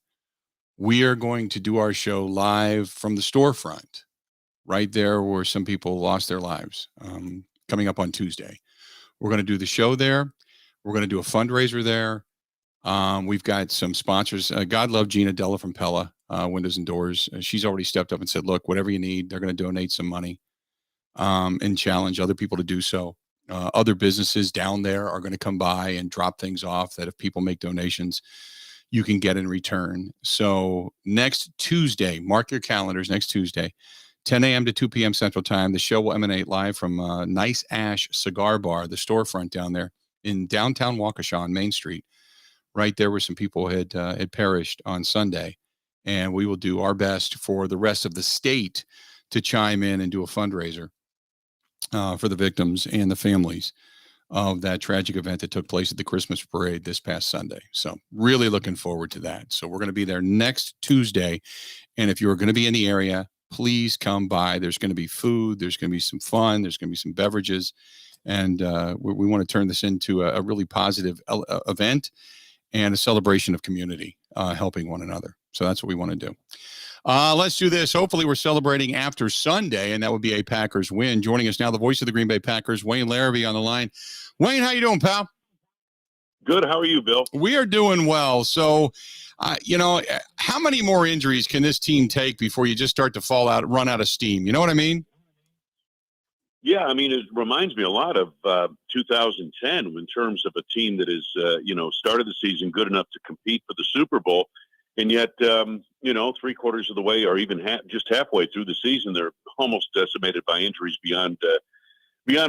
we are going to do our show live from the storefront, right there where some people lost their lives, coming up on Tuesday. We're going to do the show there. We're going to do a fundraiser there. We've got some sponsors. God love Gina Della from Pella Windows and Doors. She's already stepped up and said, "Look, whatever you need, they're going to donate some money and challenge other people to do so." Other businesses down there are going to come by and drop things off that if people make donations, you can get in return. So next Tuesday, mark your calendars, next Tuesday, 10 a.m. to 2 p.m. Central Time. The show will emanate live from Nice Ash Cigar Bar, the storefront down there in downtown Waukesha on Main Street, right there where some people had perished on Sunday. And we will do our best for the rest of the state to chime in and do a fundraiser for the victims and the families of that tragic event that took place at the Christmas parade this past Sunday. So really looking forward to that. So we're going to be there next Tuesday. And if you're going to be in the area, please come by. There's going to be food. There's going to be some fun. There's going to be some beverages. And we want to turn this into a really positive event and a celebration of community, helping one another. So that's what we want to do. Let's do this. Hopefully we're celebrating after Sunday, and that would be a Packers win. Joining us now, the voice of the Green Bay Packers, Wayne Larrabee on the line. Wayne, how you doing, pal? Good. How are you, Bill? We are doing well. So, how many more injuries can this team take before you just start to run out of steam? You know what I mean? Yeah, I mean, it reminds me a lot of 2010 in terms of a team that is, started the season good enough to compete for the Super Bowl. And yet, 3/4 of the way or even just halfway through the season, they're almost decimated by injuries beyond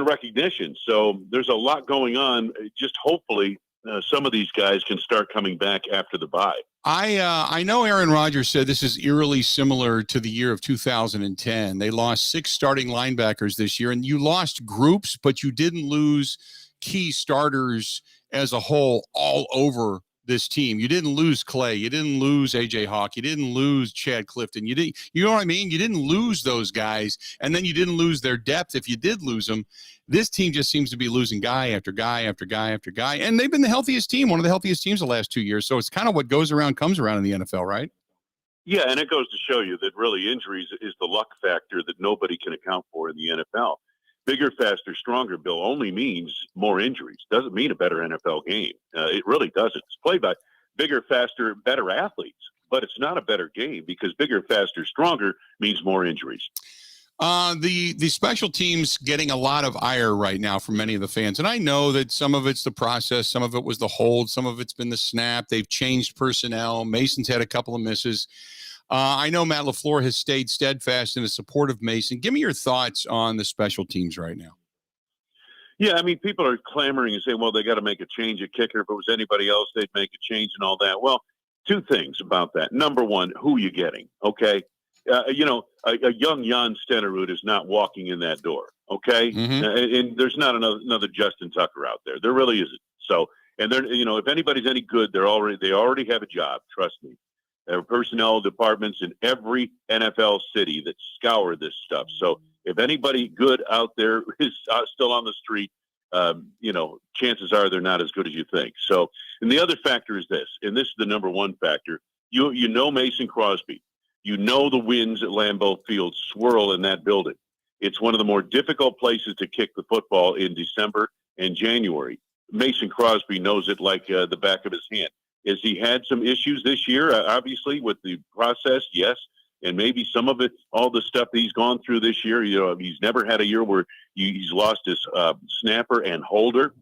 recognition. So there's a lot going on. Just hopefully some of these guys can start coming back after the bye. I know Aaron Rodgers said this is eerily similar to the year of 2010. They lost 6 starting linebackers this year, and you lost groups, but you didn't lose key starters as a whole all over this team. You didn't lose Clay. You didn't lose AJ Hawk. You didn't lose Chad Clifton. You know what I mean? You didn't lose those guys, and then you didn't lose their depth if you did lose them. This team just seems to be losing guy after guy after guy after guy, and they've been the healthiest team, one of the healthiest teams the last 2 years. So it's kind of what goes around comes around in the NFL, right? Yeah, and it goes to show you that really injuries is the luck factor that nobody can account for in the NFL. Bigger, faster, stronger, Bill, only means more injuries. Doesn't mean a better NFL game. It really doesn't. It's played by bigger, faster, better athletes, but it's not a better game because bigger, faster, stronger means more injuries. The special teams getting a lot of ire right now from many of the fans. And I know that some of it's the process, some of it was the hold, some of it's been the snap. They've changed personnel. Mason's had a couple of misses. I know Matt LaFleur has stayed steadfast in his support of Mason. Give me your thoughts on the special teams right now. Yeah, I mean, people are clamoring and saying, well, they got to make a change at kicker. If it was anybody else, they'd make a change and all that. Well, 2 things about that. Number one, who are you getting? Okay. A young Jan Stenerud is not walking in that door. Okay. Mm-hmm. And there's not another Justin Tucker out there. There really isn't. So, and they're, if anybody's any good, they already have a job. Trust me. There are personnel departments in every NFL city that scour this stuff. So if anybody good out there is still on the street, chances are they're not as good as you think. So, and the other factor is this, and this is the number one factor. You know Mason Crosby. You know the winds at Lambeau Field swirl in that building. It's one of the more difficult places to kick the football in December and January. Mason Crosby knows it like the back of his hand. Has he had some issues this year? Obviously, with the process, yes. And maybe some of it, all the stuff that he's gone through this year, he's never had a year where he's lost his snapper and holder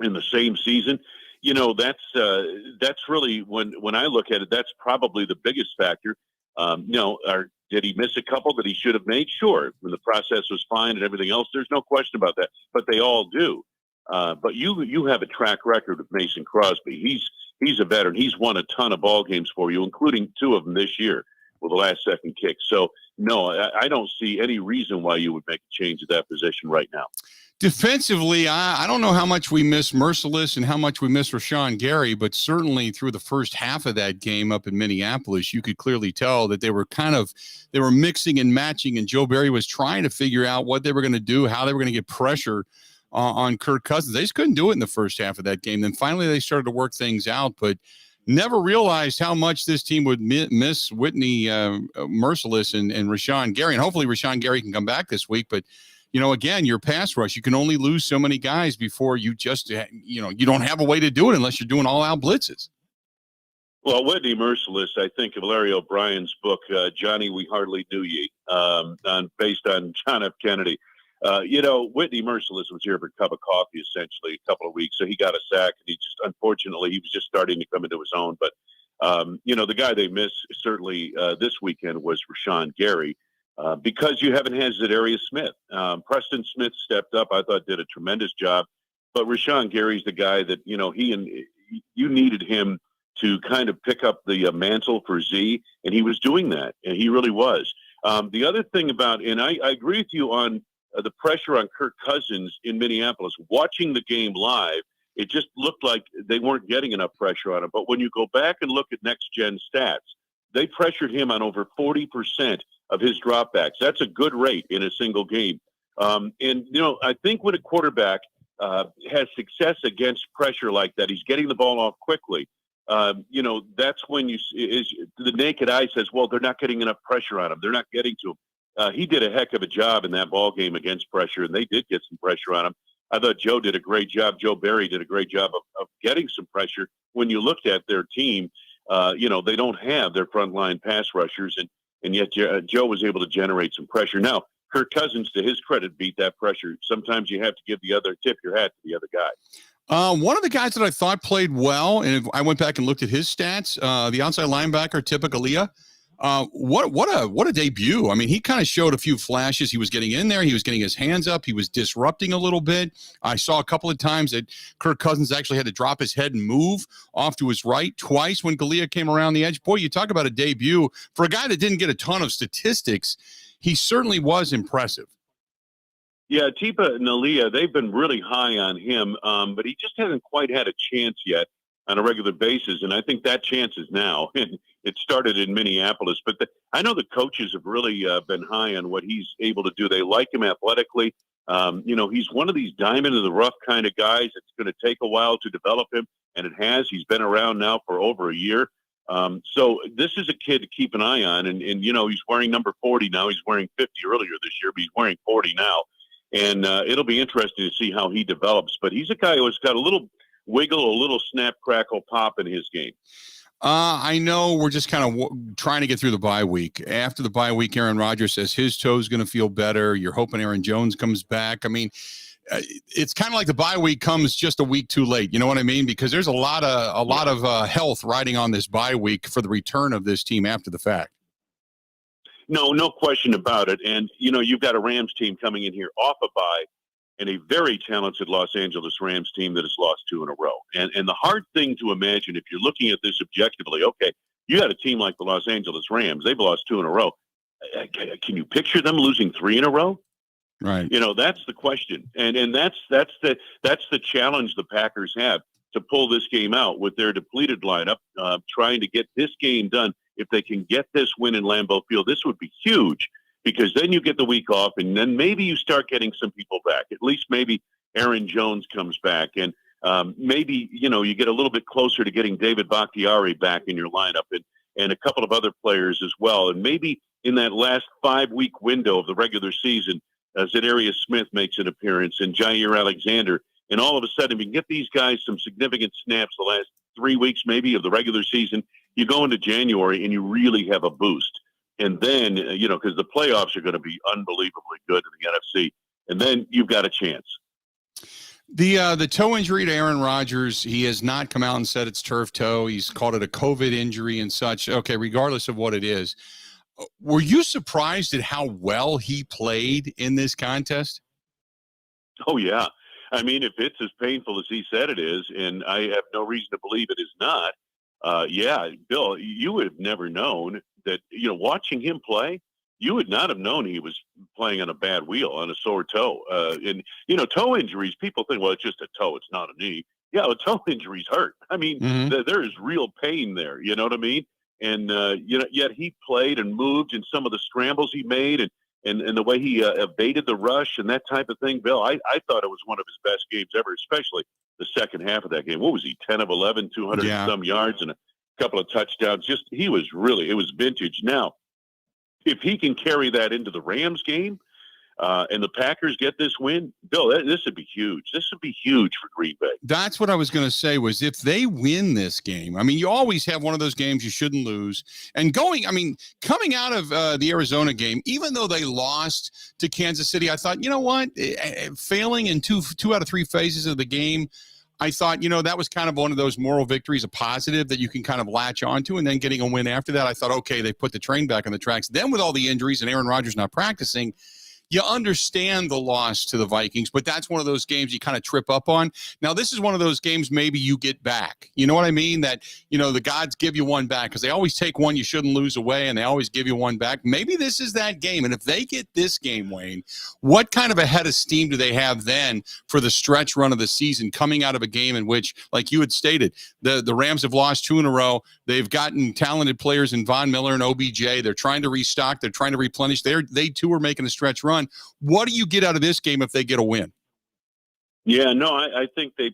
in the same season. That's really, when I look at it, that's probably the biggest factor. Did he miss a couple that he should have made? Sure. When the process was fine and everything else, there's no question about that. But they all do. But you have a track record with Mason Crosby. He's a veteran. He's won a ton of ball games for you, including 2 of them this year. with a last-second kick. So, no, I don't see any reason why you would make a change at that position right now. Defensively, I don't know how much we miss Merciless and how much we miss Rashawn Gary, but certainly through the first half of that game up in Minneapolis, you could clearly tell that they were mixing and matching, and Joe Barry was trying to figure out what they were going to do, how they were going to get pressure on Kirk Cousins. They just couldn't do it in the first half of that game. Then finally they started to work things out, but never realized how much this team would miss Whitney Merciless and Rashawn Gary. And hopefully Rashawn Gary can come back this week, but again, your pass rush, you can only lose so many guys before you just, you don't have a way to do it unless you're doing all-out blitzes. Well, Whitney Merciless, I think of Larry O'Brien's book, Johnny, We Hardly Knew Ye, based on John F. Kennedy. Whitney Merciless was here for a cup of coffee, essentially, a couple of weeks. So he got a sack, and unfortunately, he was just starting to come into his own. But, the guy they missed certainly this weekend was Rashawn Gary. Because you haven't had Zadarius Smith. Preston Smith stepped up, I thought did a tremendous job. But Rashawn Gary's the guy that, you needed him to kind of pick up the mantle for Z, and he was doing that, and he really was. The other thing about, and I agree with you on the pressure on Kirk Cousins in Minneapolis, watching the game live, it just looked like they weren't getting enough pressure on him. But when you go back and look at next-gen stats, they pressured him on over 40% of his dropbacks. That's a good rate in a single game. I think when a quarterback has success against pressure like that, he's getting the ball off quickly. That's when the naked eye says, well, they're not getting enough pressure on him. They're not getting to him. He did a heck of a job in that ball game against pressure, and they did get some pressure on him. I thought Joe did a great job. Joe Barry did a great job of getting some pressure. When you looked at their team, they don't have their frontline pass rushers, and yet Joe was able to generate some pressure. Now, Kirk Cousins, to his credit, beat that pressure. Sometimes you have to tip your hat to the other guy. One of the guys that I thought played well, and I went back and looked at his stats, the outside linebacker, Tipicalia. What a debut. I mean, he kind of showed a few flashes. He was getting in there. He was getting his hands up. He was disrupting a little bit. I saw a couple of times that Kirk Cousins actually had to drop his head and move off to his right twice when Galea came around the edge. Boy, you talk about a debut. For a guy that didn't get a ton of statistics, he certainly was impressive. Yeah, Tipa Nalia, they've been really high on him, but he just hasn't quite had a chance yet on a regular basis, and I think that chance is now. It started in Minneapolis, but I know the coaches have really been high on what he's able to do. They like him athletically. He's one of these diamond in the rough kind of guys. It's going to take a while to develop him, and it has. He's been around now for over a year. So this is a kid to keep an eye on, and he's wearing number 40 now. He's wearing 50 earlier this year, but he's wearing 40 now. And it'll be interesting to see how he develops. But he's a guy who's got a little wiggle, a little snap, crackle, pop in his game. I know we're just kind of trying to get through the bye week. After the bye week, Aaron Rodgers says his toe's going to feel better. You're hoping Aaron Jones comes back. I mean, it's kind of like the bye week comes just a week too late. You know what I mean? Because there's a lot of health riding on this bye week for the return of this team after the fact. No question about it. And, you've got a Rams team coming in here off a bye and a very talented Los Angeles Rams team that has lost 2 in a row. And the hard thing to imagine, if you're looking at this objectively, okay, you got a team like the Los Angeles Rams. They've lost 2 in a row. Can you picture them losing 3 in a row? Right. That's the question. And that's the challenge the Packers have to pull this game out with their depleted lineup, trying to get this game done. If they can get this win in Lambeau Field, this would be huge, because then you get the week off, and then maybe you start getting some people back. At least maybe Aaron Jones comes back, and maybe you get a little bit closer to getting David Bakhtiari back in your lineup, and a couple of other players as well. And maybe in that last 5-week window of the regular season, Zadarius Smith makes an appearance, and Jair Alexander, and all of a sudden we can get these guys some significant snaps the last 3 weeks maybe of the regular season. You go into January and you really have a boost. And then, because the playoffs are going to be unbelievably good in the NFC, and then you've got a chance. The toe injury to Aaron Rodgers, he has not come out and said it's turf toe. He's called it a COVID injury and such. Okay, regardless of what it is, were you surprised at how well he played in this contest? Oh, yeah. I mean, if it's as painful as he said it is, and I have no reason to believe it is not, yeah, Bill, you would have never known that, watching him play, you would not have known he was playing on a bad wheel, on a sore toe. And, toe injuries, people think, well, it's just a toe. It's not a knee. Yeah, well, toe injuries hurt. I mean, there is real pain there. You know what I mean? And, yet he played and moved in some of the scrambles he made and the way he evaded the rush and that type of thing. Bill, I thought it was one of his best games ever, especially the second half of that game. What was he, 10 of 11, 200 and some yards and a couple of touchdowns? It was vintage. Now, if he can carry that into the Rams game and the Packers get this win, Bill, this would be huge. This would be huge for Green Bay. That's what I was going to say, was if they win this game, I mean, you always have one of those games you shouldn't lose. And coming out of the Arizona game, even though they lost to Kansas City, I thought, you know what, failing in two out of three phases of the game, I thought, that was kind of one of those moral victories, a positive that you can kind of latch onto, and then getting a win after that. I thought, okay, they put the train back on the tracks. Then with all the injuries and Aaron Rodgers not practicing, you understand the loss to the Vikings, but that's one of those games you kind of trip up on. Now, this is one of those games maybe you get back. You know what I mean? That, the gods give you one back because they always take one you shouldn't lose away, and they always give you one back. Maybe this is that game. And if they get this game, Wayne, what kind of a head of steam do they have then for the stretch run of the season, coming out of a game in which, like you had stated, the Rams have lost 2 in a row. They've gotten talented players in Von Miller and OBJ. They're trying to restock. They're trying to replenish. They too are making a stretch run. What do you get out of this game if they get a win? Yeah, no, I think they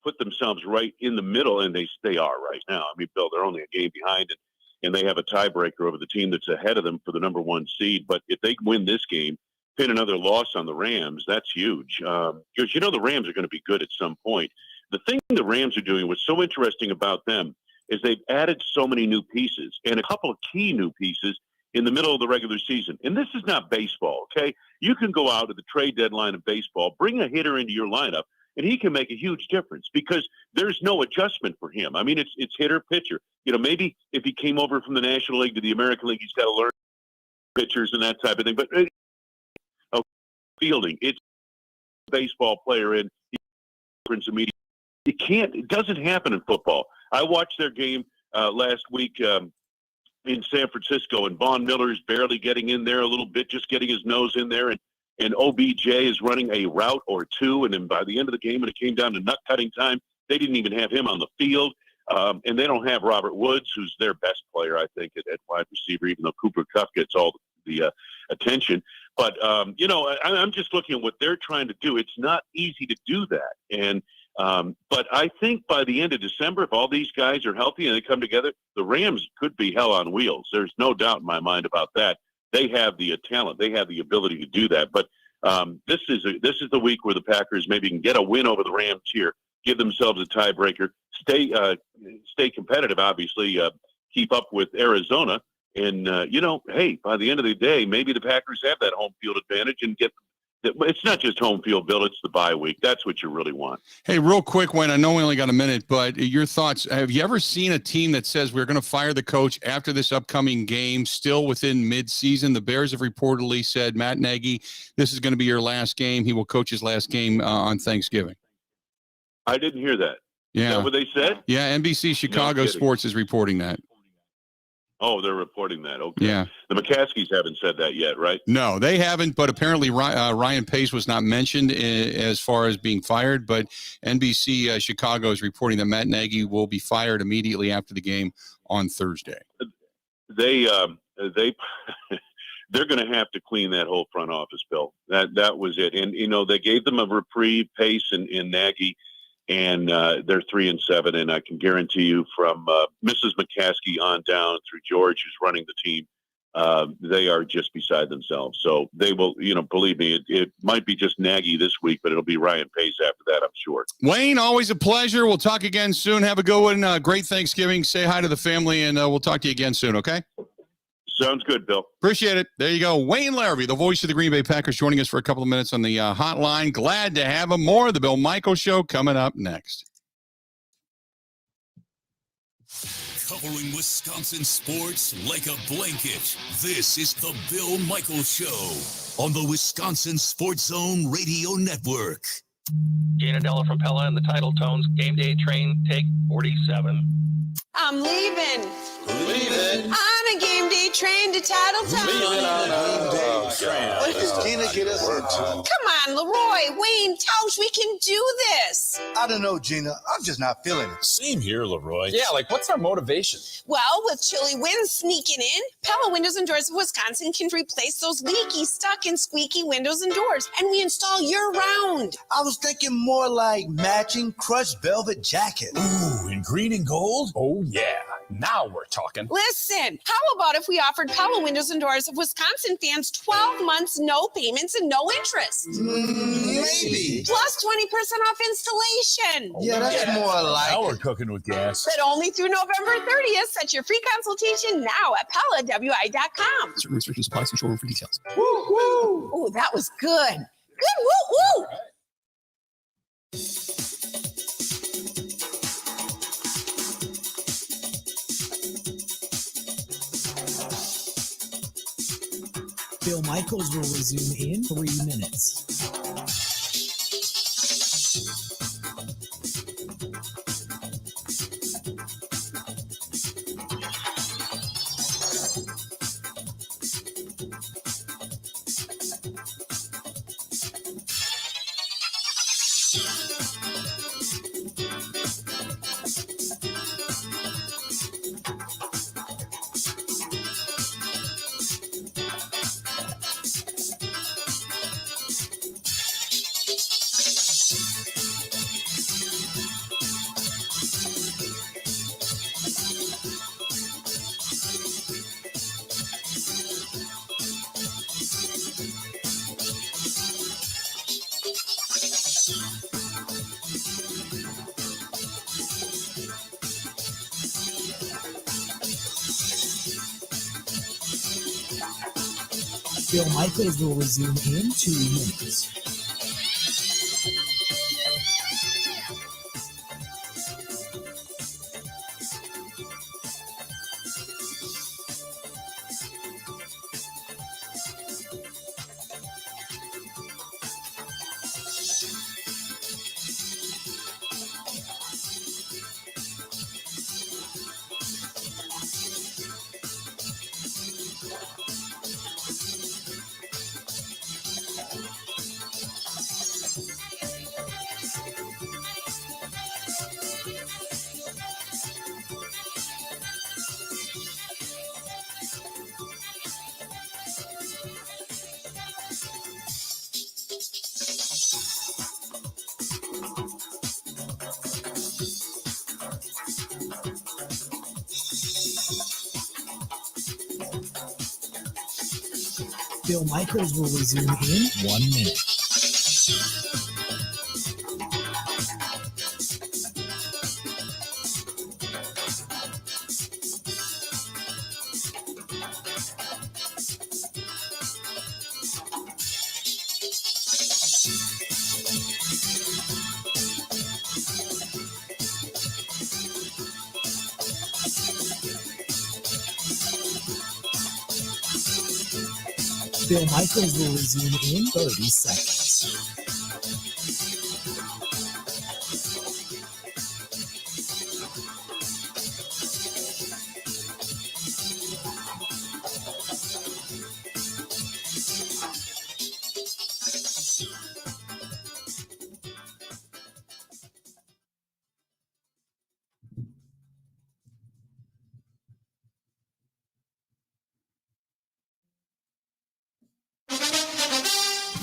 put themselves right in the middle, and they are right now. I mean, Bill, they're only a game behind, and they have a tiebreaker over the team that's ahead of them for the number 1 seed. But if they win this game, pin another loss on the Rams, that's huge. Because the Rams are going to be good at some point. The thing the Rams are doing, what's so interesting about them, is they've added so many new pieces, and a couple of key new pieces in the middle of the regular season. And this is not baseball, okay? You can go out at the trade deadline of baseball, bring a hitter into your lineup, and he can make a huge difference because there's no adjustment for him. I mean, it's hitter, pitcher. Maybe if he came over from the National League to the American League, he's got to learn pitchers and that type of thing. But fielding, it's a baseball player in difference immediately. It doesn't happen in football. I watched their game last week in San Francisco, and Von Miller's barely getting in there a little bit, just getting his nose in there, and OBJ is running a route or two, and then by the end of the game, when it came down to nut-cutting time, they didn't even have him on the field, and they don't have Robert Woods, who's their best player, I think, at wide receiver, even though Cooper Kupp gets all the attention. But, I'm just looking at what they're trying to do. It's not easy to do that, and but I think by the end of December, if all these guys are healthy and they come together, the Rams could be hell on wheels. There's no doubt in my mind about that. They have the talent. They have the ability to do that. But this is the week where the Packers maybe can get a win over the Rams here, give themselves a tiebreaker, stay competitive, obviously, keep up with Arizona. And, hey, by the end of the day, maybe the Packers have that home field advantage and get – it's not just home field, Bill. It's the bye week. That's what you really want. Hey, real quick, Wayne, I know we only got a minute, but your thoughts. Have you ever seen a team that says we're going to fire the coach after this upcoming game, still within mid-season? The Bears have reportedly said, Matt Nagy, this is going to be your last game. He will coach his last game on Thanksgiving. I didn't hear that. Yeah. Is that what they said? Yeah, NBC Chicago Sports is reporting that. Oh, they're reporting that. Okay. Yeah. The McCaskies haven't said that yet, right? No, they haven't, but apparently Ryan Pace was not mentioned as far as being fired, but NBC Chicago is reporting that Matt Nagy will be fired immediately after the game on Thursday. They're going to have to clean that whole front office, Bill. That was it. And, they gave them a reprieve, Pace and Nagy, and they're 3-7. And I can guarantee you from Mrs. McCaskey on down through George, who's running the team, they are just beside themselves. So they will, believe me, it might be just Nagy this week, but it'll be Ryan Pace after that, I'm sure. Wayne, always a pleasure. We'll talk again soon. Have a good one. Great Thanksgiving. Say hi to the family, and we'll talk to you again soon, okay? Sounds good, Bill. Appreciate it. There you go. Wayne Larrabee, the voice of the Green Bay Packers, joining us for a couple of minutes on the hotline. Glad to have him. More of the Bill Michaels Show coming up next. Covering Wisconsin sports like a blanket. This is the Bill Michaels Show on the Wisconsin Sports Zone Radio Network. Janadella from Pella and the title tones. Game day train, take 47. I'm leaving. Leaving. On a game day train to Tattletown. Leaving on a game day train. What does Gina get us into? Come on, Leroy, Wayne, Tausch, we can do this. I don't know, Gina. I'm just not feeling it. Same here, Leroy. Yeah, like what's our motivation? Well, with chilly winds sneaking in, Pella Windows and Doors of Wisconsin can replace those leaky, stuck, and squeaky windows and doors, and we install year-round. I was thinking more like matching crushed velvet jacket. Ooh, in green and gold? Oh, yeah. Now we're talking. Listen, how about if we offered Pella Windows and Doors of Wisconsin fans 12 months, no payments, and no interest? Maybe. Plus 20% off installation. Yeah, that's more like Now we're cooking with gas. But only through November 30th. Set your free consultation now at PellaWI.com. Certain restrictions apply. See showroom for details. Woo, woo. Ooh, that was good. Good, woo, woo. Bill Michaels will resume in 3 minutes. Bill Michaels will resume in 2 minutes. Bill Michaels will resume in 1 minute. Bill Michaels will resume in 30 seconds.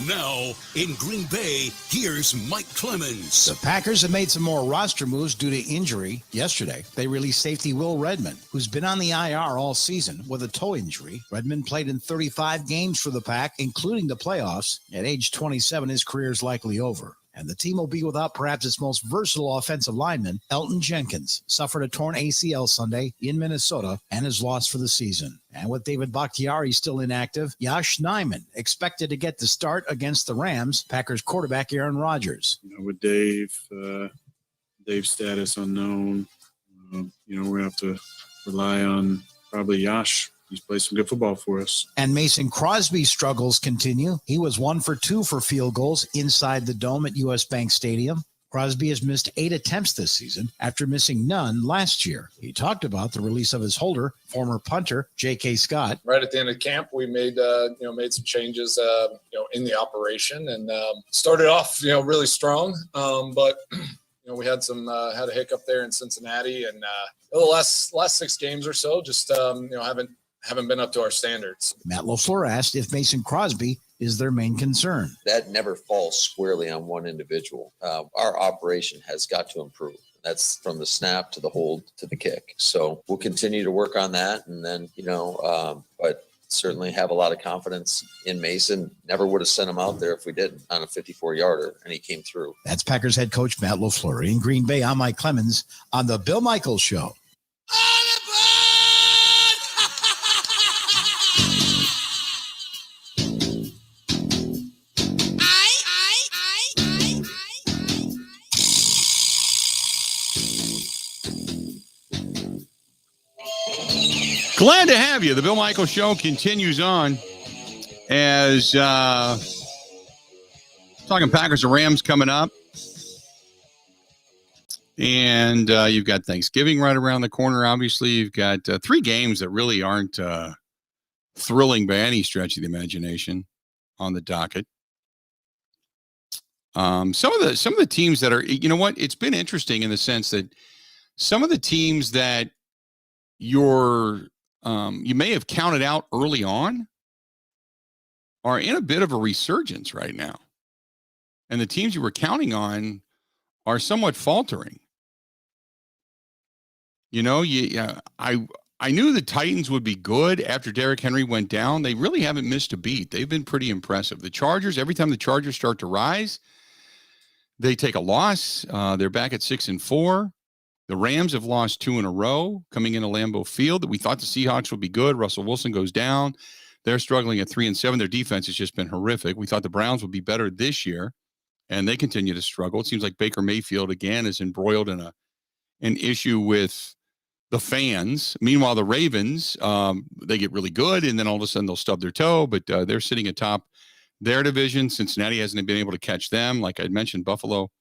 Now, in Green Bay, here's Mike Clemens. The Packers have made some more roster moves due to injury. Yesterday, they released safety Will Redmond, who's been on the IR all season with a toe injury. Redmond played in 35 games for the Pack, including the playoffs. At age 27, his career is likely over. And the team will be without perhaps its most versatile offensive lineman, Elton Jenkins, suffered a torn ACL Sunday in Minnesota and is lost for the season. And with David Bakhtiari still inactive, Josh Nijman expected to get the start against the Rams, Packers quarterback Aaron Rodgers. With Dave's status unknown, we're going to have to rely on probably Josh. He's played some good football for us. And Mason Crosby's struggles continue. He was 1 for 2 for field goals inside the dome at U.S. Bank Stadium. Crosby has missed 8 attempts this season after missing none last year. He talked about the release of his holder, former punter J.K. Scott. Right at the end of camp, we made some changes, in the operation, and started off, really strong. But we had had a hiccup there in Cincinnati, and the last 6 games or so, just haven't been up to our standards. Matt LaFleur asked if Mason Crosby is their main concern. That never falls squarely on one individual. Our operation has got to improve. That's from the snap to the hold to the kick. So we'll continue to work on that. And then, but certainly have a lot of confidence in Mason. Never would have sent him out there if we didn't on a 54-yarder, and he came through. That's Packers head coach Matt LaFleur. In Green Bay, I'm Mike Clemens on the Bill Michaels Show. Glad to have you. The Bill Michaels Show continues on as talking Packers and Rams coming up. And you've got Thanksgiving right around the corner. Obviously, you've got 3 games that really aren't thrilling by any stretch of the imagination on the docket. Some of the teams that are, it's been interesting in the sense that some of the teams that you may have counted out early on are in a bit of a resurgence right now. And the teams you were counting on are somewhat faltering. I knew the Titans would be good after Derrick Henry went down. They really haven't missed a beat. They've been pretty impressive. The Chargers, every time the Chargers start to rise, they take a loss. They're back at 6-4. The Rams have lost 2 in a row coming into Lambeau Field. We thought the Seahawks would be good. Russell Wilson goes down. They're struggling at 3-7. Their defense has just been horrific. We thought the Browns would be better this year, and they continue to struggle. It seems like Baker Mayfield, again, is embroiled in an issue with the fans. Meanwhile, the Ravens, they get really good, and then all of a sudden they'll stub their toe, but they're sitting atop their division. Cincinnati hasn't been able to catch them. Like I mentioned, Buffalo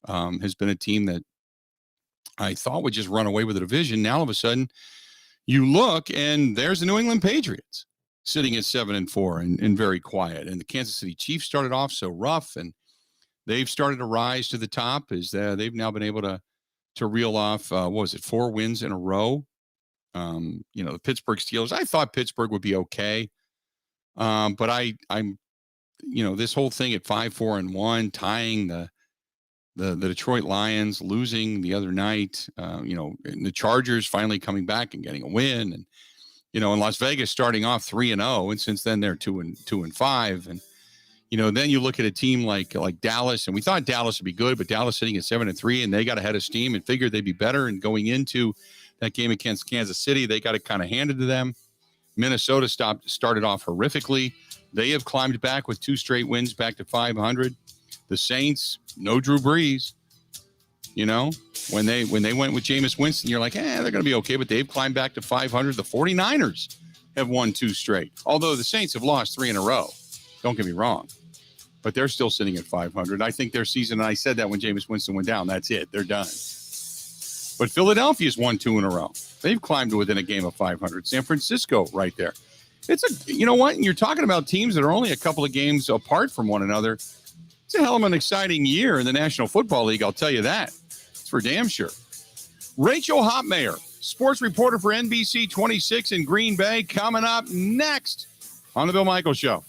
has been a team that I thought would just run away with the division. Now all of a sudden you look and there's the New England Patriots sitting at 7-4 and very quiet. And the Kansas City Chiefs started off so rough, and they've started to rise to the top as they've now been able to reel off, 4 wins in a row. The Pittsburgh Steelers, I thought Pittsburgh would be okay. But I'm this whole thing at 5-4-1, tying the Detroit Lions, losing the other night, and the Chargers finally coming back and getting a win. And, in Las Vegas starting off 3-0. And since then they're 2-5. And, then you look at a team like Dallas, and we thought Dallas would be good, but Dallas sitting at 7-3, and they got ahead of steam and figured they'd be better. And going into that game against Kansas City, they got it kind of handed to them. Minnesota started off horrifically. They have climbed back with 2 straight wins back to 500. The Saints, no Drew Brees. When they went with Jameis Winston, you're like, they're going to be okay, but they've climbed back to 500. The 49ers have won 2 straight, although the Saints have lost 3 in a row. Don't get me wrong, but they're still sitting at 500. I think their season, and I said that when Jameis Winston went down, that's it. They're done. But Philadelphia's won 2 in a row. They've climbed within a game of 500. San Francisco right there. You know what? And you're talking about teams that are only a couple of games apart from one another. It's a hell of an exciting year in the National Football League, I'll tell you that. It's for damn sure. Rachel Hopmayer, sports reporter for NBC 26 in Green Bay, coming up next on the Bill Michaels Show.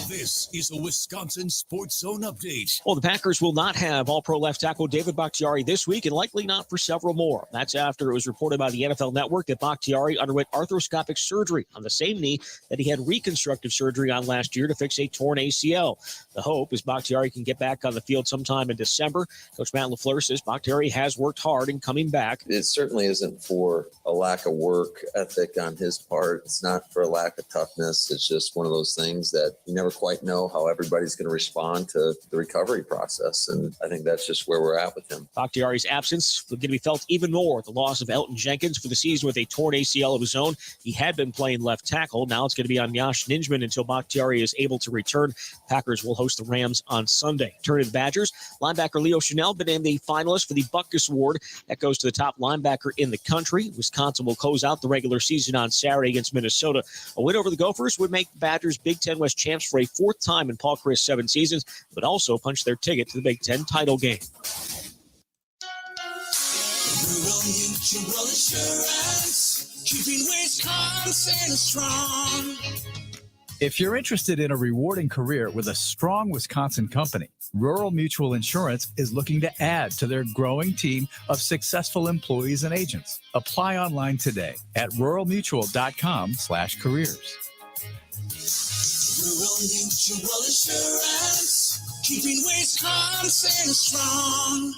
This is a Wisconsin Sports Zone update. Well, the Packers will not have All-Pro left tackle David Bakhtiari this week, and likely not for several more. That's after it was reported by the NFL Network that Bakhtiari underwent arthroscopic surgery on the same knee that he had reconstructive surgery on last year to fix a torn ACL. The hope is Bakhtiari can get back on the field sometime in December. Coach Matt LaFleur says Bakhtiari has worked hard in coming back. It certainly isn't for a lack of work ethic on his part. It's not for a lack of toughness. It's just one of those things that you never quite quite know how everybody's going to respond to the recovery process. And I think that's just where we're at with him. Bakhtiari's absence going to be felt even more. The loss of Elton Jenkins for the season with a torn ACL of his own. He had been playing left tackle. Now it's going to be on Yash Ninjman until Bakhtiari is able to return. Packers will host the Rams on Sunday. Turning to the Badgers, linebacker Leo Chanel been named the finalist for the Butkus Award. That goes to the top linebacker in the country. Wisconsin will close out the regular season on Saturday against Minnesota. A win over the Gophers would make Badgers Big Ten West champs for a fourth time in Paul Chryst' 7 seasons, but also punch their ticket to the Big Ten title game. Rural Mutual Insurance, keeping Wisconsin strong. If you're interested in a rewarding career with a strong Wisconsin company, Rural Mutual Insurance is looking to add to their growing team of successful employees and agents. Apply online today at ruralmutual.com/careers. Rural Mutual Insurance, keeping Wisconsin strong.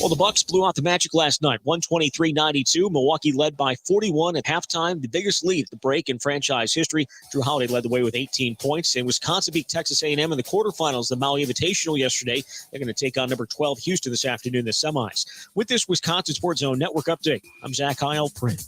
Well, the Bucks blew out the Magic last night, 123-92. Milwaukee led by 41 at halftime, the biggest lead at the break in franchise history. Drew Holiday led the way with 18 points, and Wisconsin beat Texas A&M in the quarterfinals, the Maui Invitational yesterday. They're going to take on number 12 Houston this afternoon in the semis. With this Wisconsin Sports Zone Network update, I'm Zach Heil, Print.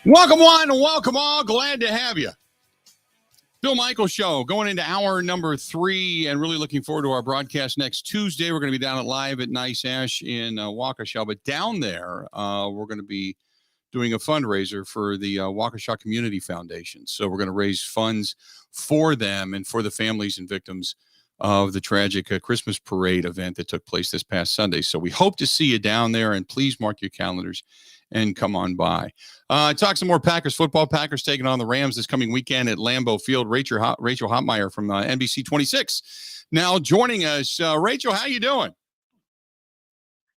Welcome one and welcome all. Glad to have you. Bill Michaels Show going into hour number 3 and really looking forward to our broadcast next Tuesday. We're going to be down at Live at Nice Ash in Waukesha, but down there we're going to be doing a fundraiser for the Waukesha Community Foundation. So we're going to raise funds for them and for the families and victims of the tragic Christmas parade event that took place this past Sunday. So we hope to see you down there, and please mark your calendars and come on by. Talk some more Packers football. Packers taking on the Rams this coming weekend at Lambeau Field. Rachel Hotmeyer from NBC 26 now joining us. Rachel, how you doing?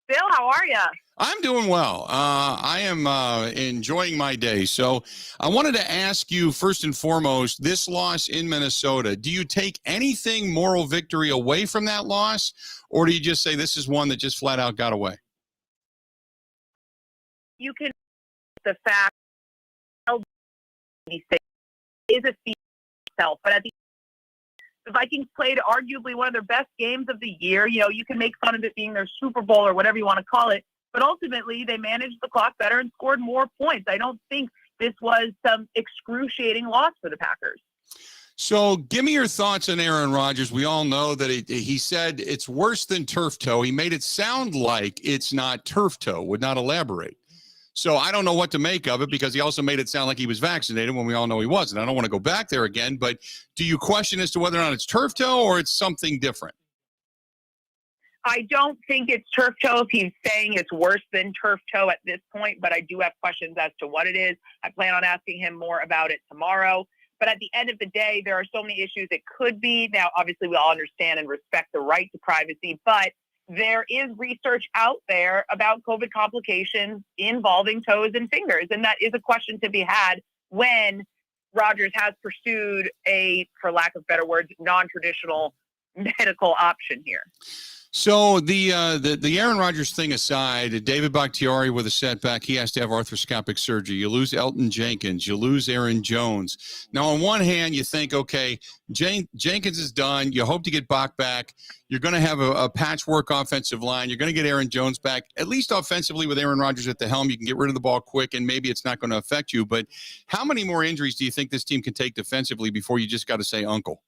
Bill, how are you? I'm doing well. I am enjoying my day. So I wanted to ask you, first and foremost, this loss in Minnesota, do you take anything moral victory away from that loss, or do you just say this is one that just flat out got away? You can the fact is a feat itself, but at the Vikings played arguably one of their best games of the year. You know, you can make fun of it being their Super Bowl or whatever you want to call it, but ultimately they managed the clock better and scored more points. I don't think this was some excruciating loss for the Packers. So give me your thoughts on Aaron Rodgers. We all know that he said it's worse than turf toe. He made it sound like it's not turf toe, would not elaborate. So I don't know what to make of it, because he also made it sound like he was vaccinated when we all know he wasn't. I don't want to go back there again, but do you question as to whether or not it's turf toe or it's something different? I don't think it's turf toe if he's saying it's worse than turf toe at this point, but I do have questions as to what it is. I plan on asking him more about it tomorrow. But at the end of the day, there are so many issues it could be. Now, obviously, we all understand and respect the right to privacy, but there is research out there about COVID complications involving toes and fingers. And that is a question to be had when Rodgers has pursued a, for lack of better words, non-traditional medical option here. So the Aaron Rodgers thing aside, David Bakhtiari with a setback, he has to have arthroscopic surgery. You lose Elton Jenkins, you lose Aaron Jones. Now, on one hand, you think, okay, Jenkins is done. You hope to get Bach back. You're going to have a patchwork offensive line. You're going to get Aaron Jones back, at least offensively with Aaron Rodgers at the helm. You can get rid of the ball quick, and maybe it's not going to affect you. But how many more injuries do you think this team can take defensively before you just got to say uncle?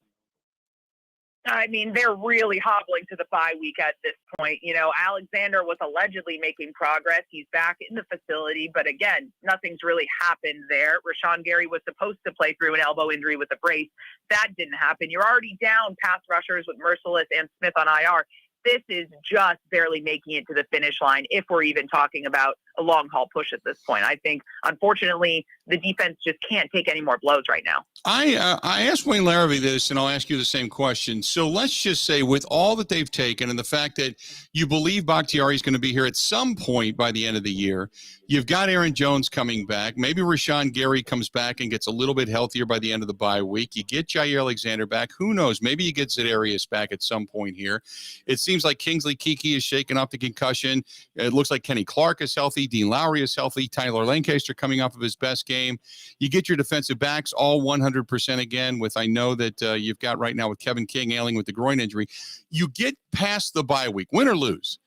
I mean, they're really hobbling to the bye week at this point. You know, Alexander was allegedly making progress. He's back in the facility, but again, nothing's really happened there. Rashawn Gary was supposed to play through an elbow injury with a brace. That didn't happen. You're already down pass rushers with Merciless and Smith on IR. This is just barely making it to the finish line, if we're even talking about a long haul push at this point. I think, unfortunately, the defense just can't take any more blows right now. I asked Wayne Larrabee this, and I'll ask you the same question. So let's just say, with all that they've taken and the fact that you believe Bakhtiari is going to be here at some point by the end of the year, you've got Aaron Jones coming back. Maybe Rashawn Gary comes back and gets a little bit healthier by the end of the bye week. You get Jair Alexander back. Who knows? Maybe you get Za'Darius back at some point here. It seems like Kingsley Keke is shaking off the concussion. It looks like Kenny Clark is healthy. Dean Lowry is healthy. Tyler Lancaster coming off of his best game. You get your defensive backs all 100% again with, I know that you've got right now with Kevin King ailing with the groin injury. You get past the bye week, win or lose.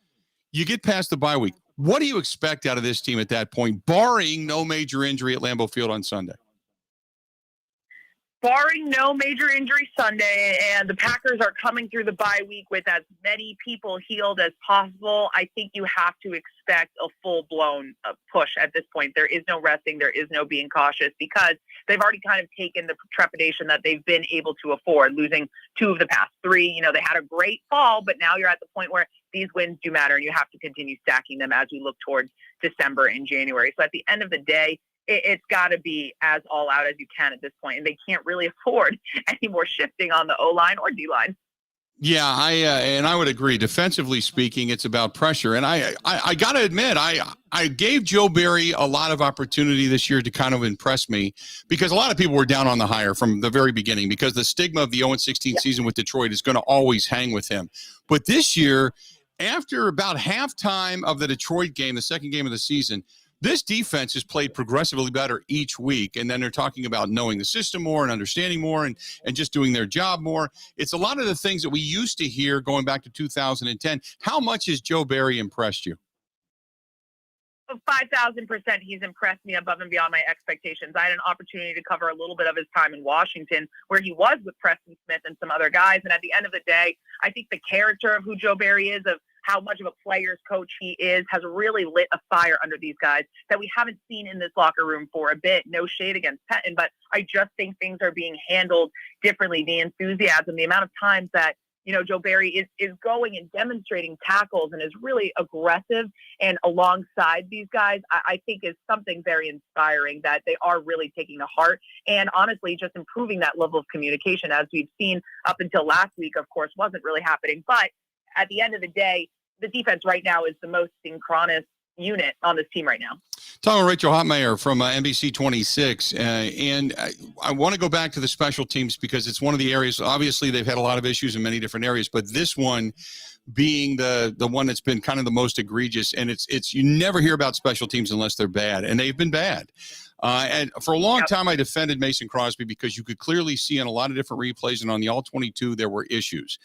You get past the bye week. What do you expect out of this team at that point, barring no major injury at Lambeau Field on Sunday? Barring no major injury Sunday, and the Packers are coming through the bye week with as many people healed as possible, I think you have to expect a full-blown push at this point. There is no resting. There is no being cautious because they've already kind of taken the trepidation that they've been able to afford, losing 2 of the past 3. You know, they had a great fall, but now you're at the point where these wins do matter, and you have to continue stacking them as we look towards December and January. So at the end of the day, it's got to be as all out as you can at this point, and they can't really afford any more shifting on the O-line or D-line. Yeah, I would agree. Defensively speaking, it's about pressure. And I got to admit, I gave Joe Barry a lot of opportunity this year to kind of impress me because a lot of people were down on the hire from the very beginning because the stigma of the 0-16 season with Detroit is going to always hang with him. But this year, after about halftime of the Detroit game, the second game of the season, this defense has played progressively better each week, and then they're talking about knowing the system more and understanding more and just doing their job more. It's a lot of the things that we used to hear going back to 2010. How much has Joe Barry impressed you? 5,000%, he's impressed me above and beyond my expectations. I had an opportunity to cover a little bit of his time in Washington where he was with Preston Smith and some other guys. And at the end of the day, I think the character of who Joe Barry is, of how much of a player's coach he is, has really lit a fire under these guys that we haven't seen in this locker room for a bit. No shade against Pettin, but I just think things are being handled differently. The enthusiasm, the amount of times that, you know, Joe Barry is going and demonstrating tackles and is really aggressive and alongside these guys, I think is something very inspiring that they are really taking to heart and honestly just improving that level of communication as we've seen up until last week, of course, wasn't really happening. But at the end of the day, the defense right now is the most synchronous unit on this team right now. Talking with Rachel Hotmeyer from NBC 26, and I want to go back to the special teams because it's one of the areas, obviously they've had a lot of issues in many different areas, but this one being the one that's been kind of the most egregious, and it's you never hear about special teams unless they're bad, and they've been bad. And for a long time, I defended Mason Crosby because you could clearly see on a lot of different replays and on the All-22 there were issues.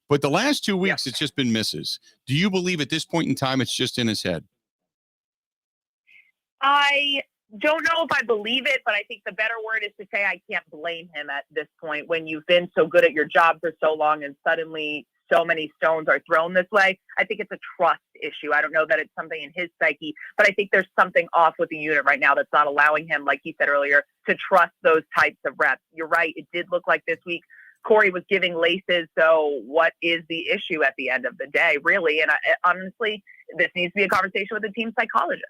But the last 2 weeks, it's just been misses. Do you believe at this point in time it's just in his head? I don't know if I believe it, but I think the better word is to say I can't blame him at this point when you've been so good at your job for so long and suddenly so many stones are thrown this way. I think it's a trust issue. I don't know that it's something in his psyche, but I think there's something off with the unit right now that's not allowing him, like he said earlier, to trust those types of reps. You're right. It did look like this week Corey was giving laces. So what is the issue at the end of the day, really? And honestly, this needs to be a conversation with the team psychologist.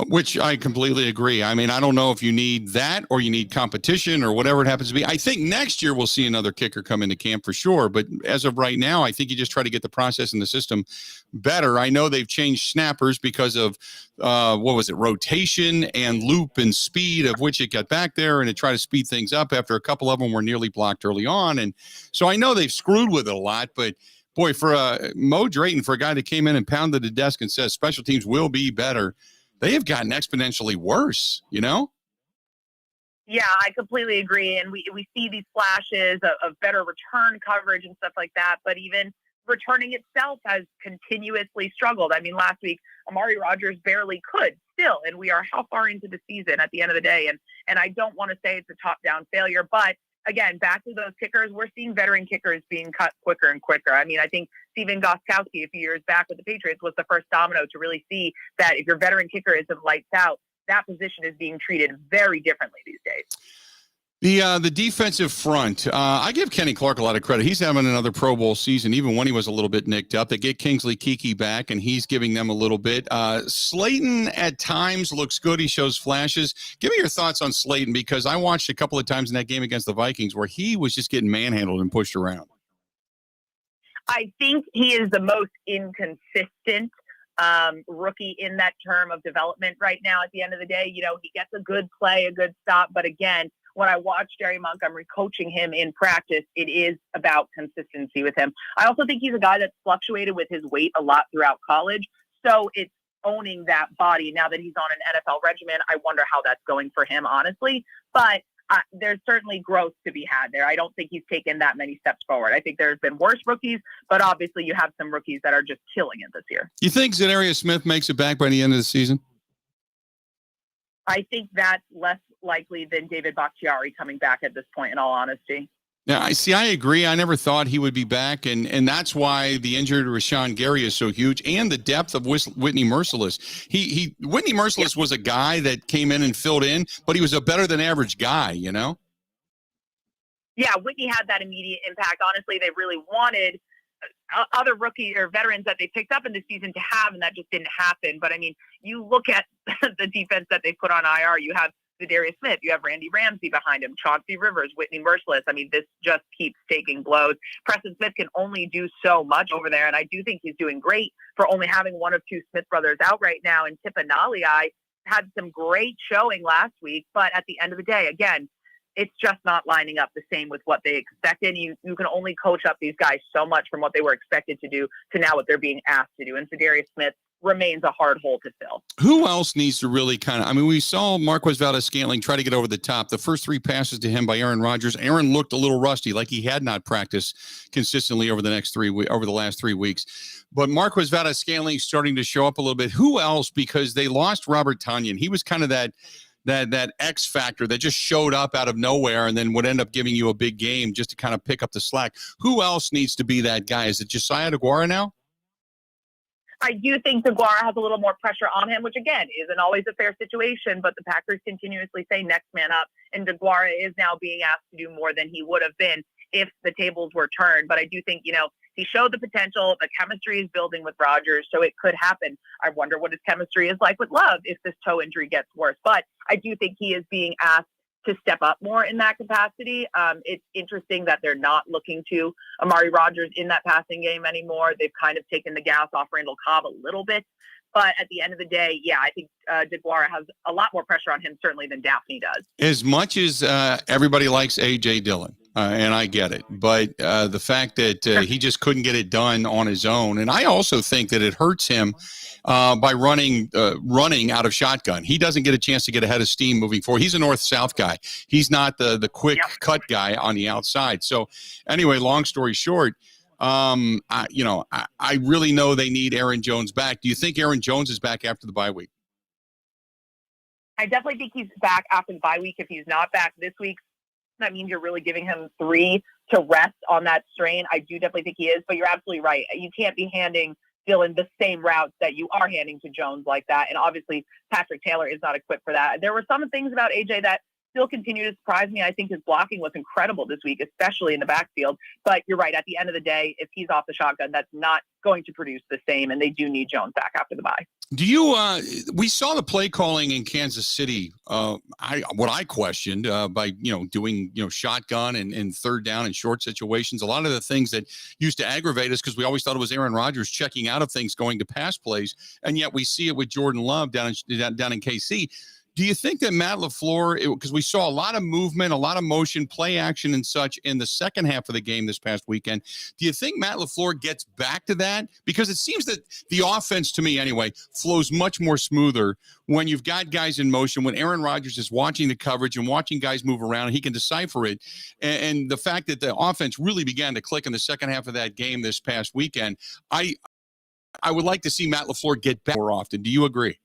Which I completely agree. I mean, I don't know if you need that or you need competition or whatever it happens to be. I think next year we'll see another kicker come into camp for sure. But as of right now, I think you just try to get the process and the system better. I know they've changed snappers because of, rotation and loop and speed of which it got back there and to try to speed things up after a couple of them were nearly blocked early on. And so I know they've screwed with it a lot, but boy, for Mo Drayton, for a guy that came in and pounded the desk and says special teams will be better, they have gotten exponentially worse, you know? Yeah, I completely agree. And we see these flashes of better return coverage and stuff like that. But even returning itself has continuously struggled. I mean, last week, Amari Rodgers barely could still. And we are how far into the season at the end of the day. And I don't want to say it's a top-down failure. But, again, back to those kickers, we're seeing veteran kickers being cut quicker and quicker. I mean, I think Steven Gostkowski a few years back with the Patriots was the first domino to really see that if your veteran kicker isn't lights out, that position is being treated very differently these days. The defensive front, I give Kenny Clark a lot of credit. He's having another Pro Bowl season, even when he was a little bit nicked up. They get Kingsley Keke back, and he's giving them a little bit. Slayton at times looks good. He shows flashes. Give me your thoughts on Slayton, because I watched a couple of times in that game against the Vikings where he was just getting manhandled and pushed around. I think he is the most inconsistent rookie in that term of development right now. At the end of the day, he gets a good play, a good stop, but again, when I watch Jerry Montgomery coaching him in practice, it is about consistency with him. I also think he's a guy that's fluctuated with his weight a lot throughout college. So it's owning that body. Now that he's on an NFL regimen, I wonder how that's going for him, honestly. But there's certainly growth to be had there. I don't think he's taken that many steps forward. I think there's been worse rookies, but obviously you have some rookies that are just killing it this year. You think Zadarius Smith makes it back by the end of the season? I think that's less likely than David Bakhtiari coming back at this point, in all honesty. Yeah, I agree. I never thought he would be back, and that's why the injury to Rashawn Gary is so huge, and the depth of Whitney Merciless. Whitney Merciless was a guy that came in and filled in, but he was a better than average guy, Yeah, Whitney had that immediate impact. Honestly, they really wanted other rookie or veterans that they picked up in the season to have, and that just didn't happen. But I mean, you look at the defense that they put on IR. You have Zadarius Smith, you have Randy Ramsey behind him, Chauncey Rivers, Whitney Merciless. I mean, this just keeps taking blows. Preston Smith can only do so much over there, and I do think he's doing great for only having one of two Smith brothers out right now. And Tipa Nalii had some great showing last week, but at the end of the day, again, it's just not lining up the same with what they expected. You can only coach up these guys so much from what they were expected to do to now what they're being asked to do. And Zadarius Smith remains a hard hole to fill. Who else needs to really we saw Marquez Valdes-Scantling try to get over the top. The first three passes to him by Aaron Rodgers, Aaron looked a little rusty, like he had not practiced consistently over the last 3 weeks. But Marquez Valdes-Scantling starting to show up a little bit. Who else? Because they lost Robert Tonyan. He was kind of that X factor that just showed up out of nowhere and then would end up giving you a big game just to kind of pick up the slack. Who else needs to be that guy? Is it Josiah DeGuara now? I do think DeGuara has a little more pressure on him, which again isn't always a fair situation, but the Packers continuously say next man up, and DeGuara is now being asked to do more than he would have been if the tables were turned. But I do think, he showed the potential. The chemistry is building with Rodgers, so it could happen. I wonder what his chemistry is like with Love if this toe injury gets worse. But I do think he is being asked to step up more in that capacity. It's interesting that they're not looking to Amari Rodgers in that passing game anymore. They've kind of taken the gas off Randall Cobb a little bit. But at the end of the day, I think DeGuara has a lot more pressure on him, certainly, than Daphne does. As much as everybody likes A.J. Dillon, and I get it, but the fact that he just couldn't get it done on his own, and I also think that it hurts him by running out of shotgun. He doesn't get a chance to get ahead of steam moving forward. He's a north-south guy. He's not the quick cut guy on the outside. So anyway, long story short, I really know they need Aaron Jones back. Do you think Aaron Jones is back after the bye week? I definitely think he's back after the bye week. If he's not back this week, that means you're really giving him 3 to rest on that strain. I do definitely think he is, but you're absolutely right. You can't be handing Dillon the same routes that you are handing to Jones like that. And obviously Patrick Taylor is not equipped for that. There were some things about AJ that still continue to surprise me. I think his blocking was incredible this week, especially in the backfield. But you're right. At the end of the day, if he's off the shotgun, that's not going to produce the same. And they do need Jones back after the bye. Do you? We saw the play calling in Kansas City. I questioned by doing shotgun and third down and short situations. A lot of the things that used to aggravate us because we always thought it was Aaron Rodgers checking out of things, going to pass plays, and yet we see it with Jordan Love down in KC. Do you think that Matt LaFleur, because we saw a lot of movement, a lot of motion, play action and such in the second half of the game this past weekend, do you think Matt LaFleur gets back to that? Because it seems that the offense, to me anyway, flows much more smoother when you've got guys in motion, when Aaron Rodgers is watching the coverage and watching guys move around, and he can decipher it. And the fact that the offense really began to click in the second half of that game this past weekend, I would like to see Matt LaFleur get back more often. Do you agree?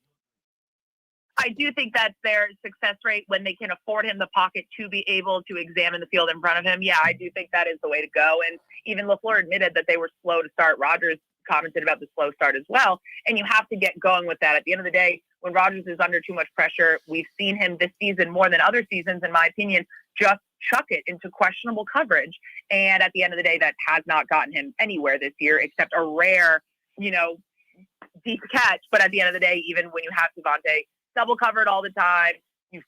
I do think that's their success rate when they can afford him the pocket to be able to examine the field in front of him. Yeah, I do think that is the way to go. And even LaFleur admitted that they were slow to start. Rodgers commented about the slow start as well. And you have to get going with that. At the end of the day, when Rodgers is under too much pressure, we've seen him this season more than other seasons, in my opinion, just chuck it into questionable coverage. And at the end of the day, that has not gotten him anywhere this year, except a rare, deep catch. But at the end of the day, even when you have Devontae double covered all the time,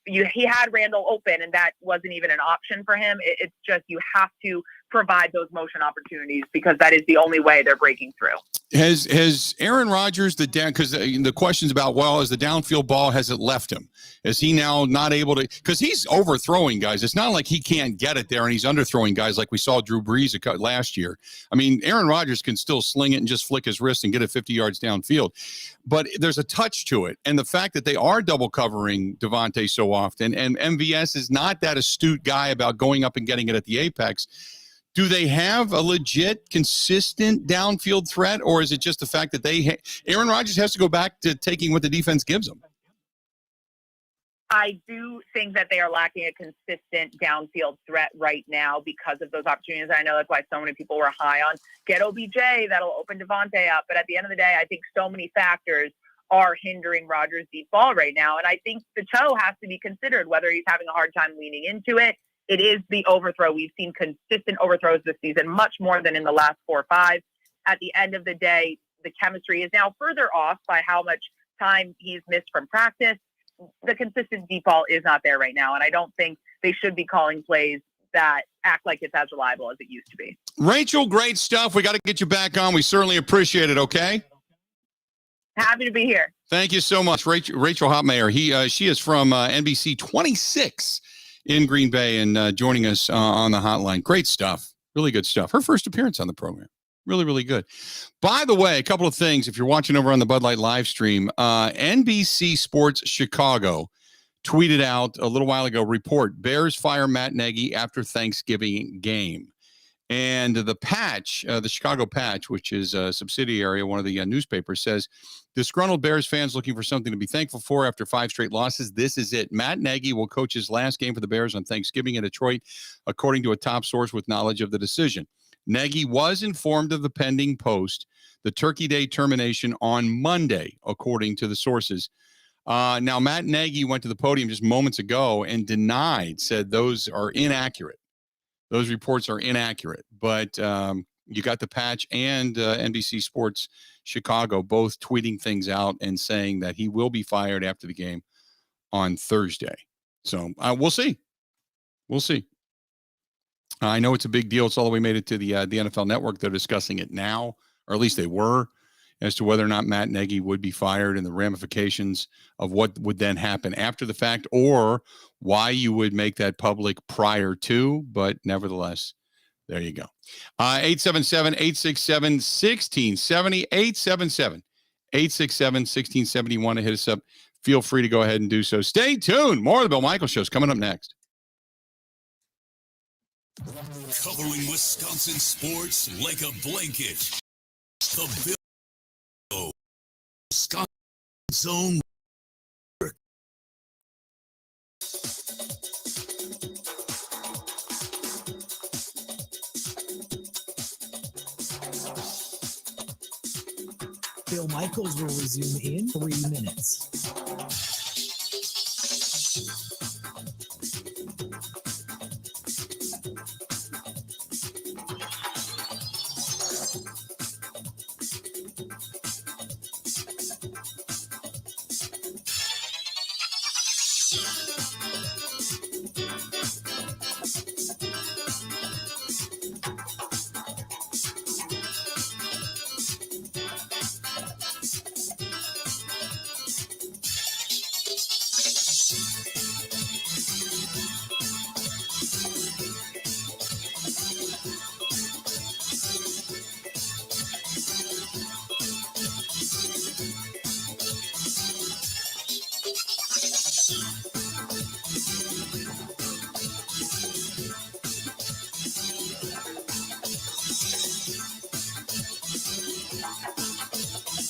he had Randall open, and that wasn't even an option for him. It's just you have to provide those motion opportunities because that is the only way they're breaking through. Has Aaron Rodgers because the questions about, well, is the downfield ball, has it left him? Is he now not able to, because he's overthrowing guys. It's not like he can't get it there and he's underthrowing guys like we saw Drew Brees last year. I mean, Aaron Rodgers can still sling it and just flick his wrist and get it 50 yards downfield. But there's a touch to it. And the fact that they are double covering Devontae so often, and MVS is not that astute guy about going up and getting it at the apex. Do they have a legit, consistent downfield threat, or is it just the fact that Aaron Rodgers has to go back to taking what the defense gives him? I do think that they are lacking a consistent downfield threat right now because of those opportunities. I know that's why so many people were high on get OBJ, that'll open Devontae up. But at the end of the day, I think so many factors are hindering Rodgers' deep ball right now. And I think the toe has to be considered, whether he's having a hard time leaning into it. It is the overthrow. We've seen consistent overthrows this season, much more than in the last 4 or 5. At the end of the day, the chemistry is now further off by how much time he's missed from practice. The consistent deep ball is not there right now, and I don't think they should be calling plays that act like it's as reliable as it used to be. Rachel, great stuff. We got to get you back on. We certainly appreciate it, okay? Happy to be here. Thank you so much, Rachel Hotmayer. She is from NBC 26 in Green Bay and joining us on the hotline. Great stuff. Really good stuff. Her first appearance on the program. Really, really good. By the way, a couple of things. If you're watching over on the Bud Light live stream, NBC Sports Chicago tweeted out a little while ago, report, Bears fire Matt Nagy after Thanksgiving game. And the Patch, the Chicago Patch, which is a subsidiary of one of the newspapers, says, disgruntled Bears fans looking for something to be thankful for after 5 straight losses. This is it. Matt Nagy will coach his last game for the Bears on Thanksgiving in Detroit, according to a top source with knowledge of the decision. Nagy was informed of the pending post, the Turkey Day termination on Monday, according to the sources. Now, Matt Nagy went to the podium just moments ago and said those are inaccurate. Those reports are inaccurate. But you got the Patch and NBC Sports Chicago both tweeting things out and saying that he will be fired after the game on Thursday. So we'll see. We'll see. I know it's a big deal. It's all the way made it to the NFL Network. They're discussing it now, or at least they were, as to whether or not Matt Nagy would be fired and the ramifications of what would then happen after the fact, or why you would make that public prior to. But nevertheless, there you go. 877-867-1670, 877-867-1670. Want to hit us up? Feel free to go ahead and do so. Stay tuned. More of the Bill Michaels Show is coming up next. Covering Wisconsin sports like a blanket. The Bill Wisconsin Zone. Bill Michaels will resume in 3 minutes.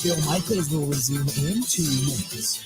Bill Michaels will resume in 2 minutes.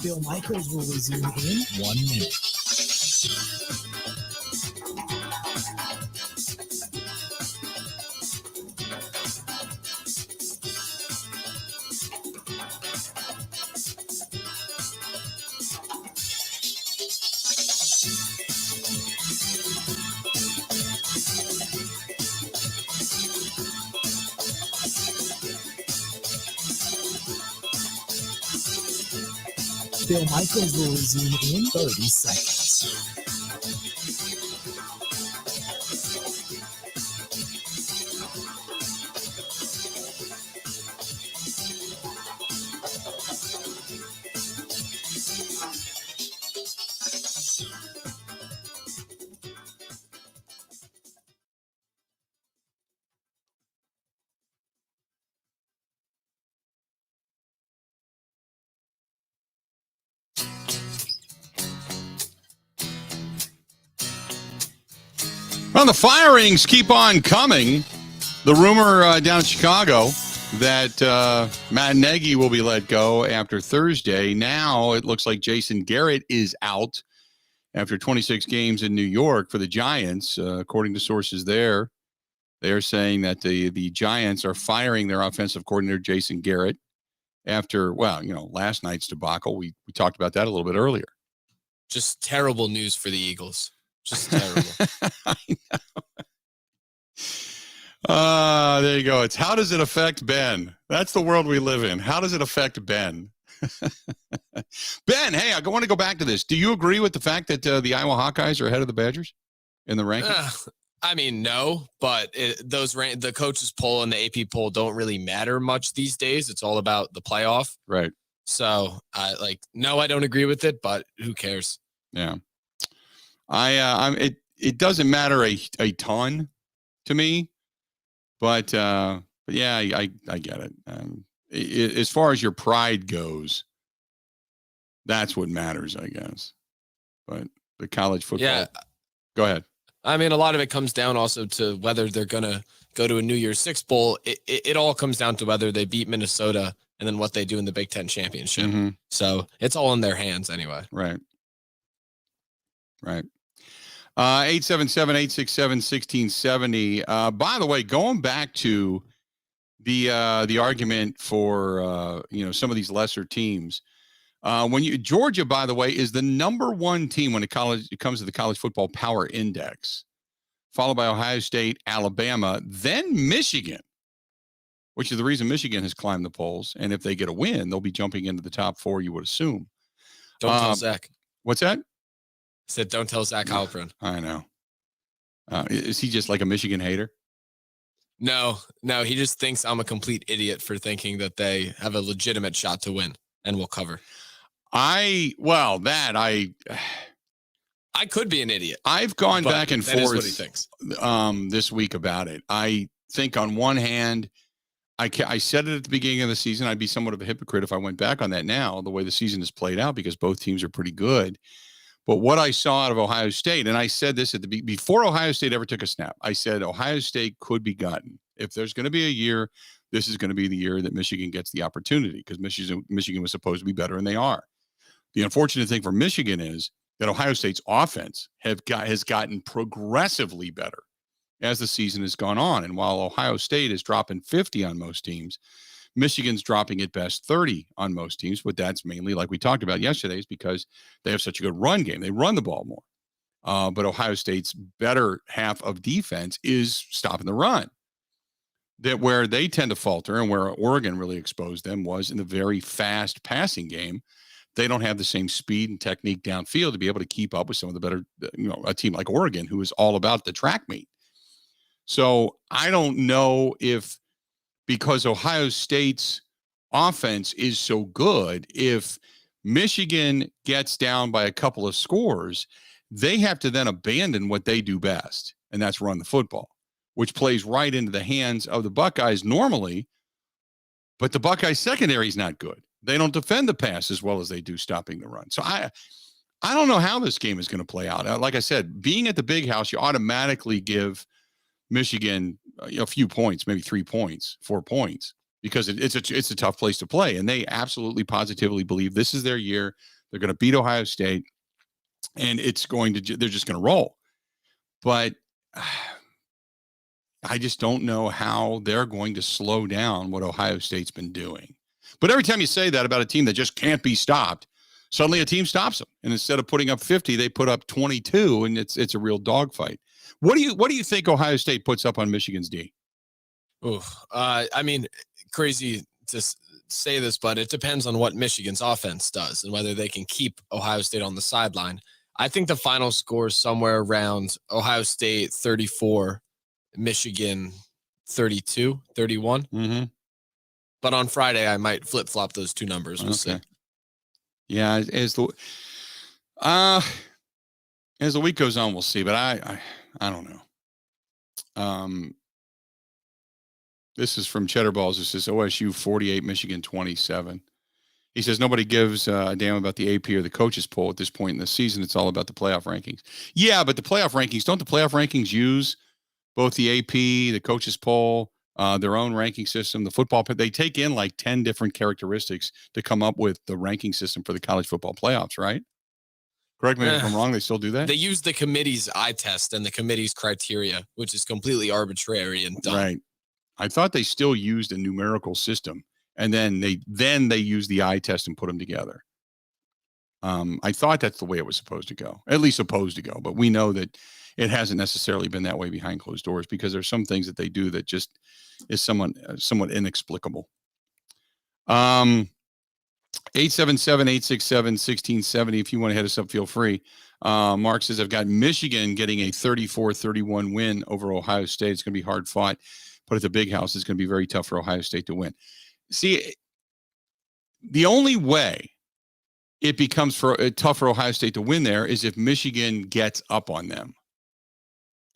Bill Michaels will resume in 1 minute. Bill Michaels will resume in 30 seconds. Well, the firings keep on coming. The rumor down in Chicago that Matt Nagy will be let go after Thursday. Now it looks like Jason Garrett is out after 26 games in New York for the Giants. According to sources there, they are saying that the Giants are firing their offensive coordinator, Jason Garrett, after, last night's debacle. We talked about that a little bit earlier. Just terrible news for the Eagles. Just terrible. I know. There you go. It's how does it affect Ben? That's the world we live in. How does it affect Ben? Ben, hey, I want to go back to this. Do you agree with the fact that the Iowa Hawkeyes are ahead of the Badgers in the rankings? I mean, no, but the coaches poll and the AP poll don't really matter much these days. It's all about the playoff. Right. So no, I don't agree with it, but who cares? Yeah. It doesn't matter a ton to me, but yeah, I get it. As far as your pride goes, that's what matters, I guess. But the college football. Yeah. Go ahead. I mean, a lot of it comes down also to whether they're going to go to a New Year's Six bowl. It all comes down to whether they beat Minnesota and then what they do in the Big Ten championship. Mm-hmm. So it's all in their hands anyway. Right. 877-867-1670. By the way, going back to the argument for some of these lesser teams, Georgia, by the way, is the number one team when it comes to the college football power index, followed by Ohio State, Alabama, then Michigan, which is the reason Michigan has climbed the polls. And if they get a win, they'll be jumping into the top four, you would assume. Don't tell Zach. What's that? Said, don't tell Zach Halpern. I know. Is he just like a Michigan hater? No, he just thinks I'm a complete idiot for thinking that they have a legitimate shot to win and will cover. I could be an idiot. I've gone back and forth. That is what he thinks. This week about it. I think on one hand, I said it at the beginning of the season. I'd be somewhat of a hypocrite if I went back on that now, the way the season has played out, because both teams are pretty good. But what I saw out of Ohio State, and I said this before Ohio State ever took a snap, I said Ohio State could be gotten. If there's going to be a year, this is going to be the year that Michigan gets the opportunity, because Michigan was supposed to be better, and they are. The unfortunate thing for Michigan is that Ohio State's offense has gotten progressively better as the season has gone on. And while Ohio State is dropping 50 on most teams, Michigan's dropping at best 30 on most teams, but that's mainly, like we talked about yesterday, is because they have such a good run game. They run the ball more. But Ohio State's better half of defense is stopping the run. That where they tend to falter and where Oregon really exposed them was in the very fast passing game. They don't have the same speed and technique downfield to be able to keep up with some of the better, a team like Oregon, who is all about the track meet. So I don't know if, because Ohio State's offense is so good, if Michigan gets down by a couple of scores, they have to then abandon what they do best, and that's run the football, which plays right into the hands of the Buckeyes normally, but the Buckeyes secondary is not good. They don't defend the pass as well as they do stopping the run. So I don't know how this game is going to play out. Like I said, being at the Big House, you automatically give Michigan a few points, maybe 3 points, 4 points, because it's a tough place to play. And they absolutely positively believe this is their year. They're going to beat Ohio State, and they're just going to roll. But I just don't know how they're going to slow down what Ohio State's been doing. But every time you say that about a team that just can't be stopped, suddenly a team stops them. And instead of putting up 50, they put up 22, and it's a real dogfight. What do you think Ohio State puts up on Michigan's D? I mean, crazy to say this, but it depends on what Michigan's offense does and whether they can keep Ohio State on the sideline. I think the final score is somewhere around Ohio State 34, Michigan 32, 31. Mm-hmm. But on Friday, I might flip-flop those two numbers. We'll see. Yeah, as the week goes on, we'll see. But I don't know. This is from Cheddar Balls. It says OSU 48, Michigan 27. He says nobody gives a damn about the AP or the coaches poll at this point in the season. It's all about the playoff rankings. Yeah, but the playoff rankings, don't the playoff rankings use both the AP, the coaches poll, their own ranking system, the football, they take in like 10 different characteristics to come up with the ranking system for the college football playoffs, right? Correct me if I'm wrong. They still do that? They use the committee's eye test and the committee's criteria, which is completely arbitrary and dumb. Right. I thought they still used a numerical system, and then they use the eye test and put them together. I thought that's the way it was supposed to go, at least supposed to go. But we know that it hasn't necessarily been that way behind closed doors, because there's some things that they do that just is somewhat inexplicable. 877-867-1670. If you want to hit us up, feel free. Mark says, I've got Michigan getting a 34-31 win over Ohio State. It's going to be hard fought, but at the big house, it's going to be very tough for Ohio State to win. See, the only way it becomes tough for Ohio State to win there is if Michigan gets up on them.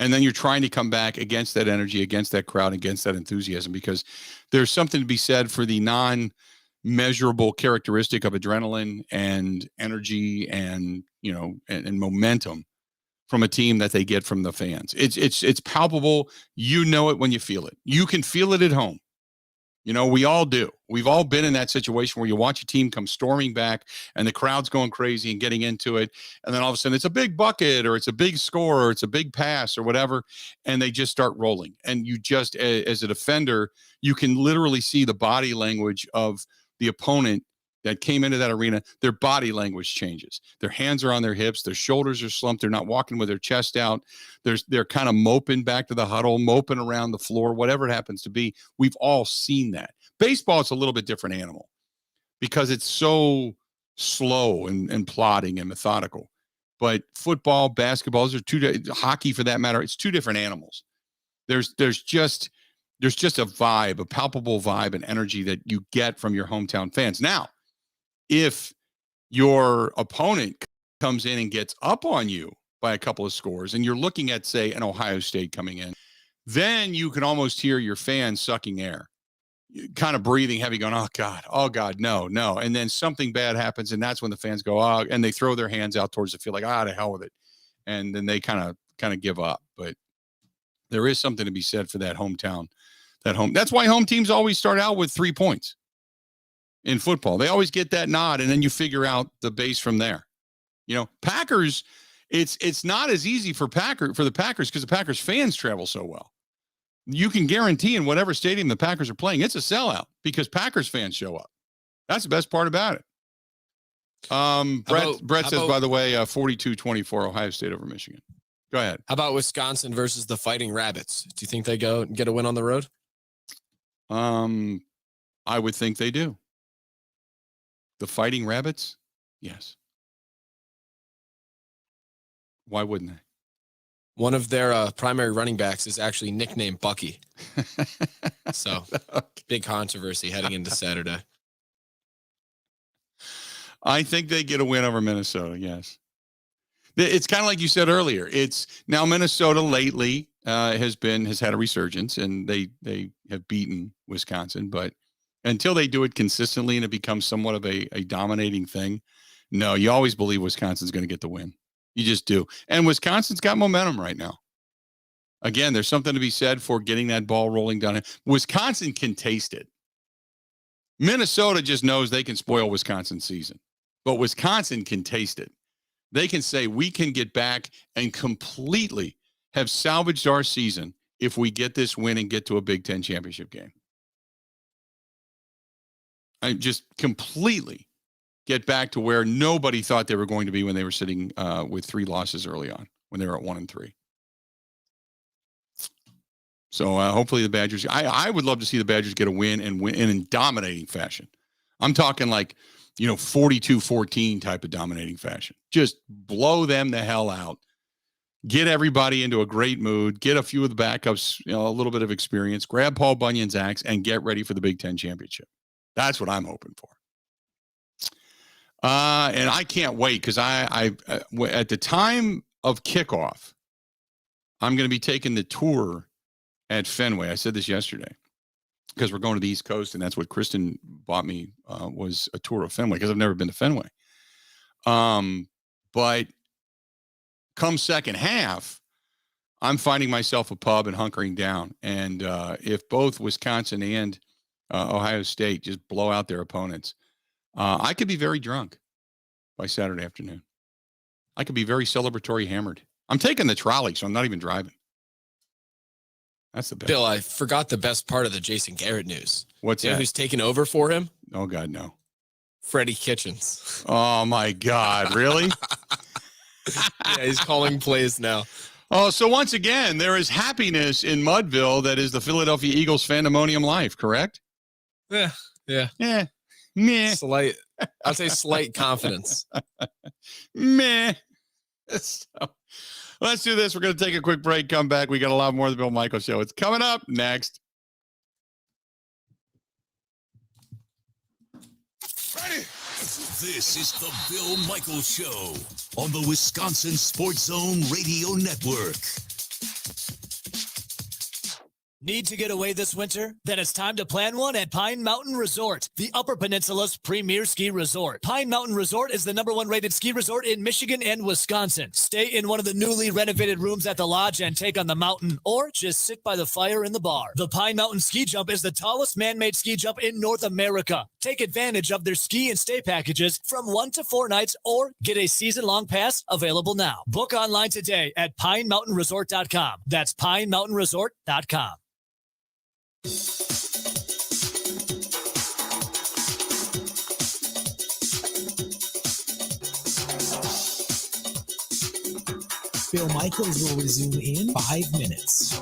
And then you're trying to come back against that energy, against that crowd, against that enthusiasm, because there's something to be said for the non-measurable characteristic of adrenaline and energy and, and momentum from a team that they get from the fans. It's palpable. You know it when you feel it. You can feel it at home. We all do. We've all been in that situation where you watch a team come storming back and the crowd's going crazy and getting into it. And then all of a sudden it's a big bucket or it's a big score or it's a big pass or whatever. And they just start rolling. And you just, as a defender, you can literally see the body language of the opponent that came into that arena. Their body language changes. Their hands are on their hips. Their shoulders are slumped. They're not walking with their chest out. They're kind of moping back to the huddle, moping around the floor, whatever it happens to be. We've all seen that. Baseball is a little bit different animal because it's so slow and plodding and methodical. But football, basketball, hockey for that matter, it's two different animals. There's just a vibe, a palpable vibe and energy that you get from your hometown fans. Now, if your opponent comes in and gets up on you by a couple of scores and you're looking at, say, an Ohio State coming in, then you can almost hear your fans sucking air, kind of breathing heavy, going, oh God, no. And then something bad happens, and that's when the fans go, oh, and they throw their hands out towards the field like, to hell with it. And then they kind of give up. But there is something to be said for that hometown, That's why home teams always start out with 3 points. In football, they always get that nod, and then you figure out the base from there. Packers, it's not as easy for the Packers because the Packers fans travel so well. You can guarantee in whatever stadium the Packers are playing, it's a sellout because Packers fans show up. That's the best part about it. Brett says, by the way, 42-24 Ohio State over Michigan. Go ahead. How about Wisconsin versus the Fighting Rabbits? Do you think they go and get a win on the road? I would think they do. The Fighting Rabbits? Yes. Why wouldn't they? One of their primary running backs is actually nicknamed Bucky. So, big controversy heading into Saturday. I think they get a win over Minnesota, yes. It's kind of like you said earlier. It's now Minnesota lately has had a resurgence, and they have beaten Wisconsin, but until they do it consistently and it becomes somewhat of a dominating thing, no, you always believe Wisconsin's going to get the win. You just do. And Wisconsin's got momentum right now. Again, there's something to be said for getting that ball rolling down. Wisconsin can taste it. Minnesota just knows they can spoil Wisconsin's season. But Wisconsin can taste it. They can say we can get back and completely have salvaged our season if we get this win and get to a Big Ten championship game. I just completely get back to where nobody thought they were going to be when they were sitting with 3 losses early on, when they were at 1-3. So hopefully the Badgers, I would love to see the Badgers get a win and win in dominating fashion. I'm talking like, 42-14 type of dominating fashion. Just blow them the hell out. Get everybody into a great mood. Get a few of the backups, a little bit of experience. Grab Paul Bunyan's axe and get ready for the Big Ten championship. That's what I'm hoping for. And I can't wait because I at the time of kickoff, I'm going to be taking the tour at Fenway. I said this yesterday because we're going to the East Coast, and that's what Kristen bought me was a tour of Fenway because I've never been to Fenway. But come second half, I'm finding myself a pub and hunkering down. And if both Wisconsin and Ohio State just blow out their opponents, I could be very drunk by Saturday afternoon. I could be very celebratory hammered. I'm taking the trolley, so I'm not even driving. That's the best. Bill, I forgot the best part of the Jason Garrett news. What's you know that? who's taking over for him? Oh, God, no. Freddie Kitchens. Oh, my God. Really? Yeah, he's calling plays now. Oh, so once again, there is happiness in Mudville that is the Philadelphia Eagles fandemonium life, correct? Yeah. Meh. Slight, I'd say slight confidence. Meh. So, let's do this. We're going to take a quick break, come back. We got a lot more of the Bill Michaels Show. It's coming up next. This is the Bill Michaels Show on the Wisconsin Sports Zone Radio Network. Need to get away this winter? Then it's time to plan one at Pine Mountain Resort, the Upper Peninsula's premier ski resort. Pine Mountain Resort is the #1 rated ski resort in Michigan and Wisconsin. Stay in one of the newly renovated rooms at the lodge and take on the mountain, or just sit by the fire in the bar. The Pine Mountain Ski Jump is the tallest man-made ski jump in North America. Take advantage of their ski and stay packages from 1 to 4 nights, or get a season-long pass available now. Book online today at PineMountainResort.com. That's PineMountainResort.com. Bill Michaels will resume in 5 minutes.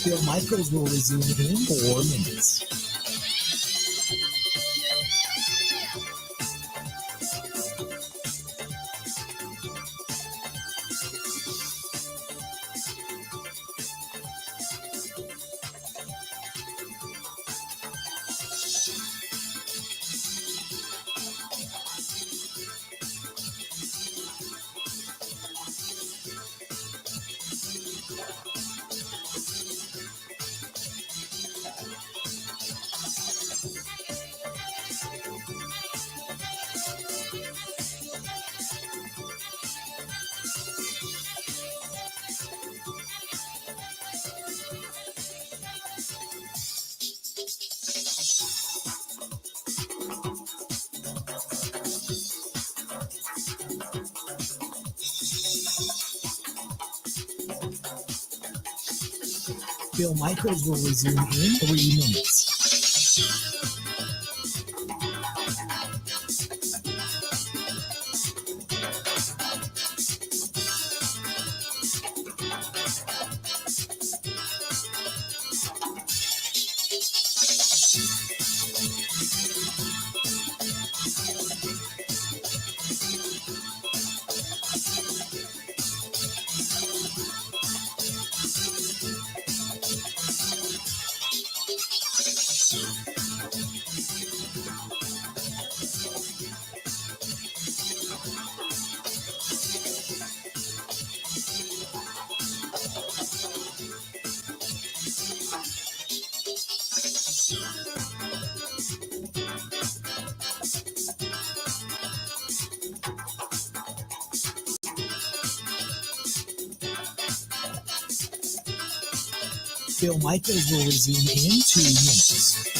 Bill Michaels will resume in 4 minutes. Bill Michaels will resume in 3 minutes. Bill Michaels will resume in 2 minutes.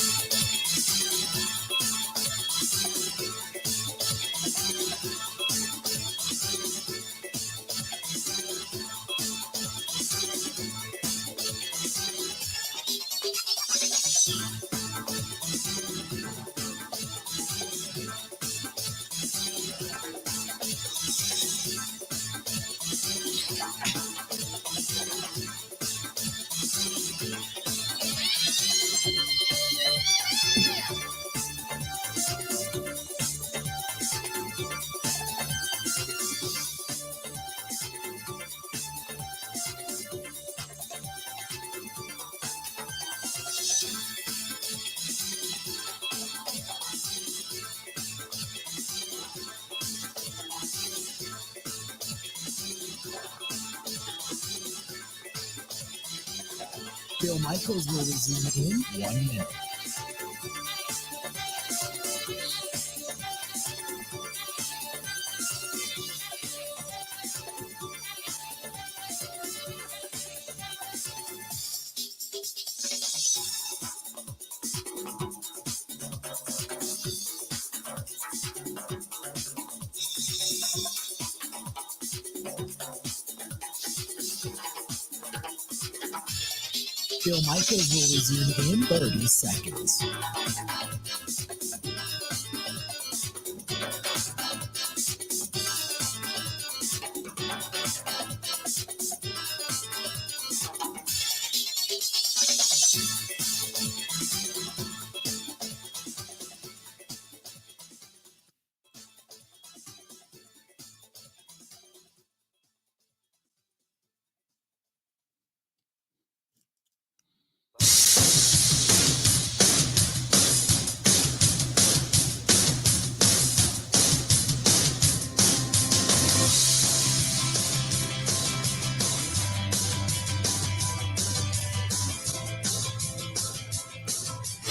Bill Michaels will resume in 1 minute. Bill Michaels will resume in 30 seconds.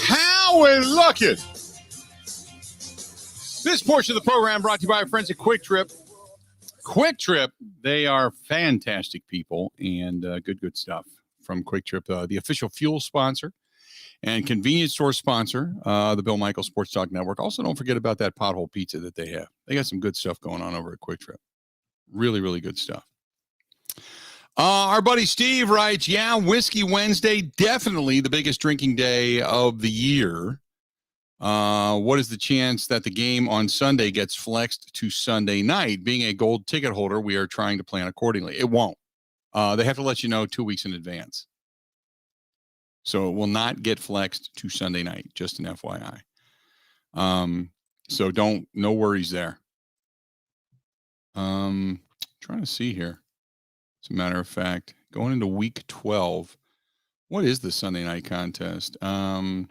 How we looking? This portion of the program brought to you by our friends at Quick Trip. Quick Trip, they are fantastic people and good stuff from Quick Trip, the official fuel sponsor and convenience store sponsor, the Bill Michaels Sports Talk Network. Also, don't forget about that pothole pizza that they have. They got some good stuff going on over at Quick Trip. Really, really good stuff. Our buddy Steve writes, yeah, Whiskey Wednesday, definitely the biggest drinking day of the year. What is the chance that the game on Sunday gets flexed to Sunday night? Being a gold ticket holder, we are trying to plan accordingly. It won't. They have to let you know 2 weeks in advance. So it will not get flexed to Sunday night, just an FYI. So no worries there. Trying to see here. As a matter of fact, going into week 12, what is the Sunday night contest? Yeah,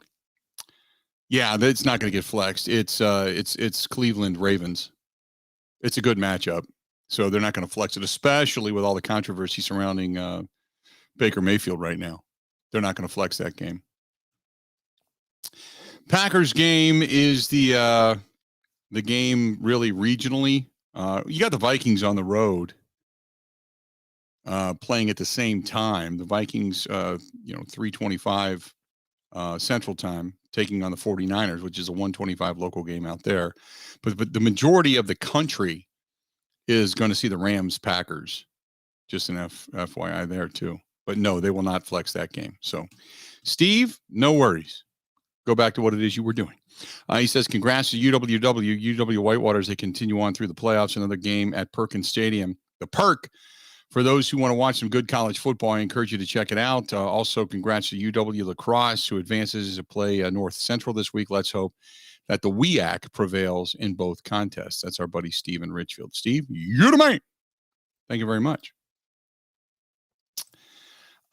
it's not going to get flexed. It's Cleveland Ravens. It's a good matchup, so they're not going to flex it, especially with all the controversy surrounding Baker Mayfield right now. They're not going to flex that game. Packers game is the game really regionally. You got the Vikings on the road. Playing at the same time, the Vikings, 3:25 Central Time, taking on the 49ers, which is a 1:25 local game out there. But the majority of the country is going to see the Rams Packers. Just an FYI there too. But no, they will not flex that game. So, Steve, no worries. Go back to what it is you were doing. He says, congrats to UW Whitewaters. They continue on through the playoffs. Another game at Perkins Stadium. The Perk. For those who want to watch some good college football, I encourage you to check it out. Also, congrats to UW Lacrosse, who advances to play North Central this week. Let's hope that the WEAC prevails in both contests. That's our buddy Steve in Richfield. Steve, you're the man. Thank you very much.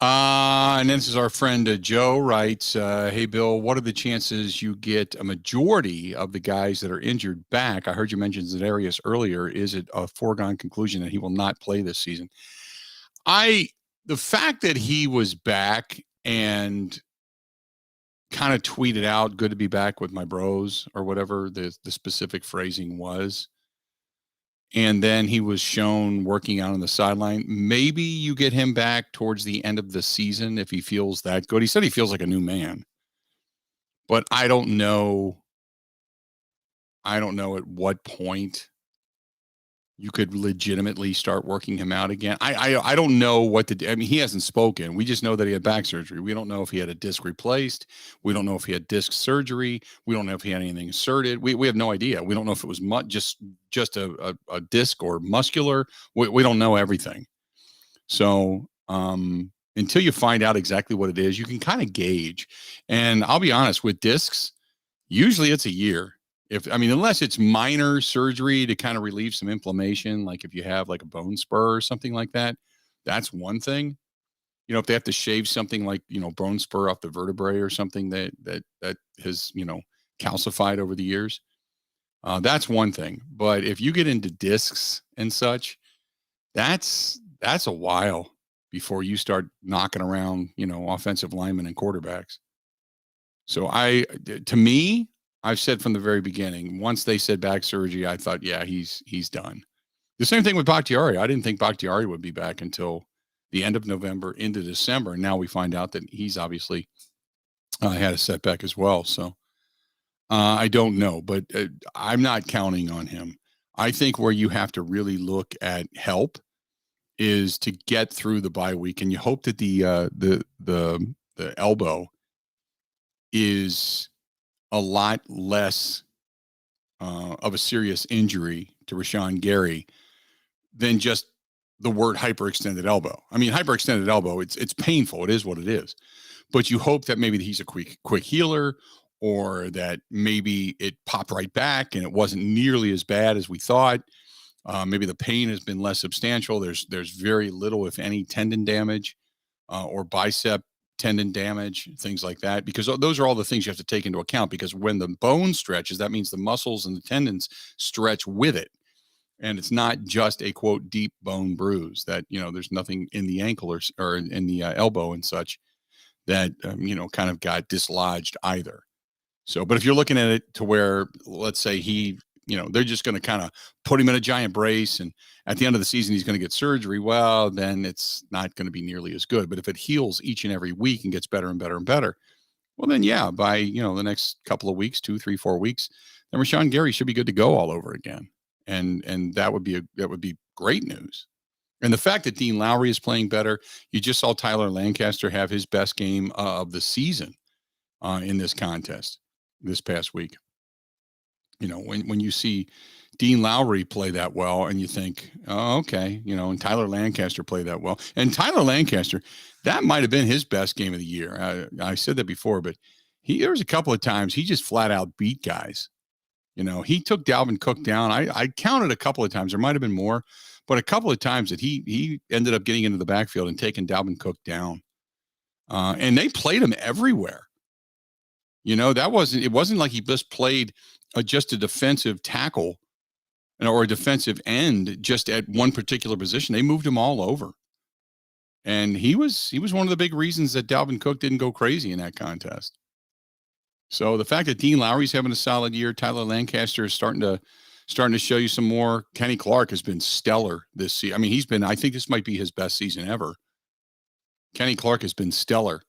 And this is our friend Joe writes, hey, Bill, what are the chances you get a majority of the guys that are injured back? I heard you mention Za'Darius earlier. Is it a foregone conclusion that he will not play this season? The fact that he was back and kind of tweeted out, good to be back with my bros, or whatever the specific phrasing was, and then he was shown working out on the sideline. Maybe you get him back towards the end of the season if he feels that good. He said he feels like a new man, but I don't know. I don't know at what point you could legitimately start working him out again. I don't know what to do. I mean, he hasn't spoken. We just know that he had back surgery. We don't know if he had a disc replaced. We don't know if he had disc surgery. We don't know if he had anything inserted. We have no idea. We don't know if it was just a disc or muscular. We don't know everything. So until you find out exactly what it is, you can kind of gauge. And I'll be honest, with discs, usually it's a year. Unless it's minor surgery to kind of relieve some inflammation, like if you have like a bone spur or something like that, that's one thing. If they have to shave something like, bone spur off the vertebrae or something that has, calcified over the years, that's one thing. But if you get into discs and such, that's a while before you start knocking around, offensive linemen and quarterbacks. So to me, I've said from the very beginning, once they said back surgery, I thought, yeah, he's done. The same thing with Bakhtiari. I didn't think Bakhtiari would be back until the end of November into December. And now we find out that he's obviously had a setback as well. So I don't know, but I'm not counting on him. I think where you have to really look at help is to get through the bye week, and you hope that the elbow is a lot less of a serious injury to Rashawn Gary than just the word hyperextended elbow. I mean, hyperextended elbow, it's painful. It is what it is. But you hope that maybe he's a quick healer, or that maybe it popped right back and it wasn't nearly as bad as we thought. Maybe the pain has been less substantial. There's very little, if any, tendon damage or bicep tendon damage, things like that, because those are all the things you have to take into account, because when the bone stretches, that means the muscles and the tendons stretch with it. And it's not just a quote deep bone bruise that, there's nothing in the ankle or in the elbow and such that, kind of got dislodged either. So, but if you're looking at it to where, let's say they're just going to kind of put him in a giant brace, and at the end of the season, he's going to get surgery. Well, then it's not going to be nearly as good. But if it heals each and every week and gets better and better and better, well, then, yeah, by, the next couple of weeks, 2, 3, 4 weeks, then Rashawn Gary should be good to go all over again. And that would be great news. And the fact that Dean Lowry is playing better, you just saw Tyler Lancaster have his best game of the season in this contest this past week. When you see Dean Lowry play that well, and you think, oh, okay, and Tyler Lancaster play that well. And Tyler Lancaster, that might have been his best game of the year. I said that before, but there was a couple of times he just flat out beat guys. He took Dalvin Cook down. I counted a couple of times. There might have been more, but a couple of times that he ended up getting into the backfield and taking Dalvin Cook down. And they played him everywhere. It wasn't like he just played just a defensive tackle or a defensive end just at one particular position. They moved him all over. And he was one of the big reasons that Dalvin Cook didn't go crazy in that contest. So the fact that Dean Lowry's having a solid year, Tyler Lancaster is starting to show you some more. Kenny Clark has been stellar this season. I mean, I think this might be his best season ever. Kenny Clark has been stellar.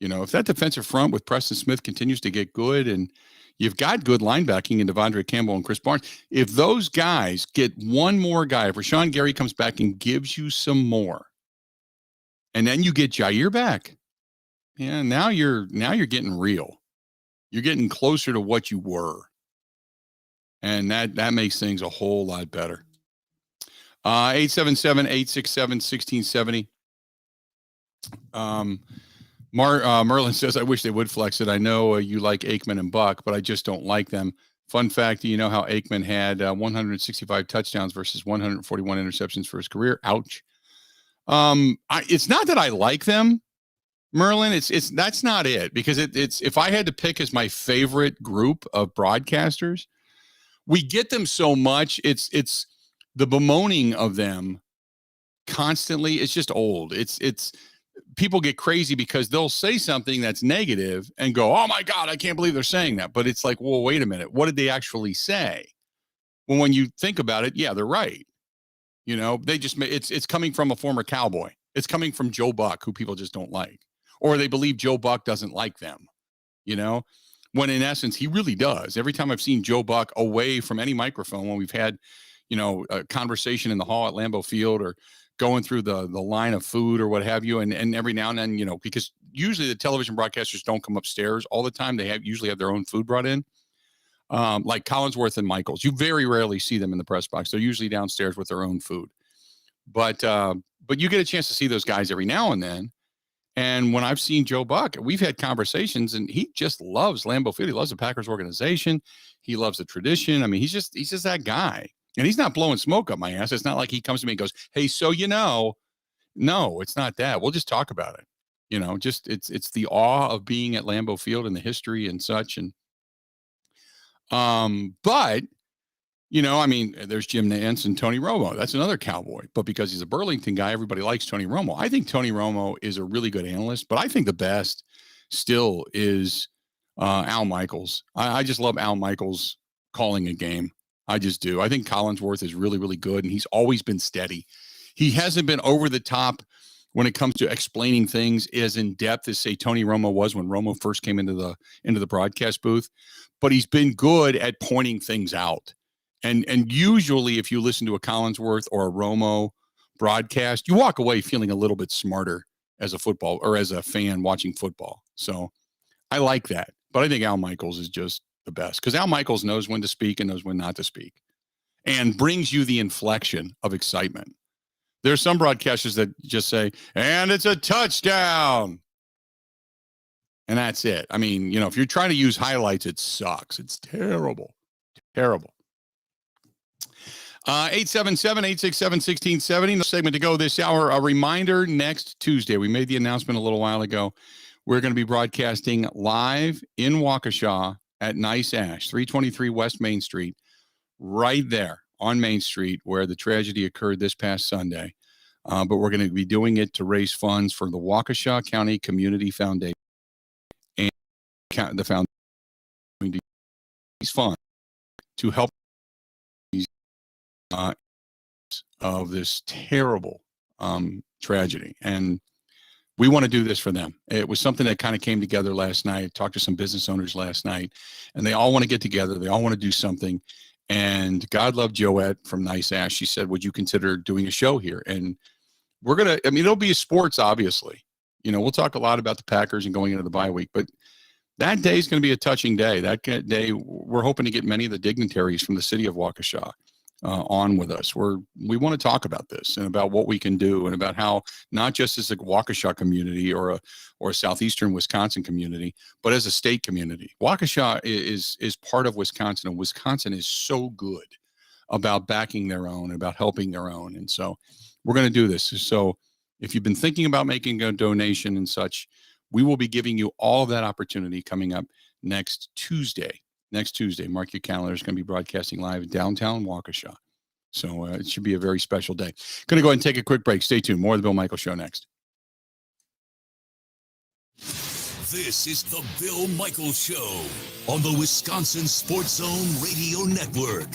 If that defensive front with Preston Smith continues to get good, and you've got good linebacking in Devondre Campbell and Chris Barnes, if those guys get one more guy, if Rashawn Gary comes back and gives you some more, and then you get Jair back, yeah, now you're getting real. You're getting closer to what you were. And that makes things a whole lot better. 877-867-1670. Merlin says, I wish they would flex it. I know you like Aikman and Buck, but I just don't like them. Fun fact, do you know how Aikman had 165 touchdowns versus 141 interceptions for his career? Ouch. It's not that I like them, Merlin. That's not it, because it's if I had to pick as my favorite group of broadcasters, we get them so much. It's the bemoaning of them constantly. It's just old. It's people get crazy because they'll say something that's negative and go, oh my God, I can't believe they're saying that. But it's like, well, wait a minute. What did they actually say? Well, when you think about it, yeah, they're right. You know, they just it's coming from a former Cowboy. It's coming from Joe Buck, who people just don't like, or they believe Joe Buck doesn't like them. You know, when in essence he really does. Every time I've seen Joe Buck away from any microphone, when we've had, you know, a conversation in the hall at Lambeau Field or going through the line of food or what have you, and every now and then, you know, because usually the television broadcasters don't come upstairs all the time. They usually have their own food brought in. Like Collinsworth and Michaels, you very rarely see them in the press box. They're usually downstairs with their own food. But you get a chance to see those guys every now and then. And when I've seen Joe Buck, we've had conversations, and he just loves Lambeau Field. He loves the Packers organization. He loves the tradition. I mean, he's just that guy. And he's not blowing smoke up my ass. It's not like he comes to me and goes, "Hey, so you know," no, it's not that. We'll just talk about it. You know, just it's the awe of being at Lambeau Field and the history and such. And but you know, I mean, there's Jim Nantz and Tony Romo. That's another Cowboy. But because he's a Burlington guy, everybody likes Tony Romo. I think Tony Romo is a really good analyst, but I think the best still is Al Michaels. I just love Al Michaels calling a game. I just do. I think Collinsworth is really, really good, and he's always been steady. He hasn't been over the top when it comes to explaining things as in depth as, say, Tony Romo was when Romo first came into the broadcast booth. But he's been good at pointing things out. And usually if you listen to a Collinsworth or a Romo broadcast, you walk away feeling a little bit smarter as a football or as a fan watching football. So I like that. But I think Al Michaels is just the best because Al Michaels knows when to speak and knows when not to speak and brings you the inflection of excitement. There's some broadcasters that just say, "And it's a touchdown." And that's it. I mean, you know, if you're trying to use highlights, it sucks. It's terrible. Terrible. 877-867-1670. The segment to go this hour. A reminder, next Tuesday, we made the announcement a little while ago. We're going to be broadcasting live in Waukesha at Nice Ash, 323 West Main Street, right there on Main Street where the tragedy occurred this past Sunday. But we're going to be doing it to raise funds for the Waukesha County Community Foundation. And the foundation to use funds to help of this terrible tragedy. And we want to do this for them. It was something that kind of came together last night. Talked to some business owners last night, and they all want to get together. They all want to do something. And God love Joette from Nice Ash. She said, "Would you consider doing a show here?" And we're going to, I mean, it'll be sports, obviously. You know, we'll talk a lot about the Packers and going into the bye week, but that day is going to be a touching day. That day, we're hoping to get many of the dignitaries from the city of Waukesha on with us. We want to talk about this and about what we can do and about how not just as a Waukesha community or a southeastern Wisconsin community, but as a state community. Waukesha is part of Wisconsin, and Wisconsin is so good about backing their own, about helping their own. And so we're going to do this. So if you've been thinking about making a donation and such, we will be giving you all of that opportunity coming up next Tuesday. Next Tuesday, mark your calendar. It's going to be broadcasting live downtown Waukesha. So it should be a very special day. Going to go ahead and take a quick break. Stay tuned. More of the Bill Michaels Show next. This is the Bill Michaels Show on the Wisconsin Sports Zone Radio Network.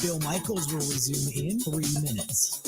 Bill Michaels will resume in 3 minutes.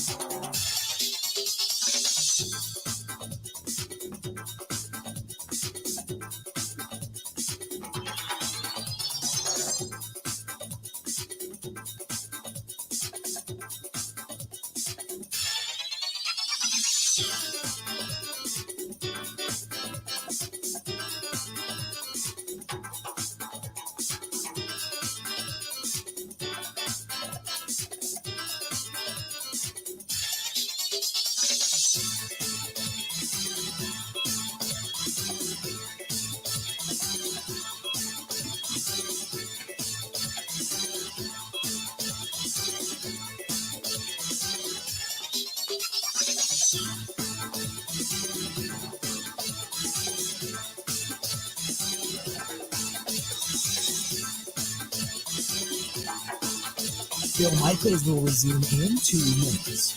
Bill Michaels will resume in 2 minutes.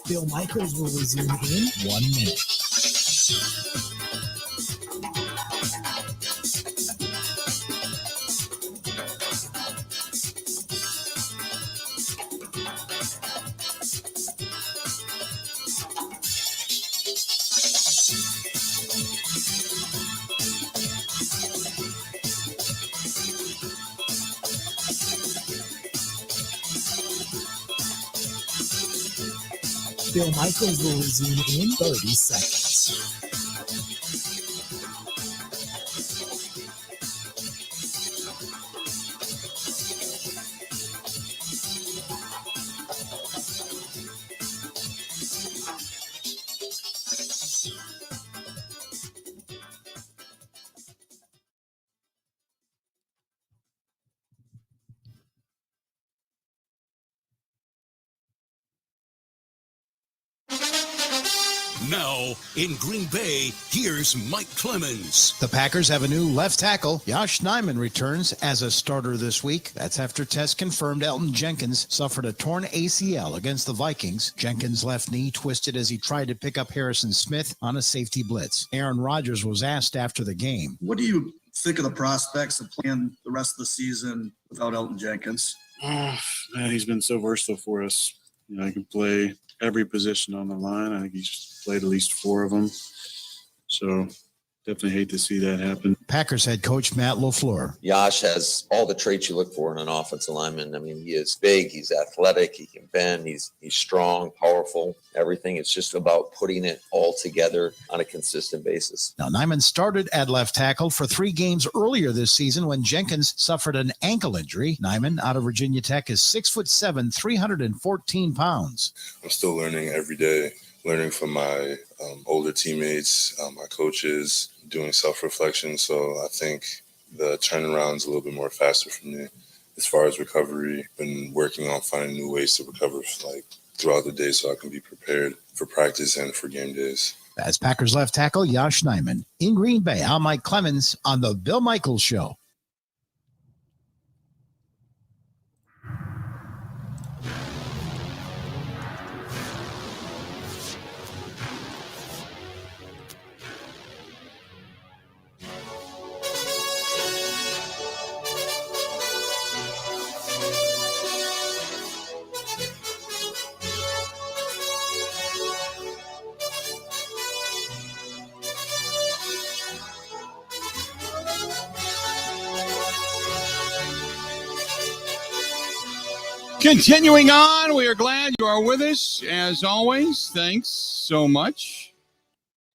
Bill Michaels will resume in 1 minute. Bill Michaels will resume in 30 seconds. Now, in Green Bay, here's Mike Clemens. The Packers have a new left tackle. Josh Nijman returns as a starter this week. That's after tests confirmed Elton Jenkins suffered a torn ACL against the Vikings. Jenkins' left knee twisted as he tried to pick up Harrison Smith on a safety blitz. Aaron Rodgers was asked after the game. What do you think of the prospects of playing the rest of the season without Elton Jenkins? Man, he's been so versatile for us. You know, he can play every position on the line. I think he's played at least 4 of them. So definitely hate to see that happen. Packers head coach Matt LaFleur. Josh has all the traits you look for in an offensive lineman. I mean, he is big, he's athletic, he can bend, he's strong, powerful, everything. It's just about putting it all together on a consistent basis. Now, Nijman started at left tackle for 3 games earlier this season when Jenkins suffered an ankle injury. Nijman, out of Virginia Tech, is 6'7", 314 pounds. I'm still learning every day, learning from my older teammates, my coaches, doing self-reflection. So I think the turnaround's a little bit more faster for me. As far as recovery, been working on finding new ways to recover throughout the day so I can be prepared for practice and for game days. That's Packers left tackle Josh Nijman. In Green Bay, I'm Mike Clemens on the Bill Michaels Show. Continuing on, we are glad you are with us. As always, thanks so much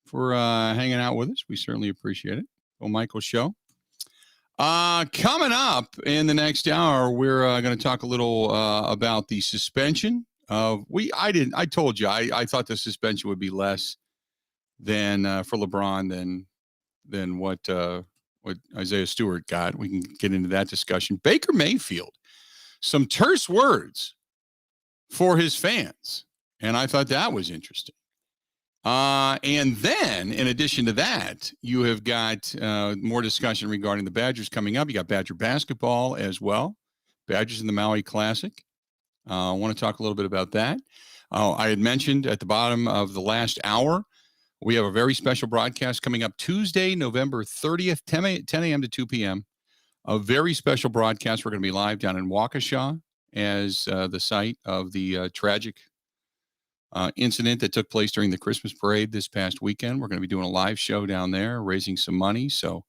for hanging out with us. We certainly appreciate it. Bill Michaels Show. Coming up in the next hour, we're going to talk a little about the suspension. I told you, I thought the suspension would be less than for LeBron than what Isaiah Stewart got. We can get into that discussion. Baker Mayfield. Some terse words for his fans. And I thought that was interesting. And then, in addition to that, you have got more discussion regarding the Badgers coming up. You got Badger basketball as well. Badgers in the Maui Classic. I want to talk a little bit about that. I had mentioned at the bottom of the last hour, we have a very special broadcast coming up Tuesday, November 30th, 10 a.m. to 2 p.m. A very special broadcast. We're going to be live down in Waukesha as the site of the tragic incident that took place during the Christmas parade this past weekend. We're going to be doing a live show down there, raising some money. So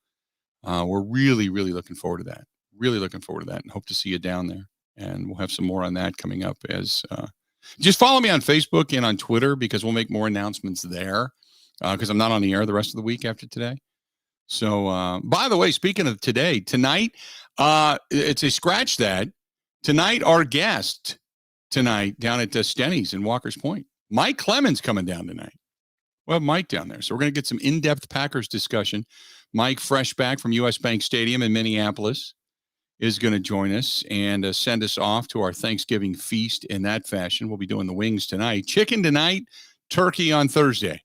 we're really, really looking forward to that. Really looking forward to that, and hope to see you down there. And we'll have some more on that coming up. As just follow me on Facebook and on Twitter, because we'll make more announcements there, because I'm not on the air the rest of the week after today. So, by the way, speaking of today, tonight, it's a scratch that. Tonight, our guest tonight down at Stenny's in Walker's Point, Mike Clemens, coming down tonight. We'll have Mike down there. So we're going to get some in-depth Packers discussion. Mike, fresh back from U.S. Bank Stadium in Minneapolis, is going to join us and send us off to our Thanksgiving feast in that fashion. We'll be doing the wings tonight, chicken tonight, turkey on Thursday.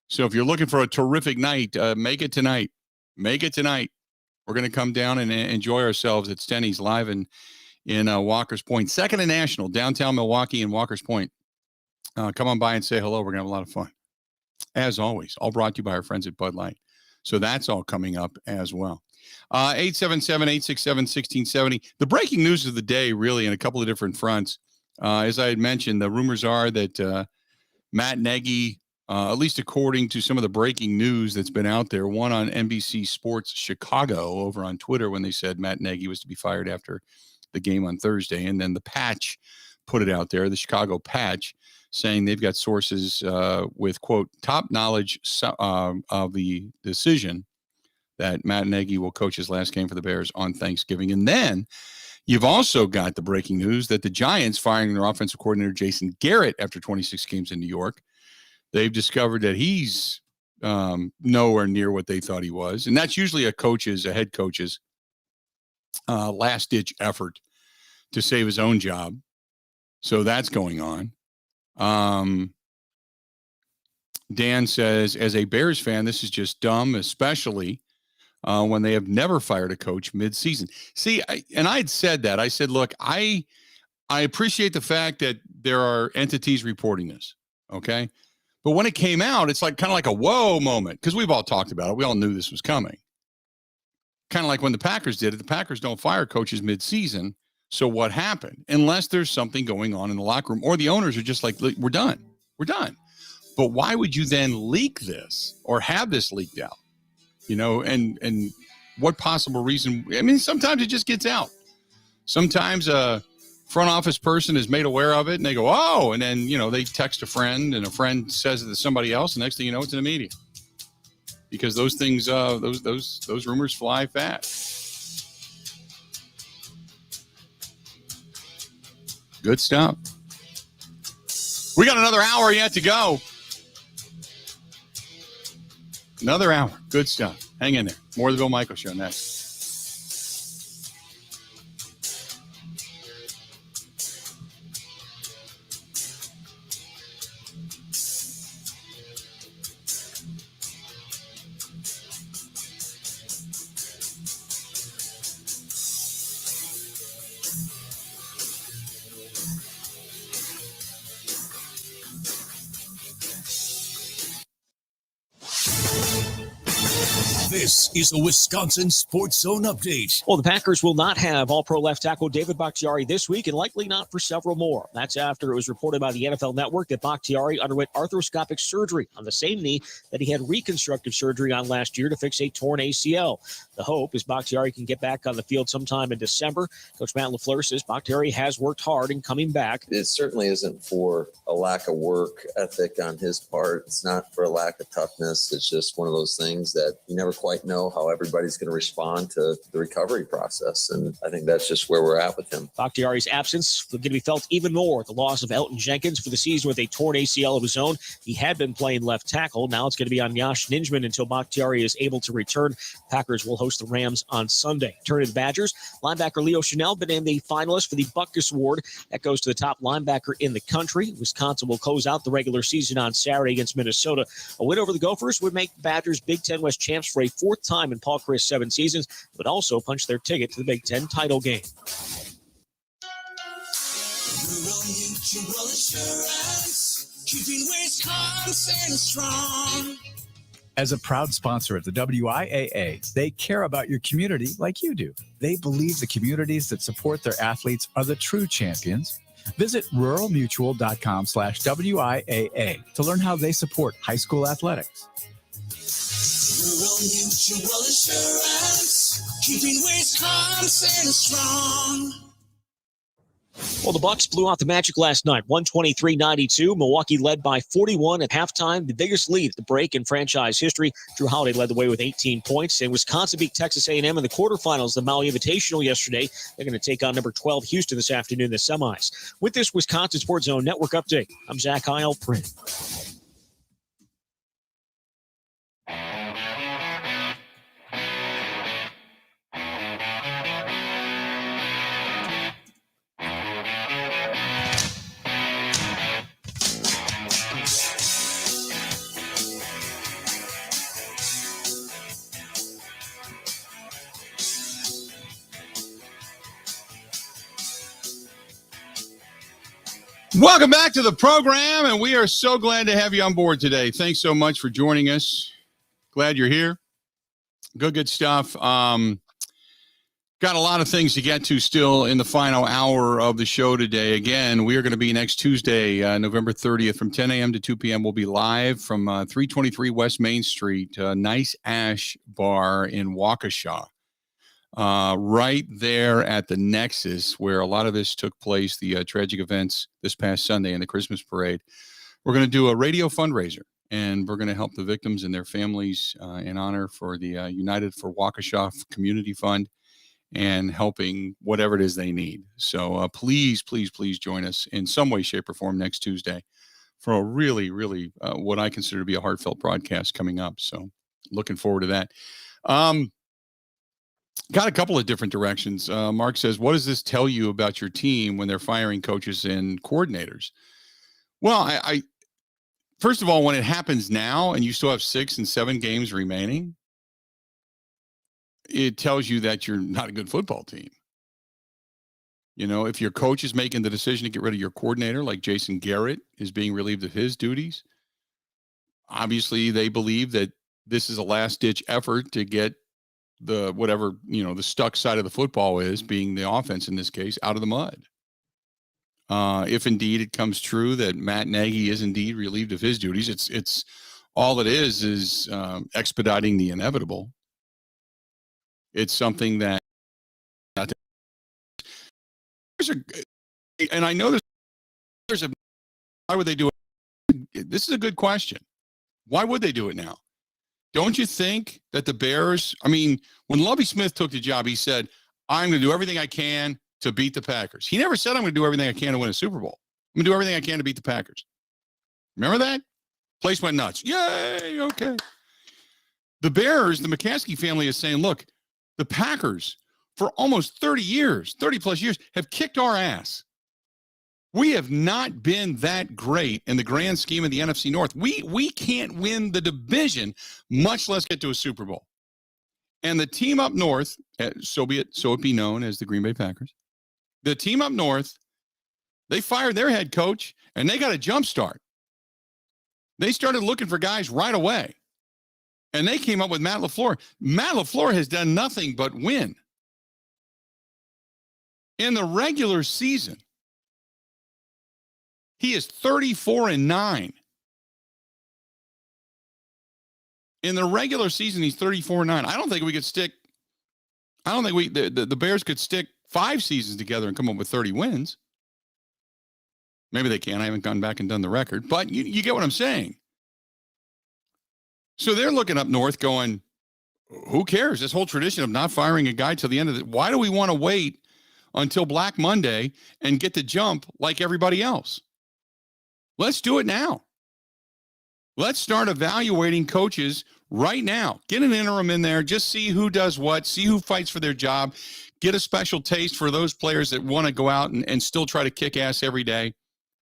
So if you're looking for a terrific night, make it tonight. Make it tonight. We're going to come down and enjoy ourselves at Stenny's live in Walker's Point, 2nd and National, downtown Milwaukee and Walker's Point. Come on by and say hello. We're going to have a lot of fun. As always, all brought to you by our friends at Bud Light. So that's all coming up as well. 877-867-1670. The breaking news of the day, really, in a couple of different fronts. As I had mentioned, the rumors are that Matt Nagy, at least according to some of the breaking news that's been out there, one on NBC Sports Chicago over on Twitter when they said Matt Nagy was to be fired after the game on Thursday. And then the Patch put it out there, the Chicago Patch, saying they've got sources with, quote, top knowledge of the decision that Matt Nagy will coach his last game for the Bears on Thanksgiving. And then you've also got the breaking news that the Giants firing their offensive coordinator, Jason Garrett, after 26 games in New York. They've discovered that he's nowhere near what they thought he was. And that's usually a head coach's last-ditch effort to save his own job. So that's going on. Dan says, as a Bears fan, this is just dumb, especially when they have never fired a coach mid-season. See, I'd said that. I said, look, I appreciate the fact that there are entities reporting this, okay? But when it came out, it's like kind of like a whoa moment, because we've all talked about it. We all knew this was coming. Kind of like when the Packers did it. The Packers don't fire coaches mid-season. So what happened? Unless there's something going on in the locker room, or the owners are just like, we're done. We're done. But why would you then leak this or have this leaked out? And what possible reason? I mean, sometimes it just gets out. Sometimes a front office person is made aware of it and they go, oh, and then, they text a friend and a friend says it to somebody else. And next thing you know, it's in the media, because those things, those rumors fly fast. Good stuff. We got another hour yet to go. Another hour. Good stuff. Hang in there. More of the Bill Michael Show next. This is a Wisconsin Sports Zone update. Well, the Packers will not have All-Pro left tackle David Bakhtiari this week, and likely not for several more. That's after it was reported by the NFL Network that Bakhtiari underwent arthroscopic surgery on the same knee that he had reconstructive surgery on last year to fix a torn ACL. The hope is Bakhtiari can get back on the field sometime in December. Coach Matt LaFleur says Bakhtiari has worked hard in coming back. It certainly isn't for a lack of work ethic on his part. It's not for a lack of toughness. It's just one of those things that you never quite know how everybody's going to respond to the recovery process. And I think that's just where we're at with him. Bakhtiari's absence going to be felt even more. The loss of Elton Jenkins for the season with a torn ACL of his own. He had been playing left tackle. Now it's going to be on Yash Ninjman until Bakhtiari is able to return. Packers will host the Rams on Sunday. Turning to the Badgers, linebacker Leo Chanel been named the finalist for the Butkus Award. That goes to the top linebacker in the country. Wisconsin will close out the regular season on Saturday against Minnesota. A win over the Gophers would make Badgers Big Ten West champs for a fourth time in Paul Chryst' 7 seasons, but also punch their ticket to the Big Ten title game. Rural Mutual Insurance, keeping Wisconsin strong. As a proud sponsor of the WIAA, they care about your community like you do. They believe the communities that support their athletes are the true champions. Visit ruralmutual.com/WIAA to learn how they support high school athletics. Rural Mutual Insurance, keeping Wisconsin strong. Well, the Bucks blew out the Magic last night, 123-92. Milwaukee led by 41 at halftime, the biggest lead at the break in franchise history. Drew Holiday led the way with 18 points, and Wisconsin beat Texas A&M in the quarterfinals, the Maui Invitational yesterday. They're going to take on number 12 Houston this afternoon in the semis. With this Wisconsin Sports Zone Network update, I'm Zach Heil, Print. Welcome back to the program, and we are so glad to have you on board today. Thanks so much for joining us. Glad you're here. Good stuff. Got a lot of things to get to still in the final hour of the show today. Again, we are going to be next Tuesday, November 30th from 10 a.m. to 2 p.m. We'll be live from 323 West Main Street, Nice Ash Bar in Waukesha. Right there at the Nexus where a lot of this took place, the tragic events this past Sunday and the Christmas parade. We're going to do a radio fundraiser, and we're going to help the victims and their families in honor for the United for Waukesha Community Fund and helping whatever it is they need. So please join us in some way, shape, or form next Tuesday for a really, really what I consider to be a heartfelt broadcast coming up. So looking forward to that. Got a couple of different directions. Mark says, what does this tell you about your team when they're firing coaches and coordinators? Well, I first of all, when it happens now and you still have 6 and 7 games remaining, it tells you that you're not a good football team. You know, if your coach is making the decision to get rid of your coordinator, like Jason Garrett is being relieved of his duties, obviously they believe that this is a last-ditch effort to get the whatever, the stuck side of the football is, being the offense in this case, out of the mud. If indeed it comes true that Matt Nagy is indeed relieved of his duties, it's all it is expediting the inevitable. It's something that and I know there's a why would they do it? This is a good question. Why would they do it now? Don't you think that the Bears, when Lovie Smith took the job, he said, I'm going to do everything I can to beat the Packers. He never said I'm going to do everything I can to win a Super Bowl. I'm going to do everything I can to beat the Packers. Remember that? Place went nuts. Yay, okay. The Bears, the McCaskey family is saying, look, the Packers for almost 30 plus years, have kicked our ass. We have not been that great in the grand scheme of the NFC North. We can't win the division, much less get to a Super Bowl. And the team up north, so it be known as the Green Bay Packers, the team up north, they fired their head coach, and they got a jump start. They started looking for guys right away. And they came up with Matt LaFleur. Matt LaFleur has done nothing but win. In the regular season, he is 34-9. In the regular season, he's 34-9. I don't think we could stick. I don't think the Bears could stick 5 seasons together and come up with 30 wins. Maybe they can. I haven't gone back and done the record, but you get what I'm saying. So they're looking up north going, who cares? This whole tradition of not firing a guy till the end of it. Why do we want to wait until Black Monday and get the jump like everybody else? Let's do it now. Let's start evaluating coaches right now. Get an interim in there. Just see who does what. See who fights for their job. Get a special taste for those players that want to go out and still try to kick ass every day.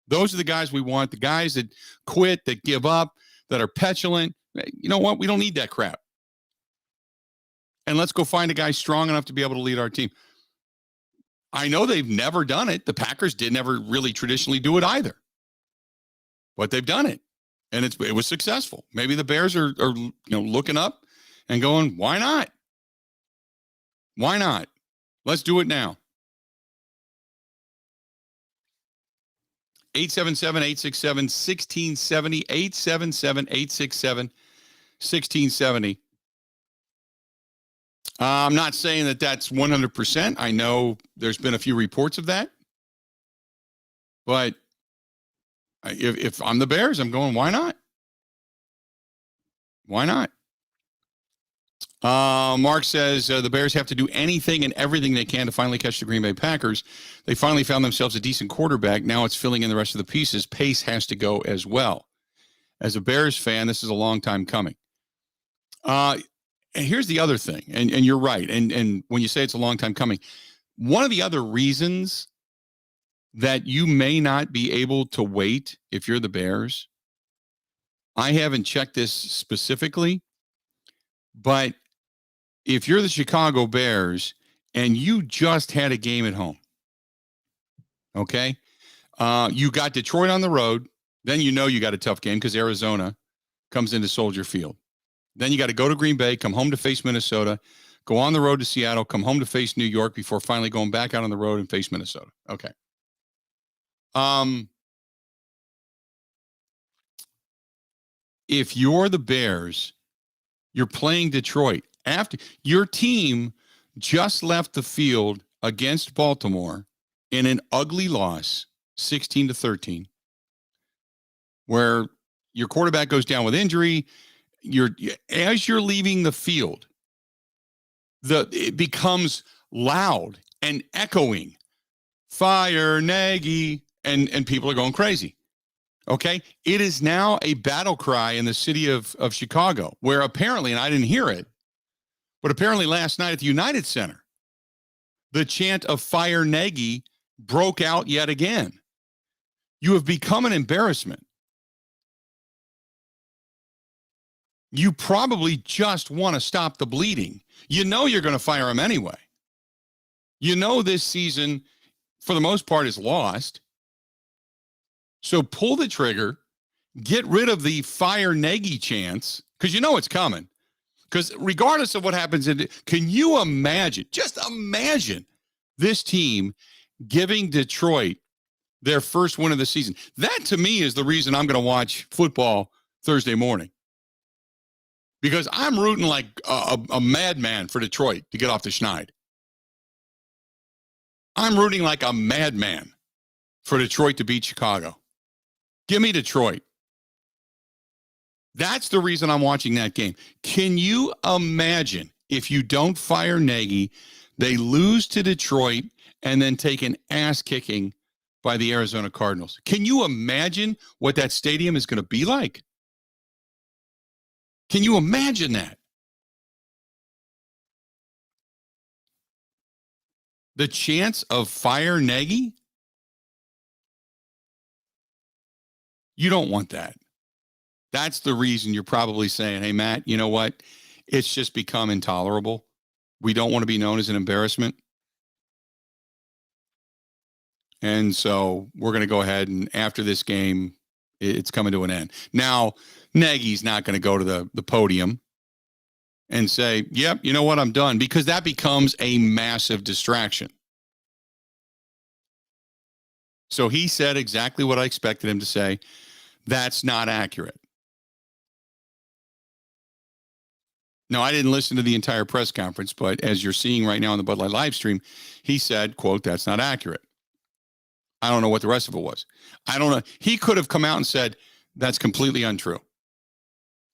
Those are the guys we want. The guys that quit, that give up, that are petulant. You know what? We don't need that crap. And let's go find a guy strong enough to be able to lead our team. I know they've never done it. The Packers did never really traditionally do it either. But they've done it. And it was successful. Maybe the Bears are looking up and going, why not? Why not? Let's do it now. 877-867-1670, 877-867-1670. I'm not saying that that's 100%. I know there's been a few reports of that. But if I'm the Bears, I'm going, why not? Why not? Mark says the Bears have to do anything and everything they can to finally catch the Green Bay Packers. They finally found themselves a decent quarterback. Now it's filling in the rest of the pieces. Pace has to go as well. As a Bears fan, this is a long time coming. And here's the other thing, and you're right. And when you say it's a long time coming, one of the other reasons that you may not be able to wait if you're the Bears, I haven't checked this specifically, but if you're the Chicago Bears and you just had a game at home, okay, you got Detroit on the road, then you know you got a tough game because Arizona comes into Soldier Field. Then you got to go to Green Bay, come home to face Minnesota, go on the road to Seattle, come home to face New York before finally going back out on the road and face Minnesota. Okay. If you're the Bears, you're playing Detroit. After your team just left the field against Baltimore in an ugly loss, 16-13, where your quarterback goes down with injury. As you're leaving the field, it becomes loud and echoing. Fire Nagy, and people are going crazy. Okay, it is now a battle cry in the city of Chicago, where apparently, and I didn't hear it, but apparently last night at the United Center, the chant of Fire Nagy broke out yet again. You have become an embarrassment. You probably just want to stop the bleeding. You know you're going to fire him anyway. You know this season, for the most part, is lost. So pull the trigger, get rid of the Fire Nagy chants, because you know it's coming. Because regardless of what happens, can you imagine, just imagine this team giving Detroit their first win of the season? That, to me, is the reason I'm going to watch football Thursday morning. Because I'm rooting like a madman for Detroit to get off the schneid. I'm rooting like a madman for Detroit to beat Chicago. Give me Detroit. That's the reason I'm watching that game. Can you imagine if you don't fire Nagy, they lose to Detroit and then take an ass kicking by the Arizona Cardinals? Can you imagine what that stadium is going to be like? Can you imagine that? The chance of fire Nagy? You don't want that. That's the reason you're probably saying, hey, Matt, you know what? It's just become intolerable. We don't want to be known as an embarrassment. And so we're going to go ahead and after this game, it's coming to an end. Now, Nagy's not going to go to the podium and say, yep, you know what? I'm done, because that becomes a massive distraction. So he said exactly what I expected him to say. That's not accurate. Now, I didn't listen to the entire press conference, but as you're seeing right now on the Bud Light live stream, he said, quote, that's not accurate. I don't know what the rest of it was. I don't know. He could have come out and said, that's completely untrue.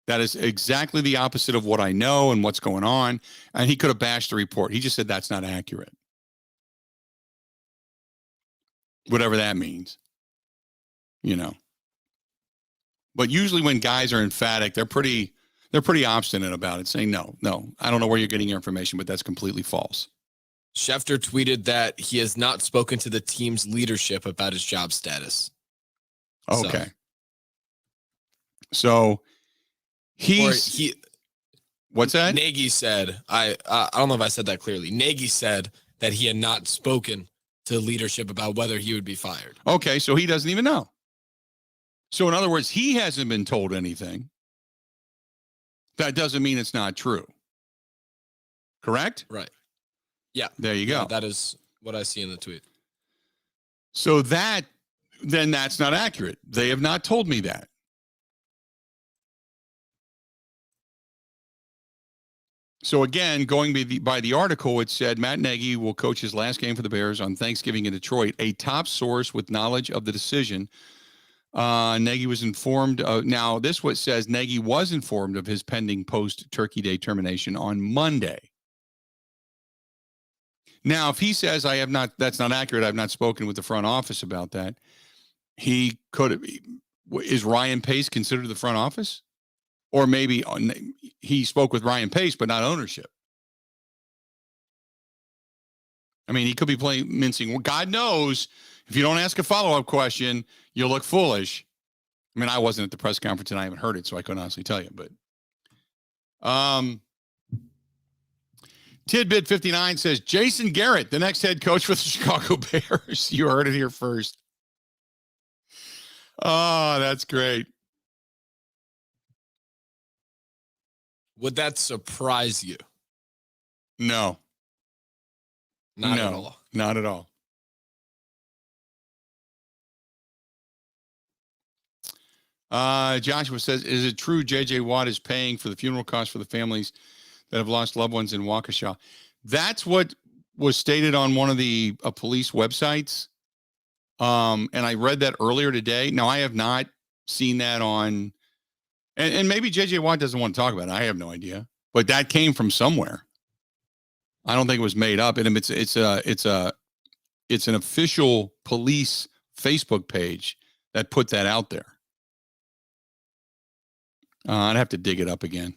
That is exactly the opposite of what I know and what's going on. And he could have bashed the report. He just said, that's not accurate. Whatever that means, you know. But usually when guys are emphatic, they're pretty obstinate about it, saying, no, I don't know where you're getting your information, but that's completely false. Schefter tweeted that he has not spoken to the team's leadership about his job status. Okay. So what's that? Nagy said, I don't know if I said that clearly. Nagy said that he had not spoken to leadership about whether he would be fired. Okay, so he doesn't even know. So in other words, he hasn't been told anything. That doesn't mean it's not true. Correct? Right. Yeah. There you go. Yeah, that is what I see in the tweet. So that then that's not accurate. They have not told me that. So again, going by the article, it said Matt Nagy will coach his last game for the Bears on Thanksgiving in Detroit. A top source with knowledge of the decision. Nagy was informed. Now, this what says Nagy was informed of his pending post-Turkey Day termination on Monday. Now, if he says I have not, that's not accurate. I've not spoken with the front office about that. He could. Is Ryan Pace considered the front office? Or maybe he spoke with Ryan Pace, but not ownership. I mean, he could be mincing. God knows, if you don't ask a follow-up question, you'll look foolish. I mean, I wasn't at the press conference and I haven't heard it, so I couldn't honestly tell you. But Tidbit 59 says, Jason Garrett, the next head coach for the Chicago Bears. You heard it here first. Oh, that's great. Would that surprise you? No. Not at all. Not at all. Joshua says, is it true J.J. Watt is paying for the funeral costs for the families that have lost loved ones in Waukesha? That's what was stated on one of the police websites. And I read that earlier today. Now, I have not seen that on... And maybe J.J. Watt doesn't want to talk about it. I have no idea. But that came from somewhere. I don't think it was made up. And it's an official police Facebook page that put that out there. I'd have to dig it up again.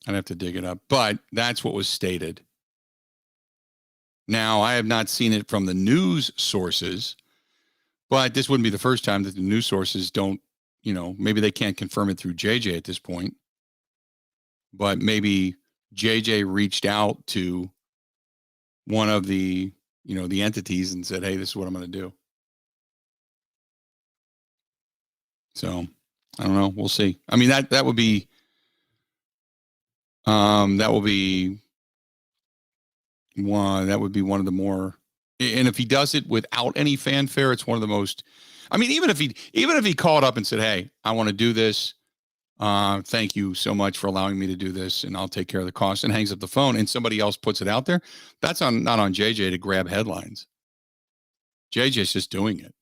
But that's what was stated. Now, I have not seen it from the news sources. But this wouldn't be the first time that the news sources don't, maybe they can't confirm it through JJ at this point. But maybe JJ reached out to one of the, the entities and said, hey, this is what I'm going to do. So I don't know. We'll see. I mean, that would be one of the more. And if he does it without any fanfare, it's one of the most. I mean, even if he called up and said, "Hey, I want to do this. Thank you so much for allowing me to do this, and I'll take care of the cost," and hangs up the phone, and somebody else puts it out there, that's not on JJ to grab headlines. JJ's just doing it.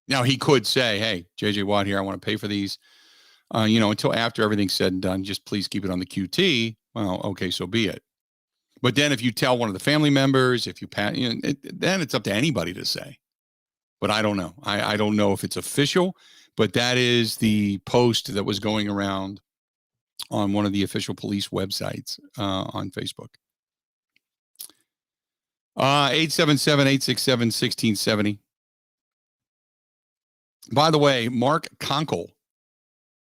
Now he could say, "Hey, JJ Watt here. I want to pay for these. Until after everything's said and done, just please keep it on the QT." Well, okay, so be it. But then if you tell one of the family members, if you then it's up to anybody to say. But I don't know. I don't know if it's official, but that is the post that was going around on one of the official police websites on Facebook. 877-867-1670. By the way, Mark Conkle,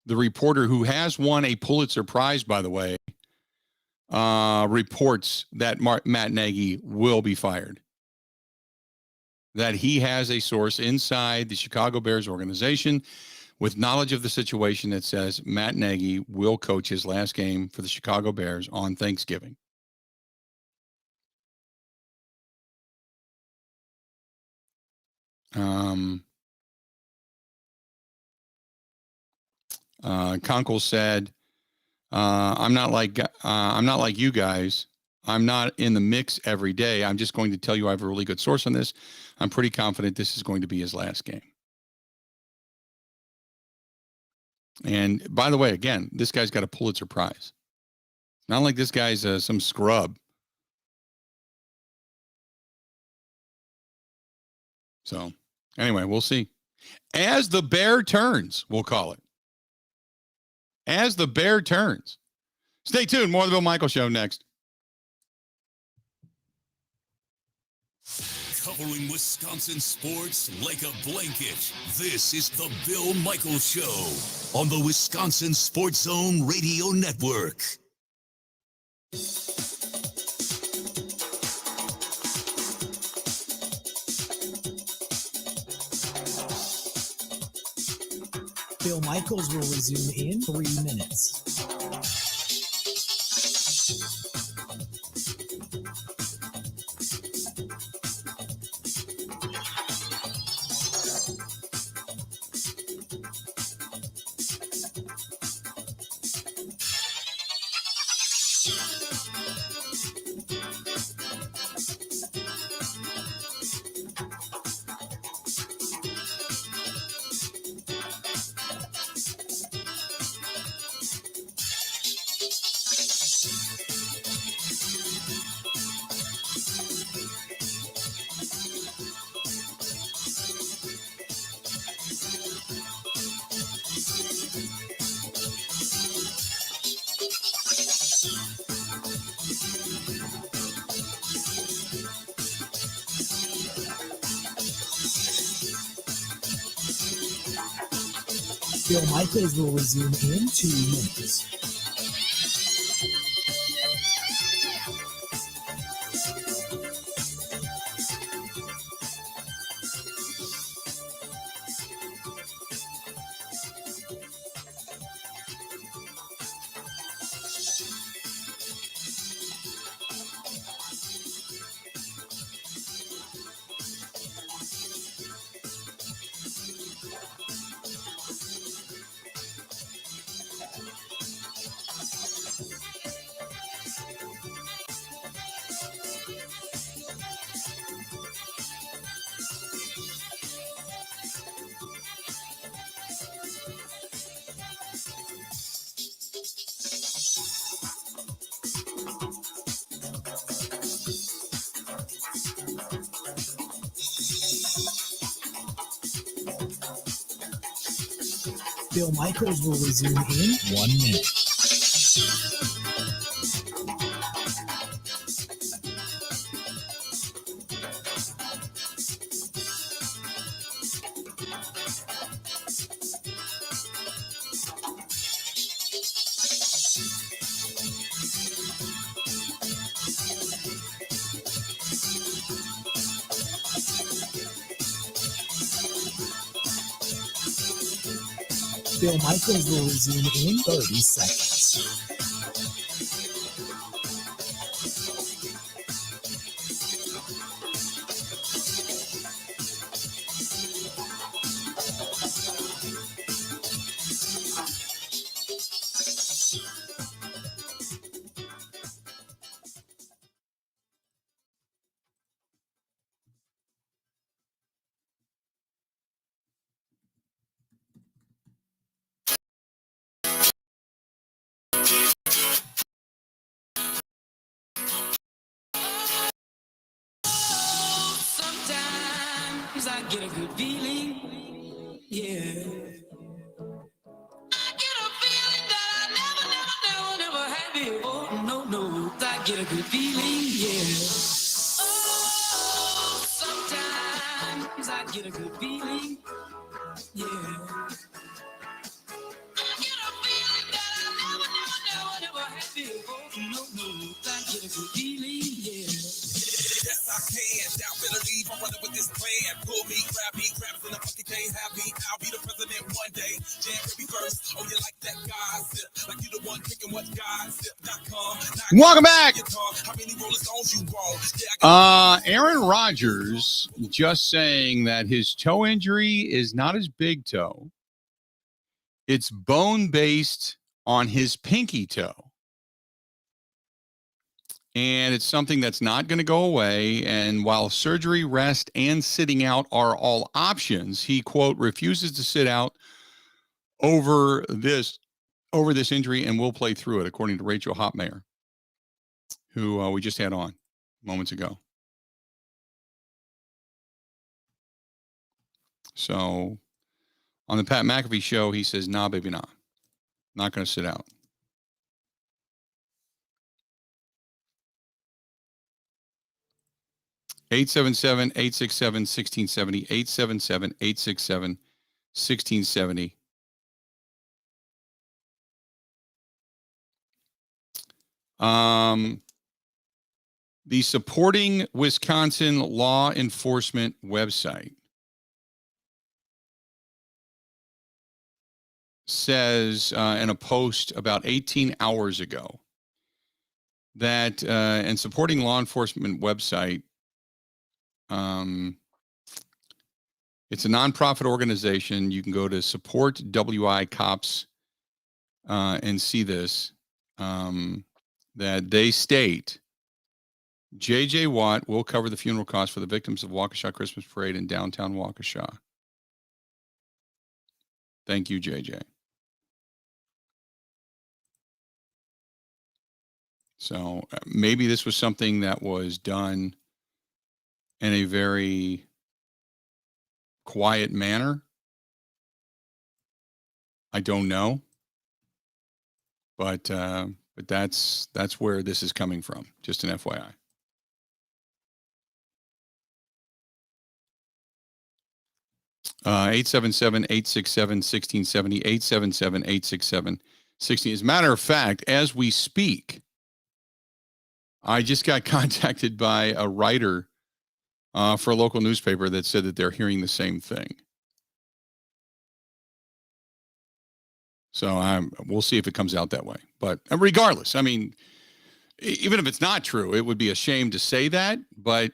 the reporter who has won a Pulitzer Prize, by the way, reports that Matt Nagy will be fired. That he has a source inside the Chicago Bears organization with knowledge of the situation that says Matt Nagy will coach his last game for the Chicago Bears on Thanksgiving. Conkle said, I'm not like you guys. I'm not in the mix every day. I'm just going to tell you I have a really good source on this. I'm pretty confident this is going to be his last game. And by the way, again, this guy's got a Pulitzer Prize. Not like this guy's some scrub. So anyway, we'll see. As the bear turns, we'll call it. As the bear turns. Stay tuned. More of the Bill Michaels Show next. Covering Wisconsin sports like a blanket. This is the Bill Michaels Show on the Wisconsin Sports Zone Radio Network. Bill Michaels will resume in 3 minutes. Bill Michaels will resume in 2 minutes. Bill Michaels will resume in 1 minute. Bill Michaels will resume in 30 seconds. Sometimes I get a good feeling, yeah. I get a feeling that I never had before. No, I get a good feeling, yeah. Oh, sometimes I get a good feeling, yeah. I get a feeling that I never had before. No, I get a good feeling, yeah. Yes, I can. Down for the leave. I'm running with this plan. Pull me, grab in the pocket, can't have me. I'll be the president one day. Jam baby first. Oh, you like that gossip? Like you the one picking what gossip.com. Welcome back. How many Rolling Stones you want? Aaron Rodgers just saying that his toe injury is not his big toe. It's bone-based on his pinky toe. And it's something that's not going to go away. And while surgery, rest, and sitting out are all options, he, quote, refuses to sit out over this injury and will play through it, according to Rachel Hopmeyer, who we just had on moments ago. So on the Pat McAfee show, he says, nah, baby, nah. Not going to sit out. (877-867-1670), 877-867-1670. The Supporting Wisconsin Law Enforcement website says in a post about 18 hours ago that and Supporting Law Enforcement website, it's a nonprofit organization. You can go to Support WI Cops and see this, that they state J.J. Watt will cover the funeral costs for the victims of Waukesha Christmas Parade in downtown Waukesha. Thank you, J.J. So maybe this was something that was done in a very quiet manner. I don't know, but that's where this is coming from. Just an FYI. Uh, 877-867-1670, 877-867-16. As a matter of fact, as we speak, I just got contacted by a writer for a local newspaper that said that they're hearing the same thing. So we'll see if it comes out that way. But regardless, I mean, even if it's not true, it would be a shame to say that. But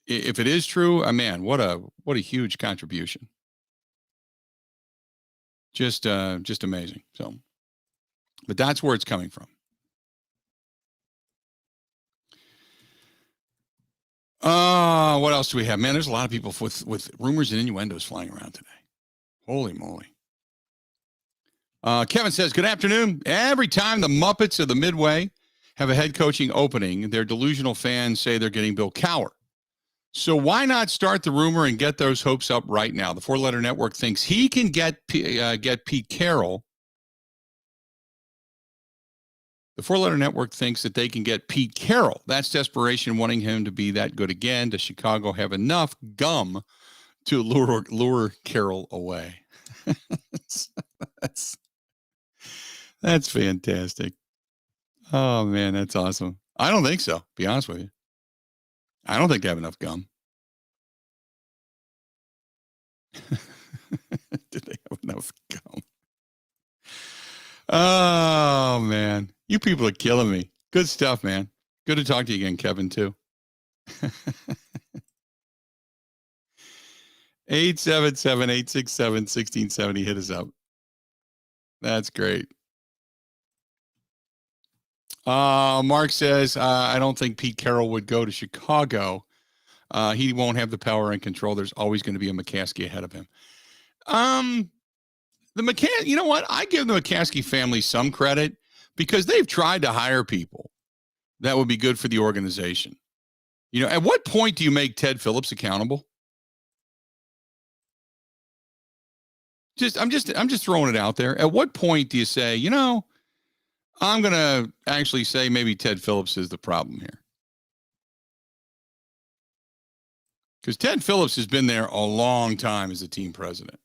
if it is true, man, what a huge contribution. Just amazing. So, but that's where it's coming from. What else do we have? Man, there's a lot of people with rumors and innuendos flying around today. Holy moly. Kevin says, good afternoon. Every time the Muppets of the Midway have a head coaching opening, their delusional fans say they're getting Bill Cowher. So why not start the rumor and get those hopes up right now? The four-letter network thinks he can get Pete Carroll. The four-letter network thinks that they can get Pete Carroll. That's desperation, wanting him to be that good again. Does Chicago have enough gum to lure Carroll away? That's fantastic. Oh, man, that's awesome. I don't think so, be honest with you. I don't think they have enough gum. Did they have enough gum? Oh, man. You people are killing me. Good stuff, man. Good to talk to you again, Kevin, too. 877-867-1670. Hit us up. That's great. Mark says, I don't think Pete Carroll would go to Chicago. He won't have the power and control. There's always going to be a McCaskey ahead of him. You know what? I give the McCaskey family some credit because they've tried to hire people that would be good for the organization. You know, at what point do you make Ted Phillips accountable? I'm just throwing it out there. At what point do you say, you know, I'm going to actually say maybe Ted Phillips is the problem here? Because Ted Phillips has been there a long time as a team president.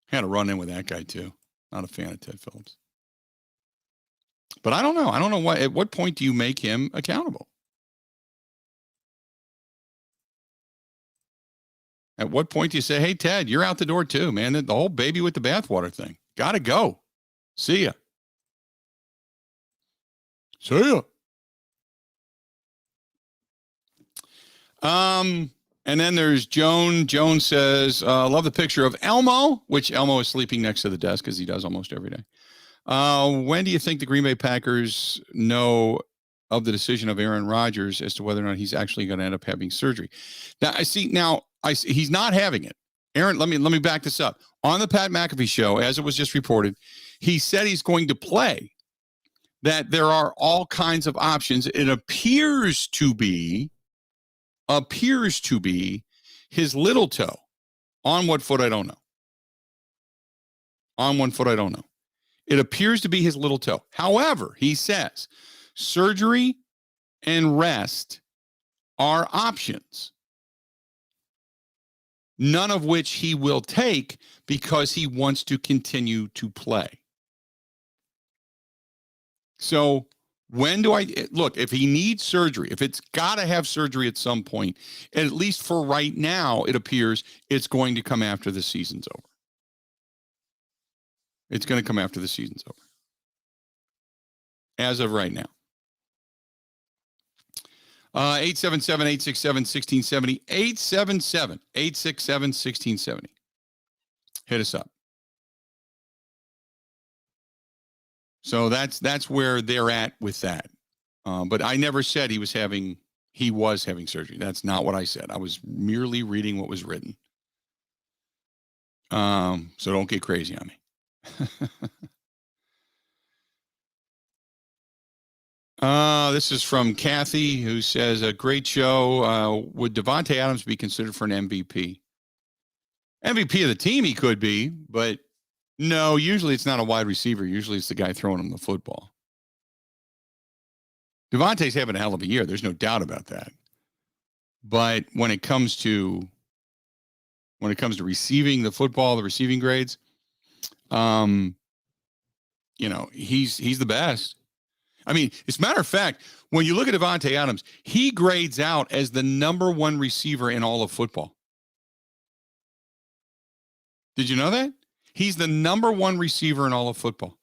Had a run in with that guy too. Not a fan of Ted Phillips. But I don't know. I don't know at what point do you make him accountable? At what point do you say, hey, Ted, you're out the door too, man. The whole baby with the bathwater thing. Got to go. See ya. See ya. And then there's Joan. Joan says, love the picture of Elmo, which Elmo is sleeping next to the desk as he does almost every day. When do you think the Green Bay Packers know of the decision of Aaron Rodgers as to whether or not he's actually going to end up having surgery? Now, he's not having it. Aaron, let me back this up. On the Pat McAfee show, as it was just reported, he said he's going to play, that there are all kinds of options. It appears to be his little toe. On what foot, I don't know. On one foot, I don't know. It appears to be his little toe. However, he says surgery and rest are options, none of which he will take because he wants to continue to play. So when do I look? If he needs surgery, if it's got to have surgery at some point, at least for right now, it appears it's going to come after the season's over. It's going to come after the season's over. As of right now. 877-867-1670. 877-867-1670. Hit us up. So that's where they're at with that. But I never said he was having surgery. That's not what I said. I was merely reading what was written. So don't get crazy on me. This is from Kathy, who says, a great show. Would Devontae Adams be considered for an MVP? MVP of the team he could be, but no, usually it's not a wide receiver. Usually it's the guy throwing him the football. Devontae's having a hell of a year. There's no doubt about that. But when it comes to receiving the football, the receiving grades, he's the best. I mean, as a matter of fact, when you look at Devontae Adams, he grades out as the number one receiver in all of football. Did you know that? He's the number one receiver in all of football.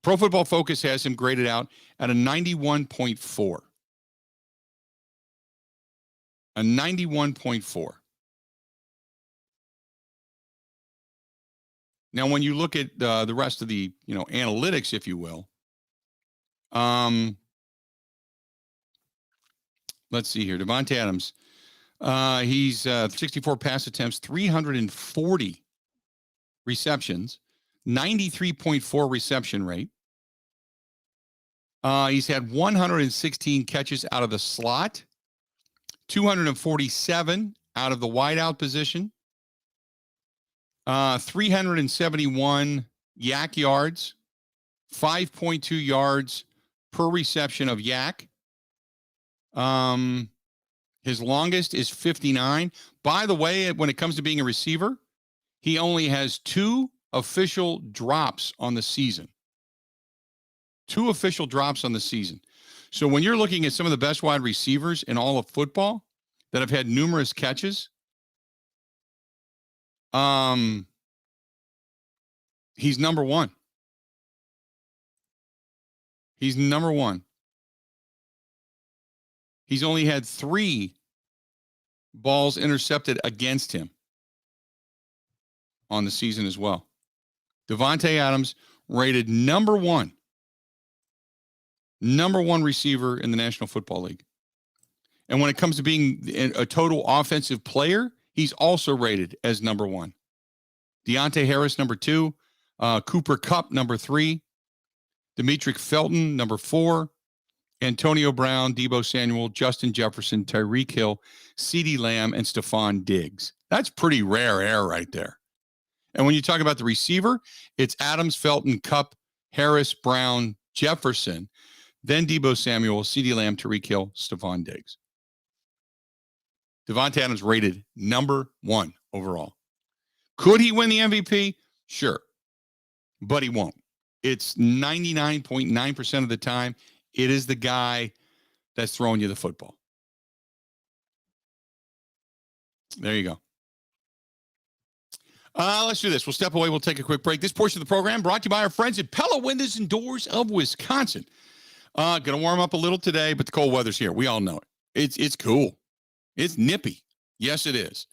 Pro Football Focus has him graded out at a 91.4. A 91.4. Now, when you look at the rest of the, analytics, if you will, let's see here. Devontae Adams, he's 64 pass attempts, 340 receptions, 93.4 reception rate. He's had 116 catches out of the slot, 247 out of the wideout position, 371 yak yards, 5.2 yards per reception of yak. His longest is 59. By the way, when it comes to being a receiver, he only has 2 official drops on the season. 2 official drops on the season. So when you're looking at some of the best wide receivers in all of football that have had numerous catches, he's number one. He's number one. He's only had 3 balls intercepted against him on the season as well. Devontae Adams rated number one receiver in the National Football League. And when it comes to being a total offensive player, he's also rated as number 1. Deontay Harris, number 2. Cooper Kupp, number 3. Demetric Felton, number 4. Antonio Brown, Deebo Samuel, Justin Jefferson, Tyreek Hill, CeeDee Lamb, and Stephon Diggs. That's pretty rare air right there. And when you talk about the receiver, it's Adams, Felton, Kupp, Harris, Brown, Jefferson, then Deebo Samuel, CeeDee Lamb, Tyreek Hill, Stephon Diggs. Devontae Adams rated number 1 overall. Could he win the MVP? Sure. But he won't. It's 99.9% of the time, it is the guy that's throwing you the football. There you go. Let's do this. We'll step away. We'll take a quick break. This portion of the program brought to you by our friends at Pella Windows and Doors of Wisconsin. Going to warm up a little today, but the cold weather's here. We all know it. It's cool. It's nippy. Yes, it is.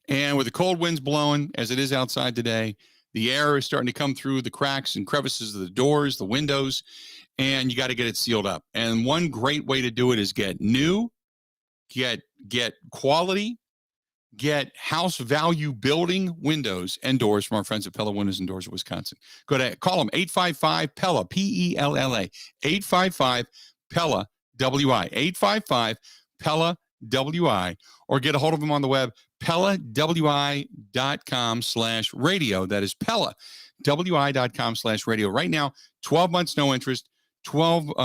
And with the cold winds blowing, as it is outside today, the air is starting to come through the cracks and crevices of the doors, the windows, and you got to get it sealed up. And one great way to do it is get new, get quality, get house value building windows and doors from our friends at Pella Windows and Doors of Wisconsin. Call them 855-PELLA, P-E-L-L-A, 855-PELLA, W-I, 855-PELLA-W-I, or get a hold of them on the web, PellaWI.com/radio. That is PellaWI.com/radio. Right now, 12 months, no interest, 12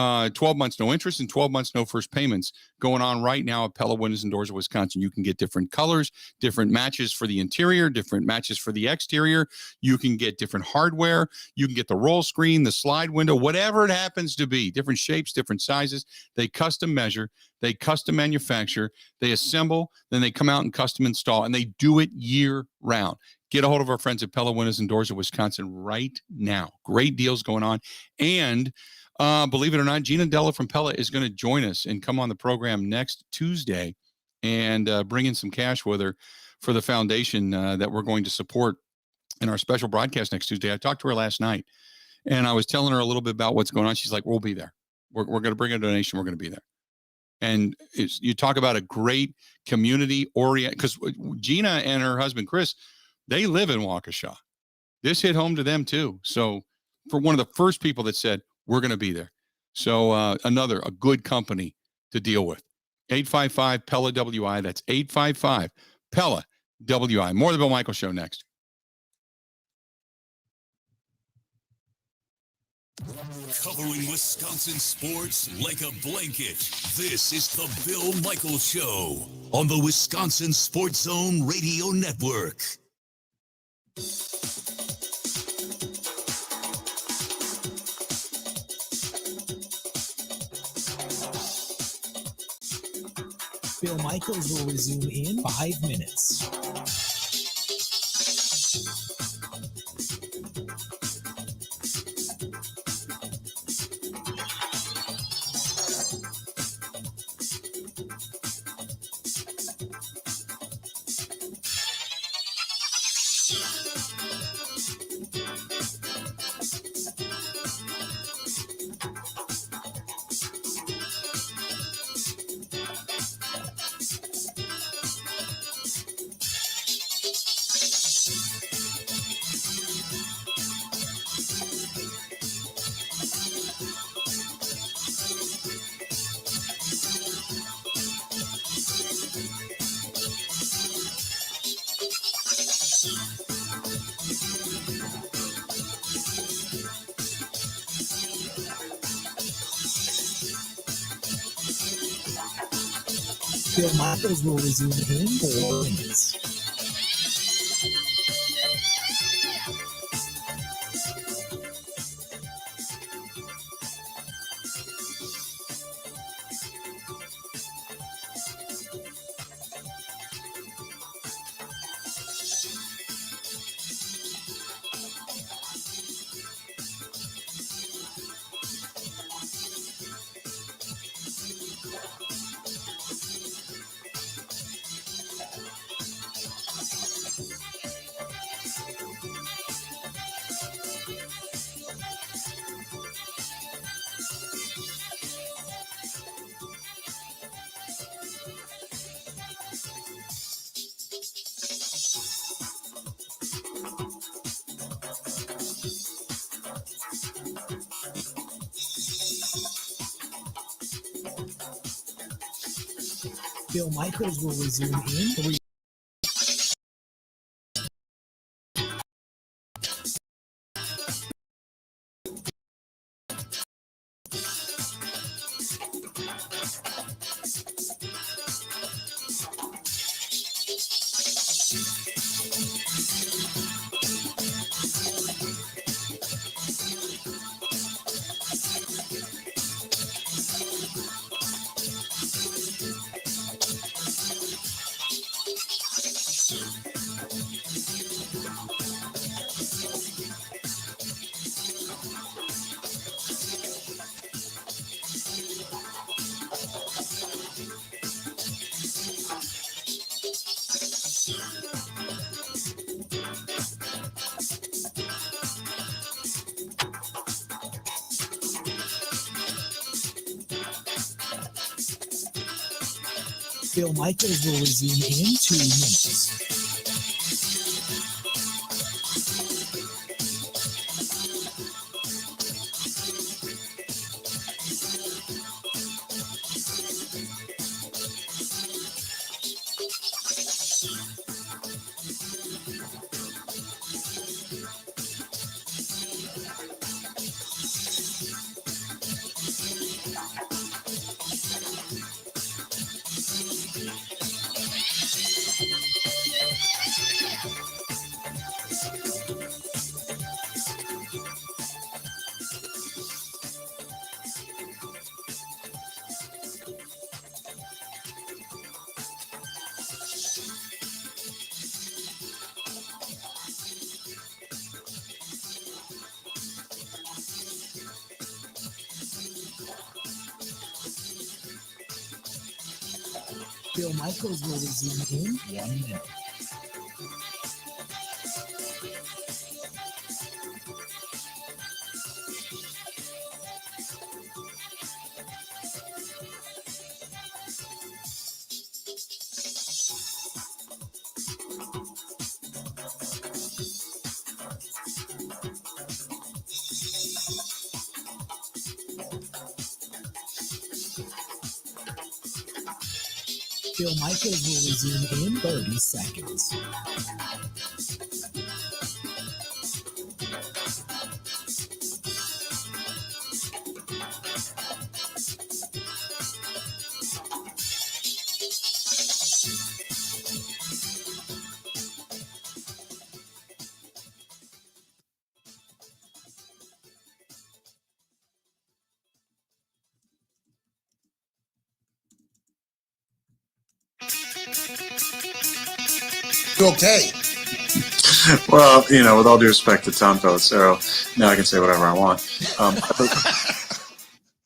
months, no interest, and 12 months, no first payments going on right now at Pella Windows and Doors of Wisconsin. You can get different colors, different matches for the interior, different matches for the exterior. You can get different hardware. You can get the roll screen, the slide window, whatever it happens to be, different shapes, different sizes. They custom measure, they custom manufacture, they assemble, then they come out and custom install, and they do it year round. Get a hold of our friends at Pella Windows and Doors of Wisconsin right now. Great deals going on. And believe it or not, Gina Della from Pella is going to join us and come on the program next Tuesday and bring in some cash with her for the foundation that we're going to support in our special broadcast next Tuesday. I talked to her last night, and I was telling her a little bit about what's going on. She's like, we'll be there. We're going to bring a donation. We're going to be there. And you talk about a great community orient, because Gina and her husband, Chris, they live in Waukesha. This hit home to them too. So for one of the first people that said, we're going to be there. So a good company to deal with. 855 Pella WI. That's 855 Pella WI. More of the Bill Michaels Show next. Covering Wisconsin sports like a blanket. This is the Bill Michaels Show on the Wisconsin Sports Zone Radio Network. Bill Michaels will resume in 5 minutes. Bill Michaels will resume in 4 minutes. Bill Michaels will resume in 3. Bill Michaels will resume in 2 minutes. Bill Michaels will resume in 1 minute. Bill Michaels will resume in 30 seconds. Okay. Well, with all due respect to Tom Pelissero, now I can say whatever I want.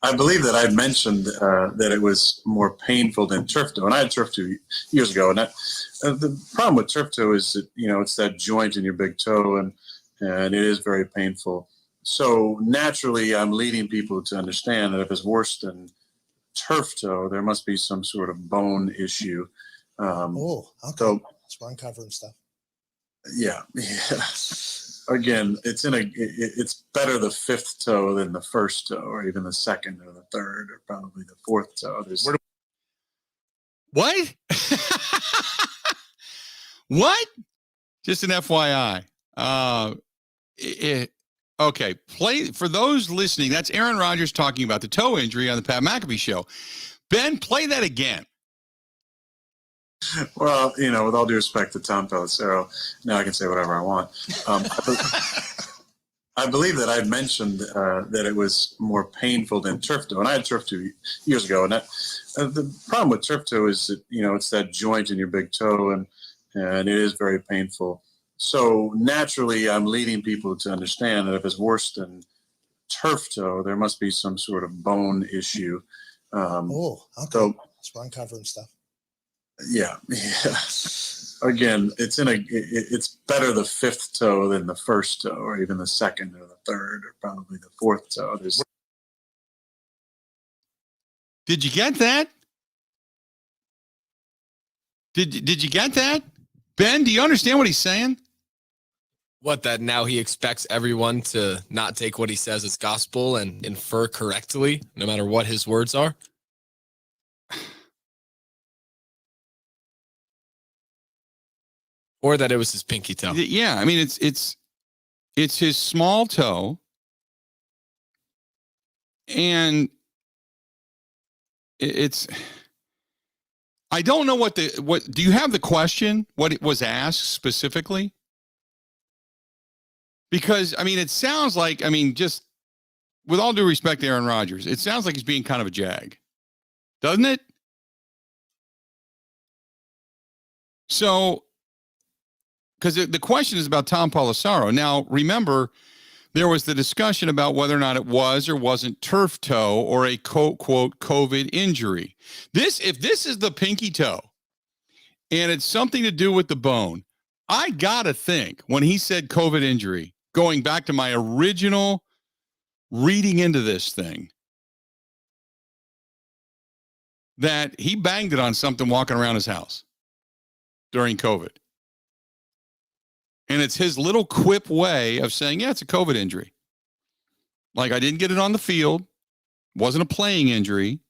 I believe that I mentioned that it was more painful than turf toe, and I had turf toe years ago. And the problem with turf toe is that it's that joint in your big toe, and it is very painful. So naturally, I'm leading people to understand that if it's worse than turf toe, there must be some sort of bone issue. Okay. So, That's where I'm covering stuff. yeah. Again, it's better the fifth toe than the first toe, or even the second or the third, or probably the fourth toe. What? What? Just an FYI. Okay. Play for those listening. That's Aaron Rodgers talking about the toe injury on the Pat McAfee show. Ben, play that again. Well, with all due respect to Tom Pelissero, now I can say whatever I want. I believe that I mentioned that it was more painful than turf toe, and I had turf toe years ago. And the problem with turf toe is that it's that joint in your big toe, and it is very painful. So naturally, I'm leading people to understand that if it's worse than turf toe, there must be some sort of bone issue. Okay. So, that's where I'm covering stuff. Yeah. Again, it's better the fifth toe than the first toe, or even the second or the third, or probably the fourth toe. Did you get that? Did you get that? Ben, do you understand what he's saying? What, that now he expects everyone to not take what he says as gospel and infer correctly, no matter what his words are? Or that it was his pinky toe. Yeah, I mean it's his small toe, and it's. I don't know what do you have the question? What it was asked specifically? Because it sounds like just with all due respect to Aaron Rodgers, it sounds like he's being kind of a jag, doesn't it? So. Because the question is about Tom Pelissero. Now, remember, there was the discussion about whether or not it was or wasn't turf toe or a quote COVID injury. If this is the pinky toe and it's something to do with the bone, I got to think when he said COVID injury, going back to my original reading into this thing, that he banged it on something walking around his house during COVID. And it's his little quip way of saying, yeah, it's a COVID injury. Like, I didn't get it on the field. Wasn't a playing injury.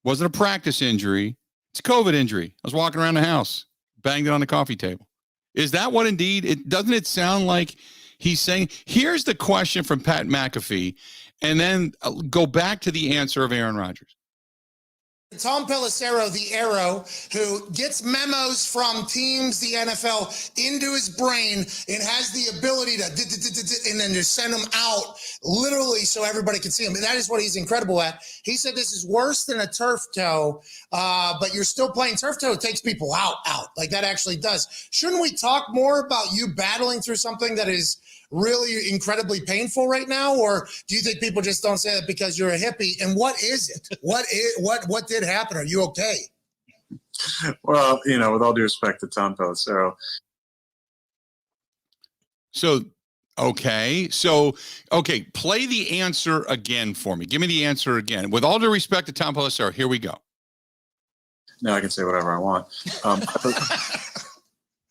Wasn't a practice injury. It's a COVID injury. I was walking around the house, banged it on the coffee table. Is that what indeed? Doesn't it sound like he's saying? Here's the question from Pat McAfee, and then go back to the answer of Aaron Rodgers. Tom Pelissero, the arrow, who gets memos from teams, the NFL, into his brain and has the ability to and then just send them out literally so everybody can see him. And that is what he's incredible at. He said this is worse than a turf toe, but you're still playing turf toe. It takes people out. Like that actually does. Shouldn't we talk more about you battling through something that is really incredibly painful right now? Or do you think people just don't say that because you're a hippie? And what is it? What did happen? Are you okay? Well, with all due respect to Tom Pelissero. Okay, play the answer again for me. Give me the answer again. With all due respect to Tom Pelissero, here we go. Now I can say whatever I want.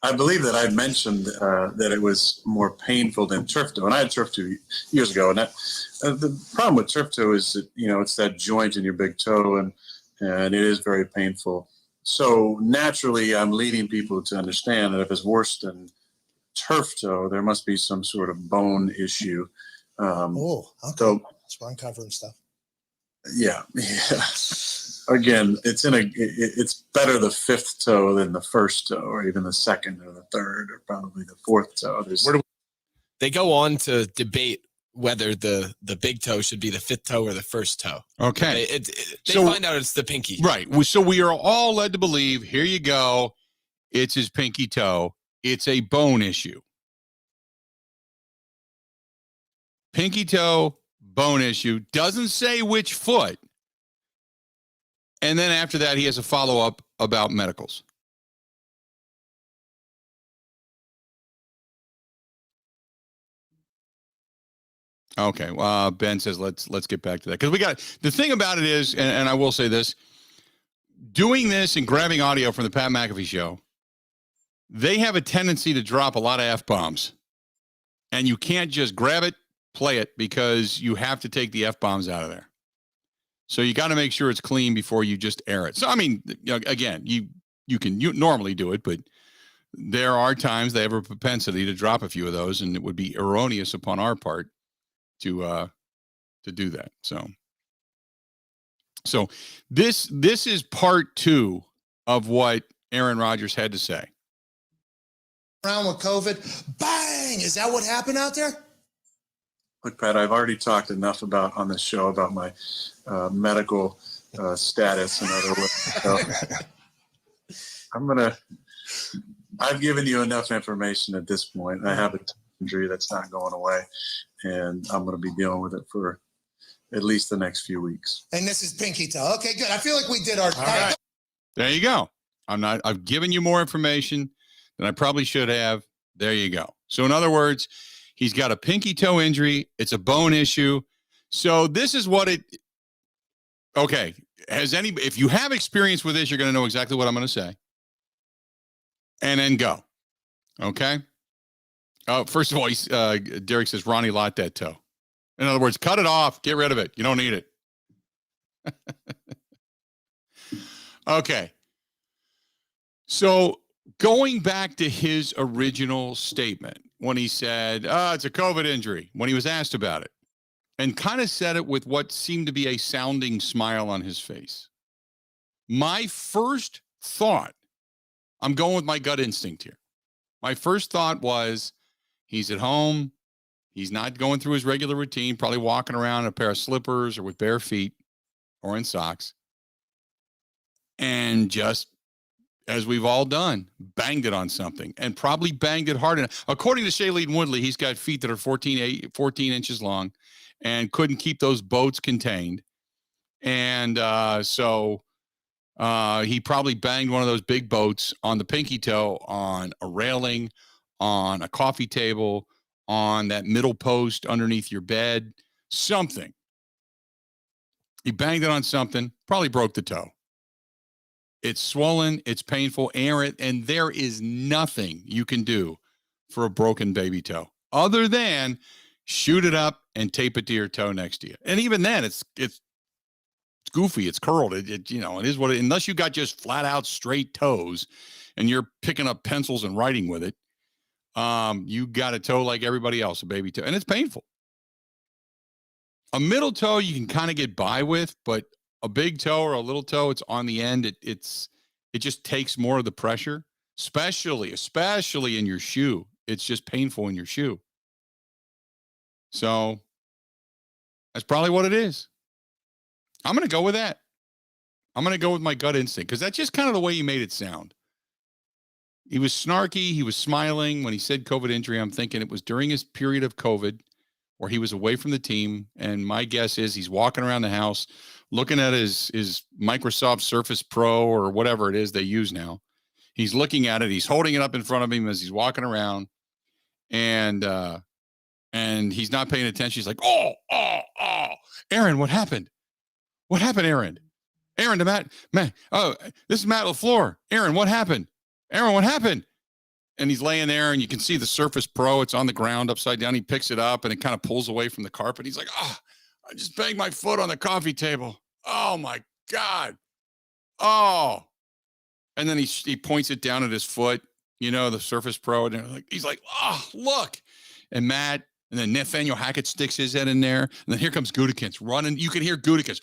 I believe that I mentioned that it was more painful than turf toe, and I had turf toe years ago. And the problem with turf toe is that it's that joint in your big toe, and it is very painful. So naturally, I'm leading people to understand that if it's worse than turf toe, there must be some sort of bone issue. Okay. So That's why I'm covering stuff. yeah. Again, it's better the fifth toe than the first toe, or even the second or the third, or probably the fourth toe. They go on to debate whether the big toe should be the fifth toe or the first toe. Okay. They find out it's the pinky. Right. So we are all led to believe, here you go, it's his pinky toe. It's a bone issue. Pinky toe, bone issue. Doesn't say which foot. And then after that, he has a follow-up about medicals. Okay. Well, Ben says let's get back to that, because we got the thing about it is, and I will say this: doing this and grabbing audio from the Pat McAfee show, they have a tendency to drop a lot of F-bombs, and you can't just grab it, play it, because you have to take the F-bombs out of there. So you got to make sure it's clean before you just air it. So, I mean, again, you can normally do it, but there are times they have a propensity to drop a few of those, and it would be erroneous upon our part to do that. So this is part 2 of what Aaron Rodgers had to say. Around with COVID, bang! Is that what happened out there? Look, Pat, I've already talked enough on this show about my medical status and other ways. So I've given you enough information at this point. I have an injury that's not going away, and I'm going to be dealing with it for at least the next few weeks. And this is pinky toe. Okay, good. I feel like we did our All right. There you go. I've given you more information than I probably should have. There you go. So in other words, he's got a pinky toe injury. It's a bone issue. So this is what okay. If you have experience with this, you're going to know exactly what I'm going to say. And then go. Okay. First of all, Derek says, Ronnie lot that toe. In other words, cut it off. Get rid of it. You don't need it. Okay. So going back to his original statement, when he said, it's a COVID injury, when he was asked about it, and kind of said it with what seemed to be a sounding smile on his face. My first thought, I'm going with my gut instinct here. My first thought was, he's at home. He's not going through his regular routine, probably walking around in a pair of slippers or with bare feet or in socks. And just, as we've all done, banged it on something, and probably banged it hard enough. According to Shailene Woodley, he's got feet that are 14 inches long and couldn't keep those boats contained. And so he probably banged one of those big boats on the pinky toe, on a railing, on a coffee table, on that middle post underneath your bed, something. He banged it on something, probably broke the toe. It's swollen, it's painful, and there is nothing you can do for a broken baby toe other than shoot it up and tape it to your toe next to you. And even then, it's goofy, it's curled. It is what it, unless you got just flat out straight toes and you're picking up pencils and writing with it, you got a toe like everybody else, a baby toe, and it's painful. A middle toe you can kind of get by with, but a big toe or a little toe, it's on the end. It just takes more of the pressure, especially in your shoe. It's just painful in your shoe. So that's probably what it is. I'm going to go with that. I'm going to go with my gut instinct, because that's just kind of the way he made it sound. He was snarky. He was smiling when he said COVID injury. I'm thinking it was during his period of COVID where he was away from the team. And my guess is he's walking around the house looking at his Microsoft Surface Pro or whatever it is they use now. He's looking at it. He's holding it up in front of him as he's walking around. And he's not paying attention. He's like, oh, Aaron, what happened? What happened, Aaron? Aaron to Matt. Oh, this is Matt LaFleur. Aaron, what happened? Aaron, what happened? And he's laying there, and you can see the Surface Pro. It's on the ground upside down. He picks it up, and it kind of pulls away from the carpet. He's like, I just banged my foot on the coffee table. Oh, my God. Oh. And then he points it down at his foot, the Surface Pro. And he's like, oh, look. And Matt, and then Nathaniel Hackett sticks his head in there. And then here comes Gutekunst running. You can hear Gutekunst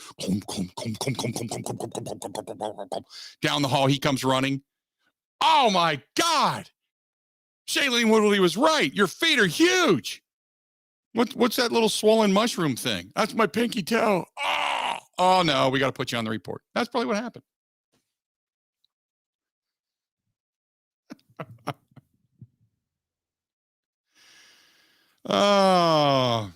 down the hall. He comes running. Oh, my God. Shailene Woodley was right. Your feet are huge. What's that little swollen mushroom thing? That's my pinky toe. Oh no, we got to put you on the report. That's probably what happened. Oh.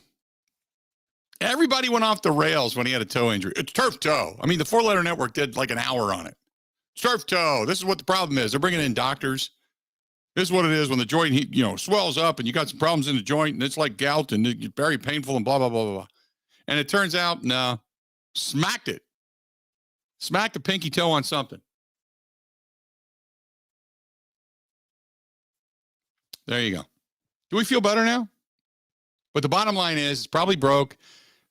Everybody went off the rails when he had a toe injury. It's turf toe. I mean, the 4-letter network did like an hour on it. It's turf toe. This is what the problem is. They're bringing in doctors. This is what it is when the joint, swells up and you got some problems in the joint and it's like gout and it's very painful and blah, blah, blah, blah, blah. And it turns out, no, smacked it. Smacked the pinky toe on something. There you go. Do we feel better now? But the bottom line is, it's probably broke.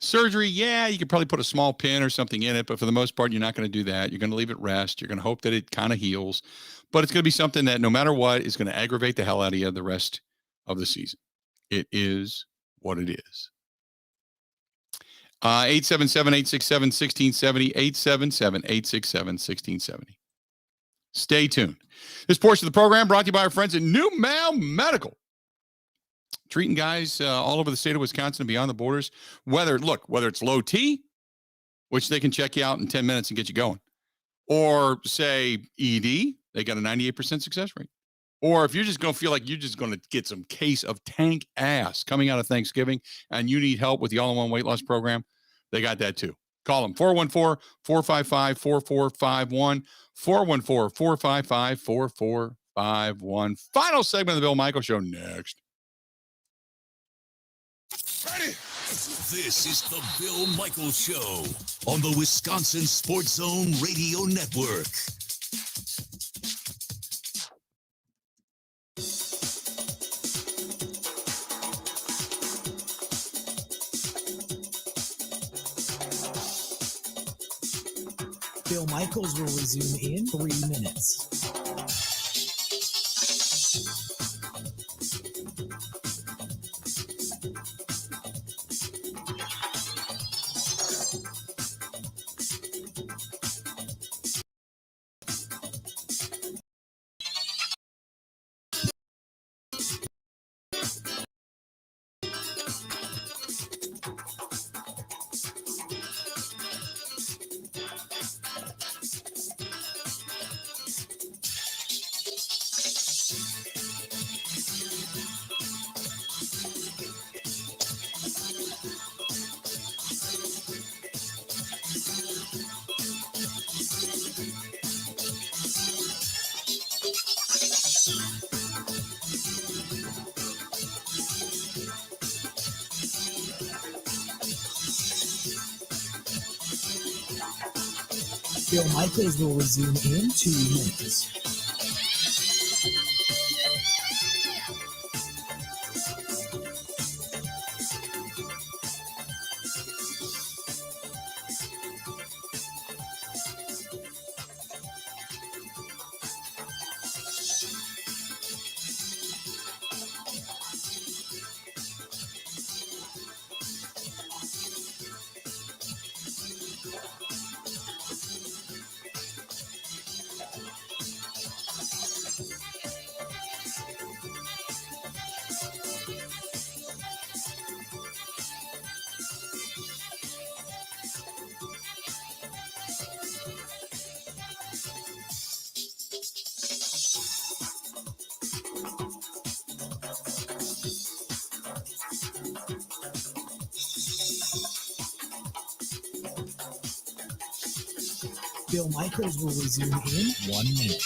Surgery, yeah, you could probably put a small pin or something in it, but for the most part, you're not going to do that. You're going to leave it rest. You're going to hope that it kind of heals. But it's going to be something that no matter what is going to aggravate the hell out of you the rest of the season. It is what it is. 877-867-1670, 877-867-1670. Stay tuned. This portion of the program brought to you by our friends at New Mal Medical. Treating guys all over the state of Wisconsin and beyond the borders. Whether it's low T, which they can check you out in 10 minutes and get you going. Or say ED, they got a 98% success rate. Or if you're just going to feel like you're just going to get some case of tank ass coming out of Thanksgiving and you need help with the all-in-one weight loss program, they got that too. Call them 414-455-4451, 414-455-4451. Final segment of the Bill Michaels Show next. Ready? This is the Bill Michaels Show on the Wisconsin Sports Zone Radio Network. Bill Michaels will resume in 3 minutes. Bill Michaels will resume in 2 minutes. Bill Michaels will resume in 1 minute.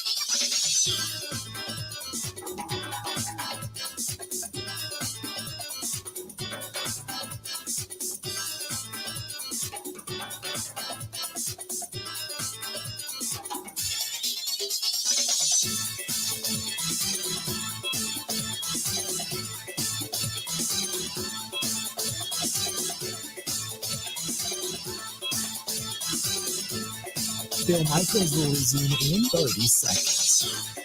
Bill Michaels will resume in 30 seconds.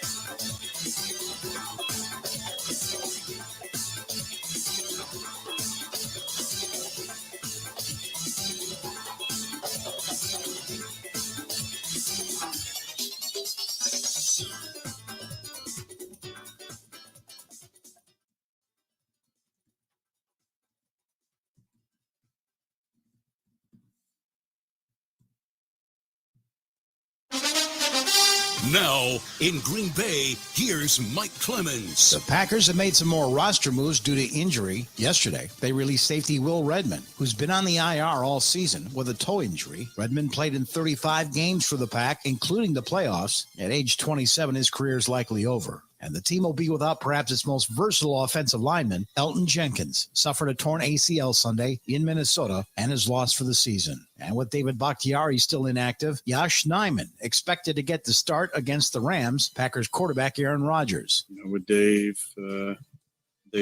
Now, in Green Bay, here's Mike Clemens. The Packers have made some more roster moves due to injury. Yesterday, they released safety Will Redmond, who's been on the IR all season with a toe injury. Redmond played in 35 games for the Pack, including the playoffs. At age 27, his career is likely over. And the team will be without perhaps its most versatile offensive lineman, Elton Jenkins, suffered a torn ACL Sunday in Minnesota and is lost for the season. And with David Bakhtiari still inactive, Josh Nijman expected to get the start against the Rams, Packers quarterback Aaron Rodgers. With Dave's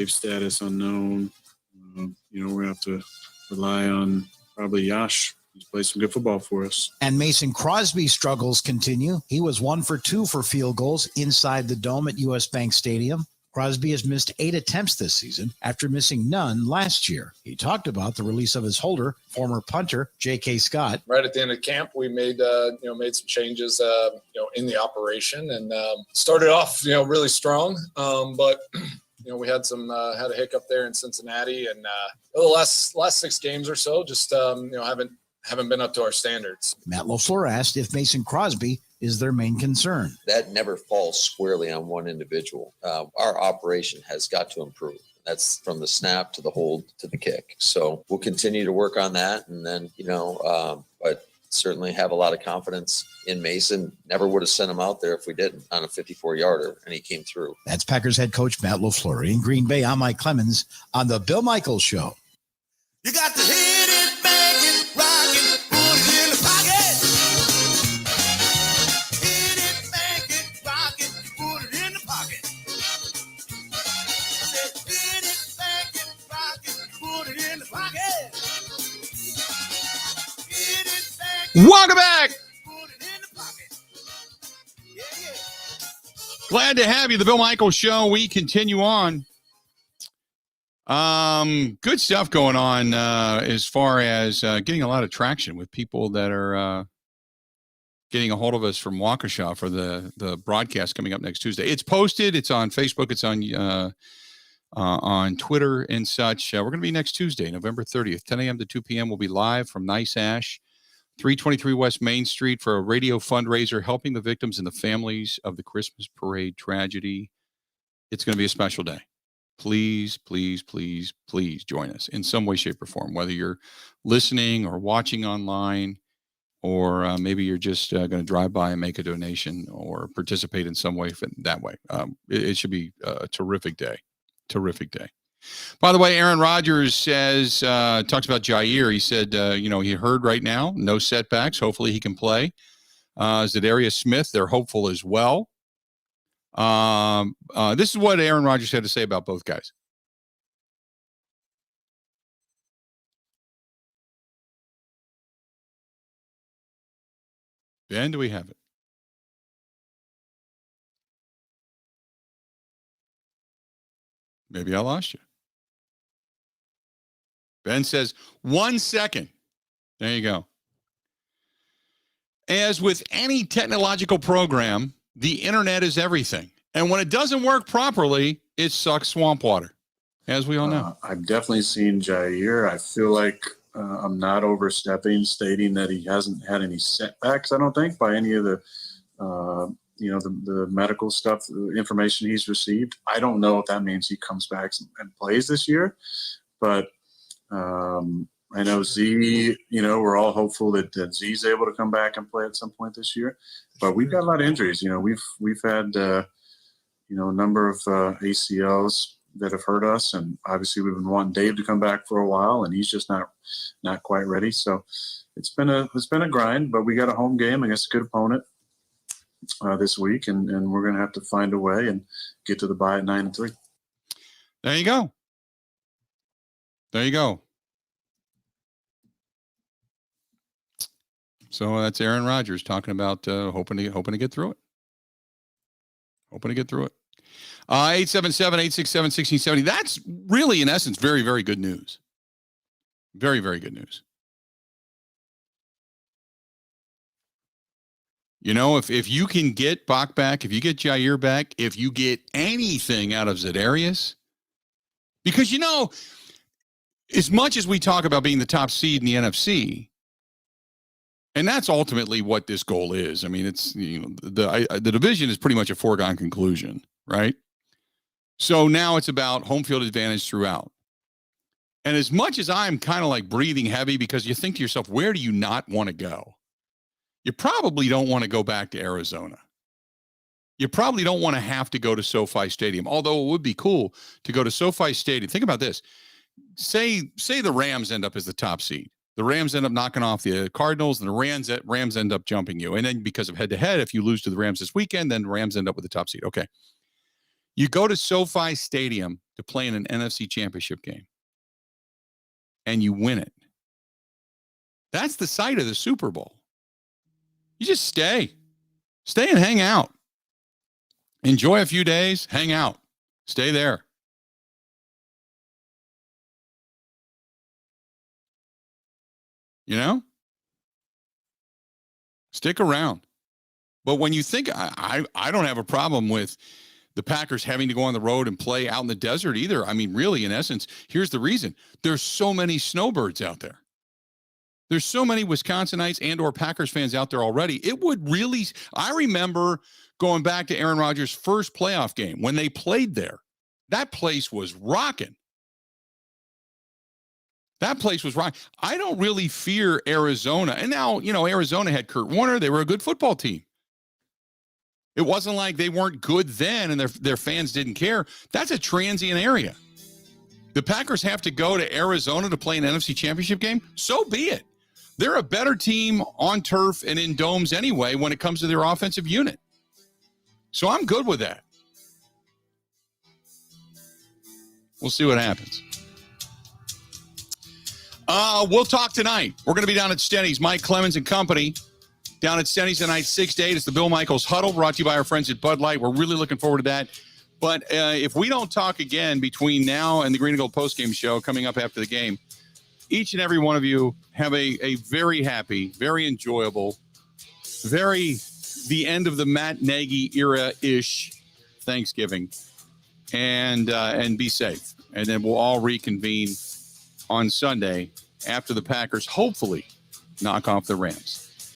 status unknown, we're going to have to rely on probably Josh. He's played some good football for us. And Mason Crosby's struggles continue. He was 1 for 2 for field goals inside the dome at U.S. Bank Stadium. Crosby has missed 8 attempts this season after missing none last year. He talked about the release of his holder, former punter J.K. Scott. Right at the end of camp, we made some changes, in the operation and started off, really strong. But we had had a hiccup there in Cincinnati, and the last 6 games or so, just haven't been up to our standards. Matt LaFleur asked if Mason Crosby is their main concern. That never falls squarely on one individual. Our operation has got to improve. That's from the snap to the hold to the kick. So we'll continue to work on that. And then, but certainly have a lot of confidence in Mason. Never would have sent him out there if we didn't on a 54-yarder, and he came through. That's Packers head coach Matt LaFleur. In Green Bay, I'm Mike Clemens on the Bill Michaels Show. You got to hit it, bang it, rock it, put it in the pocket. Hit it, bang it, rock it, put it in the pocket. I said, hit it, bang it, rock it, put it in the pocket. Hit it, bang it, Welcome back. put it in the pocket. Yeah, yeah. Glad to have you. The Bill Michaels Show. We continue on. Good stuff going on as far as getting a lot of traction with people that are getting a hold of us from Waukesha for the broadcast coming up next Tuesday. It's posted. It's on Facebook. It's on Twitter and such. We're going to be next Tuesday, November 30th, 10 a.m. to 2 p.m. We'll be live from Nice Ash, 323 West Main Street for a radio fundraiser helping the victims and the families of the Christmas parade tragedy. It's going to be a special day. Please, please, please, please join us in some way, shape, or form, whether you're listening or watching online, or maybe you're just going to drive by and make a donation or participate in some way that way. It should be a terrific day. Terrific day. By the way, Aaron Rodgers says, talks about Jair. He said, he heard right now, no setbacks. Hopefully he can play. Zadarius Smith, they're hopeful as well. This is what Aaron Rodgers had to say about both guys. Ben, do we have it? Maybe I lost you. Ben says 1 second. There you go. As with any technological program, the internet is everything. And when it doesn't work properly, it sucks swamp water, as we all know. I've definitely seen Jair. I feel like I'm not overstepping, stating that he hasn't had any setbacks, I don't think, by any of the, the medical stuff, the information he's received. I don't know if that means he comes back and plays this year. But I know Z, we're all hopeful that Z's able to come back and play at some point this year. But we've got a lot of injuries. We've had, a number of ACLs that have hurt us, and obviously we've been wanting Dave to come back for a while, and he's just not quite ready. So it's been a grind, but we got a home game against a good opponent this week, and we're going to have to find a way and get to the bye at 9-3. There you go. There you go. So that's Aaron Rodgers talking about hoping to get through it. Hoping to get through it. 877-867-1670. That's really, in essence, very, very good news. Very, very good news. You know, if you can get Bach back, if you get Jair back, if you get anything out of Za'Darius, because, you know, as much as we talk about being the top seed in the NFC, and that's ultimately what this goal is. I mean, it's, you know, the division is pretty much a foregone conclusion, right? So now it's about home field advantage throughout. And as much as I'm kind of like breathing heavy because you think to yourself, where do you not want to go? You probably don't want to go back to Arizona. You probably don't want to have to go to SoFi Stadium, although it would be cool to go to SoFi Stadium. Think about this. Say the Rams end up as the top seed. The Rams end up knocking off the Cardinals, and the Rams end up jumping you. And then because of head-to-head, if you lose to the Rams this weekend, then the Rams end up with the top seed. Okay. You go to SoFi Stadium to play in an NFC championship game, and you win it. That's the site of the Super Bowl. You just stay and hang out. Enjoy a few days, hang out, stay there. You know, stick around. But when you think, I don't have a problem with the Packers having to go on the road and play out in the desert either. I mean, really, in essence, here's the reason. There's so many snowbirds out there. There's so many Wisconsinites and or Packers fans out there already. It would really, I remember going back to Aaron Rodgers' first playoff game when they played there. That place was rocking. That place was rocking. I don't really fear Arizona. And now, you know, Arizona had Kurt Warner. They were a good football team. It wasn't like they weren't good then and their fans didn't care. That's a transient area. The Packers have to go to Arizona to play an NFC championship game. So be it. They're a better team on turf and in domes anyway when it comes to their offensive unit. So I'm good with that. We'll see what happens. We'll talk tonight. We're going to be down at Stenny's. Mike Clemens and company down at Stenny's tonight, 6 to 8. It's the Bill Michaels Huddle, brought to you by our friends at Bud Light. We're really looking forward to that. But if we don't talk again between now and the Green and Gold postgame show coming up after the game, each and every one of you have a very happy, very enjoyable, the end of the Matt Nagy era-ish Thanksgiving. And be safe. And then we'll all reconvene on Sunday after the Packers hopefully knock off the Rams.